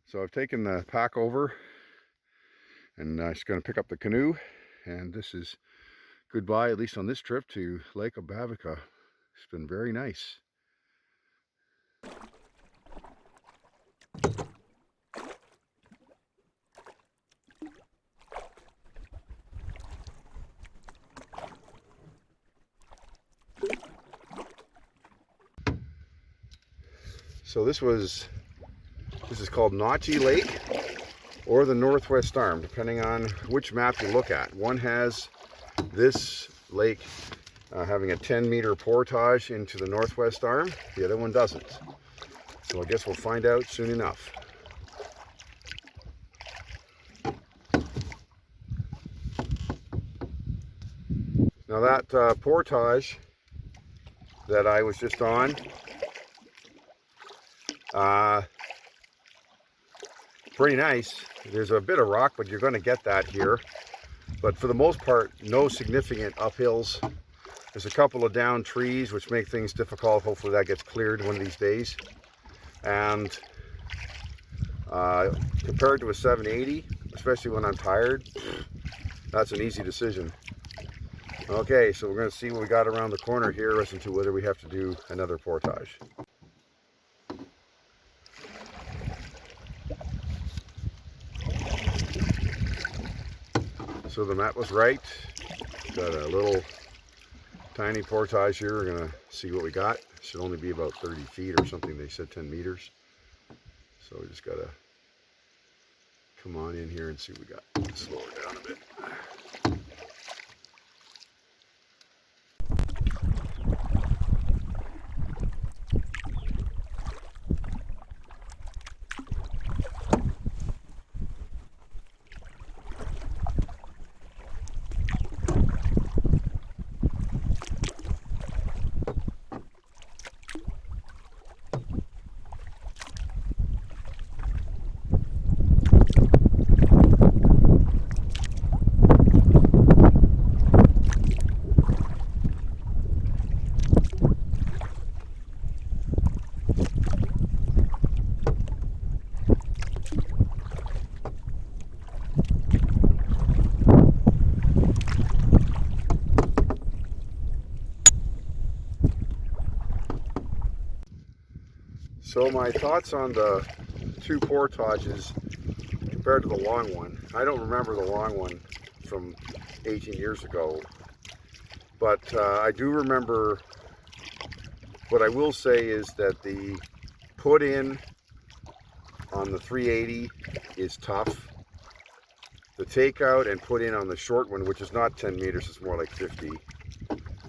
So I've taken the pack over, and I'm just going to pick up the canoe, and this is goodbye, at least on this trip, to Lake Obabika. It's been very nice. So this is called Notchy Lake, or the Northwest Arm, depending on which map you look at. One has this lake having a 10-meter portage into the Northwest Arm. The other one doesn't. So I guess we'll find out soon enough. Now that portage that I was just on, pretty nice. There's a bit of rock, but you're going to get that here. But for the most part, no significant uphills There's a couple of down trees which make things difficult. Hopefully that gets cleared one of these days. And compared to a 780, especially when I'm tired, that's an easy decision. Okay, so we're going to see what we got around the corner here as to whether we have to do another portage. So the map was right. Got a little tiny portage here. We're going to see what we got. Should only be about 30 feet or something. They said 10 meters. So we just got to come on in here and see what we got. Slow it down a bit. So my thoughts on the two portages compared to the long one. I don't remember the long one from 18 years ago, but I do remember. What I will say is that the put in on the 380 is tough. The takeout and put in on the short one, which is not 10 meters, it's more like 50,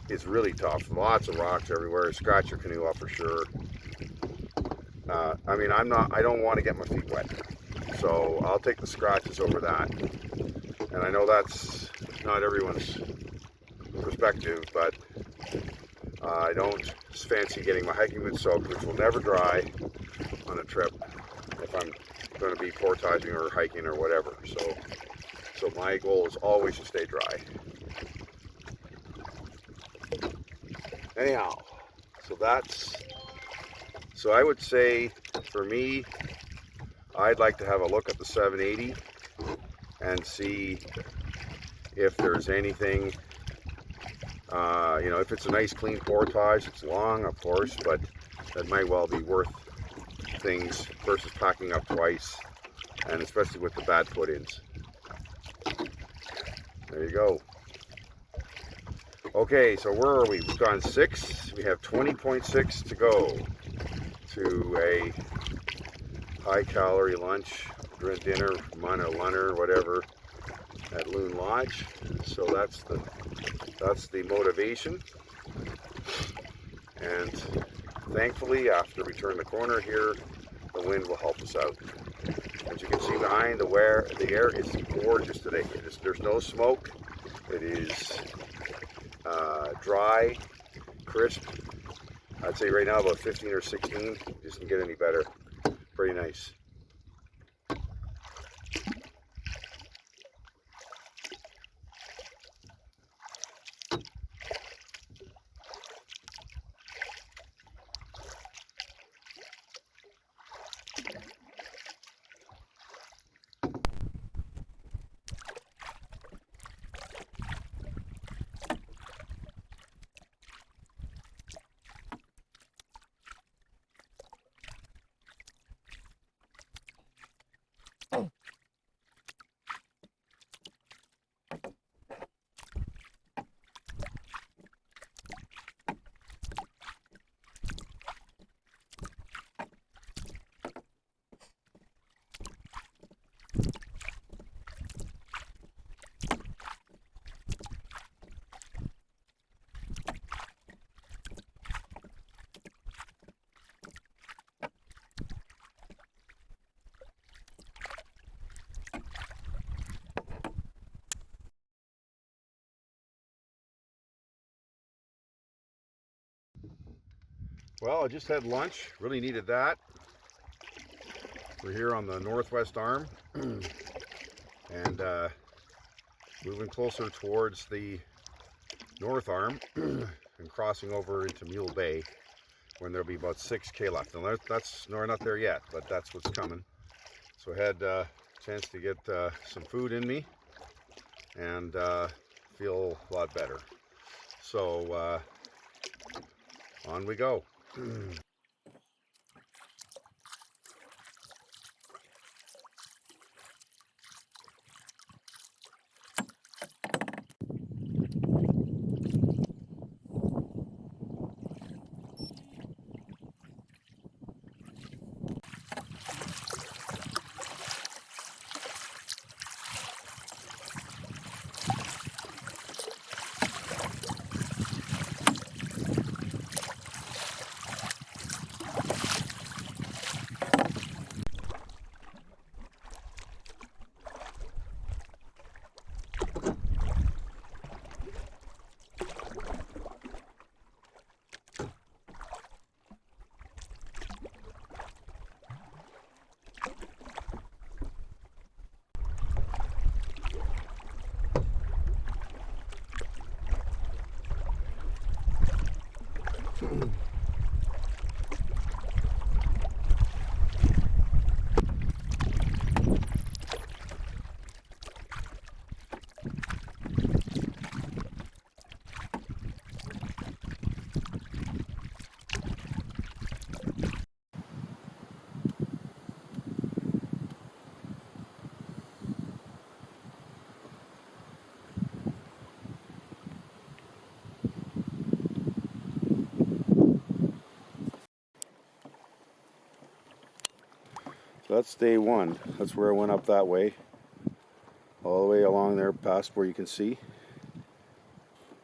is really tough. Lots of rocks everywhere. Scratch your canoe off for sure. I mean, I don't want to get my feet wet, so I'll take the scratches over that. And I know that's not everyone's perspective, but I don't fancy getting my hiking boots soaked, which will never dry on a trip if I'm going to be portaging or hiking or whatever. So my goal is always to stay dry. Anyhow, so I would say for me, I'd like to have a look at the 780 and see if there's anything, you know, if it's a nice clean portage. It's long, of course, but that might well be worth things versus packing up twice, and especially with the bad put-ins. There you go. Okay, so where are we? We've gone 6. We have 20.6 to go to a high-calorie lunch, dinner, mana lunner, whatever, at Loon Lodge. So that's the motivation. And thankfully, after we turn the corner here, the wind will help us out. As you can see behind, the air is gorgeous today. There's no smoke. It is dry, crisp. I'd say right now about 15 or 16. Doesn't get any better. Pretty nice. Well, I just had lunch, really needed that. We're here on the northwest arm and moving closer towards the north arm and crossing over into Mule Bay when there'll be about 6K left. And we're not there yet, but that's what's coming. So I had a chance to get some food in me and feel a lot better. So on we go. So that's day one. That's where I went up that way. All the way along there past where you can see.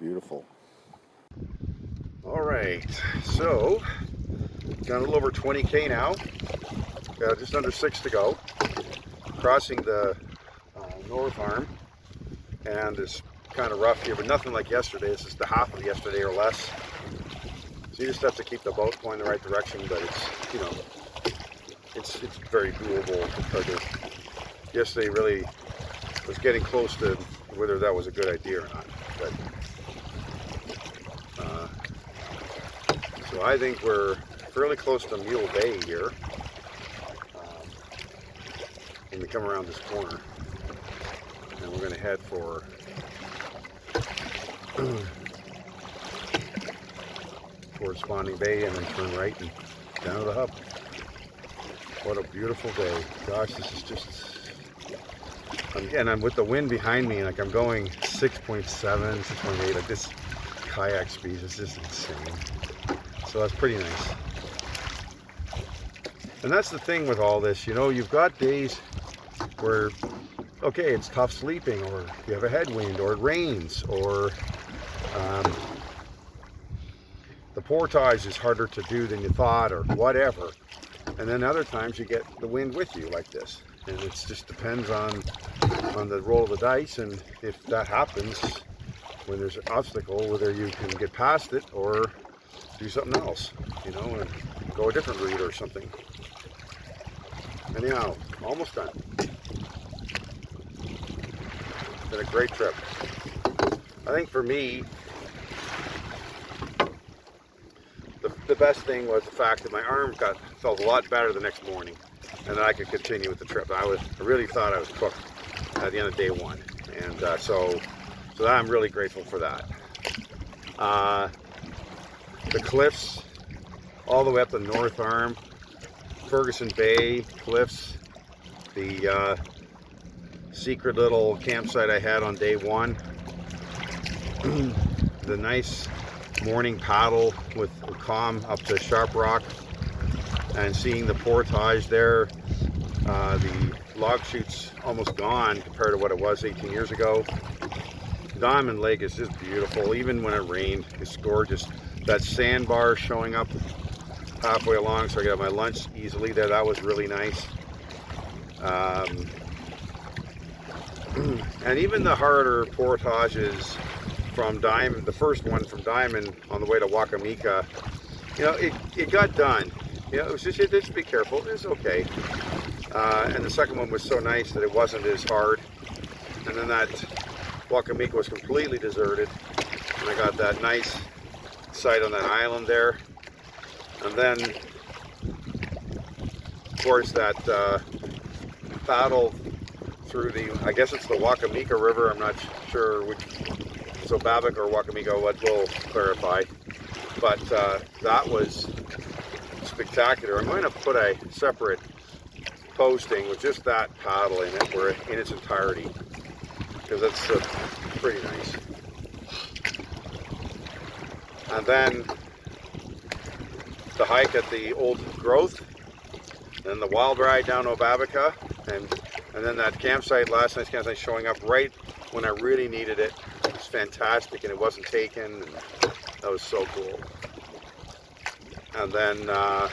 Beautiful. Alright, so got a little over 20K now. Got just under 6 to go. Crossing the north arm. And it's kind of rough here, but nothing like yesterday. It's just the half of yesterday or less. So you just have to keep the boat going the right direction, but it's, you know, it's very doable compared to yesterday. Really was getting close to whether that was a good idea or not. But so I think we're fairly close to Mule Bay here when we come around this corner, and we're going to head for towards Spawning Bay and then turn right and down to the hub. What a beautiful day. Gosh, this is just, again, I'm with the wind behind me, like I'm going 6.7, 6.8, like this kayak speed is just insane. So that's pretty nice. And that's the thing with all this, you know, you've got days where, okay, it's tough sleeping, or you have a headwind, or it rains, or the portage is harder to do than you thought, or whatever. And then other times you get the wind with you like this, and it just depends on the roll of the dice, and if that happens when there's an obstacle, whether you can get past it or do something else, you know, and go a different route or something. Anyhow, almost done. Been a great trip. I think for me, the best thing was the fact that my arm felt a lot better the next morning, and that I could continue with the trip. I really thought I was cooked at the end of day one, and so I'm really grateful for that. The cliffs, all the way up the north arm, Ferguson Bay cliffs, the secret little campsite I had on day one, the nice morning paddle with calm up to Sharp Rock, and seeing the portage there. The log chute's almost gone compared to what it was 18 years ago. Diamond Lake is just beautiful, even when it rained. It's gorgeous. That sandbar showing up halfway along, so I got my lunch easily there. That was really nice. And even the harder portages from Diamond, the first one from Diamond on the way to Wakimika, you know, it got done. You know, it was just be careful. It was okay. And the second one was so nice that it wasn't as hard. And then that Wakimika was completely deserted. And I got that nice site on that island there. And then, of course, that paddle through the, I guess it's the Wakimika River. I'm not sure which, it's Obabika or Wakimika, what will clarify. But that was spectacular. I'm going to put a separate posting with just that paddle in it, where in its entirety, because that's pretty nice. And then the hike at the old growth, and the wild ride down Obabika, and then that campsite, last night's campsite, showing up right when I really needed it. It was fantastic, and it wasn't taken, and that was so cool. And then of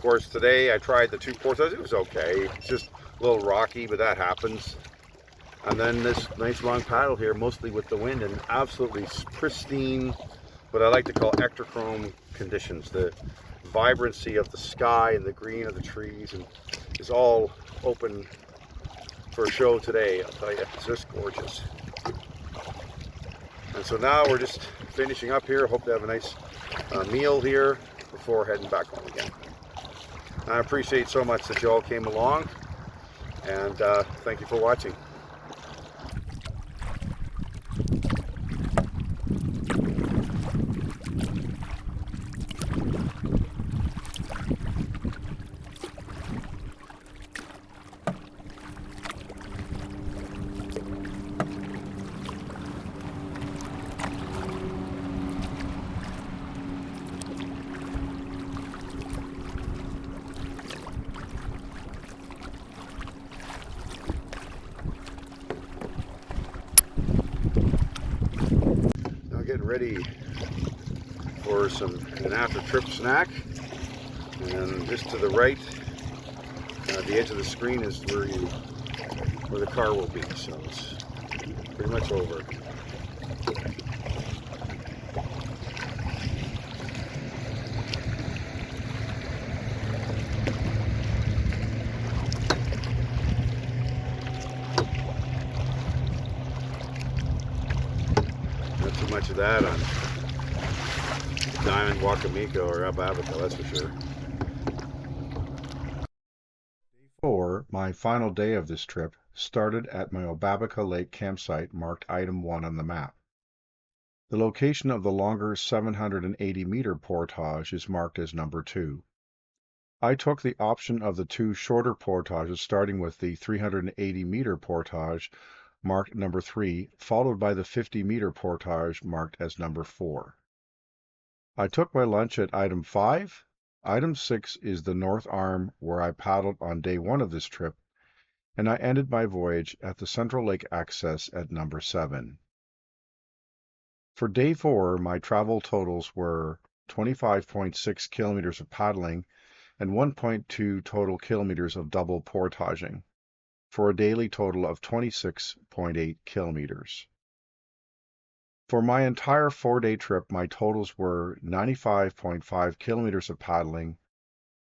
course today I tried the 2 portages. It was okay. It's just a little rocky, but that happens. And then this nice long paddle here, mostly with the wind, and absolutely pristine, what I like to call ectochrome conditions. The vibrancy of the sky and the green of the trees, and is all open for a show today. I'll tell you, it's just gorgeous. And so now we're just finishing up here. Hope to have a nice meal here before heading back home again. I appreciate so much that you all came along, and thank you for watching. Getting ready for an after trip snack, and just to the right, the edge of the screen is where the car will be, so it's pretty much over. Too much of that on Diamond, Wakimika, or Obabika, that's for sure. Day 4, my final day of this trip, started at my Obabika Lake campsite marked item 1 on the map. The location of the longer 780-meter portage is marked as number 2. I took the option of the 2 shorter portages, starting with the 380-meter portage marked number 3, followed by the 50-meter portage marked as number 4. I took my lunch at item 5. Item 6 is the North Arm, where I paddled on day 1 of this trip, and I ended my voyage at the Central Lake access at number 7. For day 4, my travel totals were 25.6 kilometers of paddling and 1.2 total kilometers of double portaging, for a daily total of 26.8 kilometers. For my entire 4-day trip, my totals were 95.5 kilometers of paddling,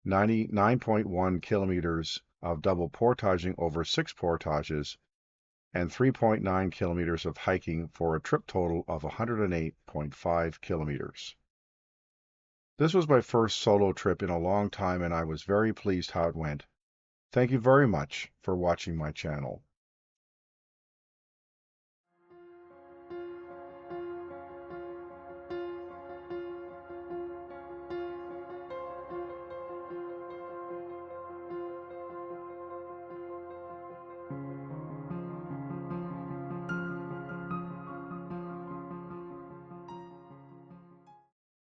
99.1 kilometers of double portaging over 6 portages, and 3.9 kilometers of hiking, for a trip total of 108.5 kilometers. This was my first solo trip in a long time, and I was very pleased how it went. Thank you very much for watching my channel.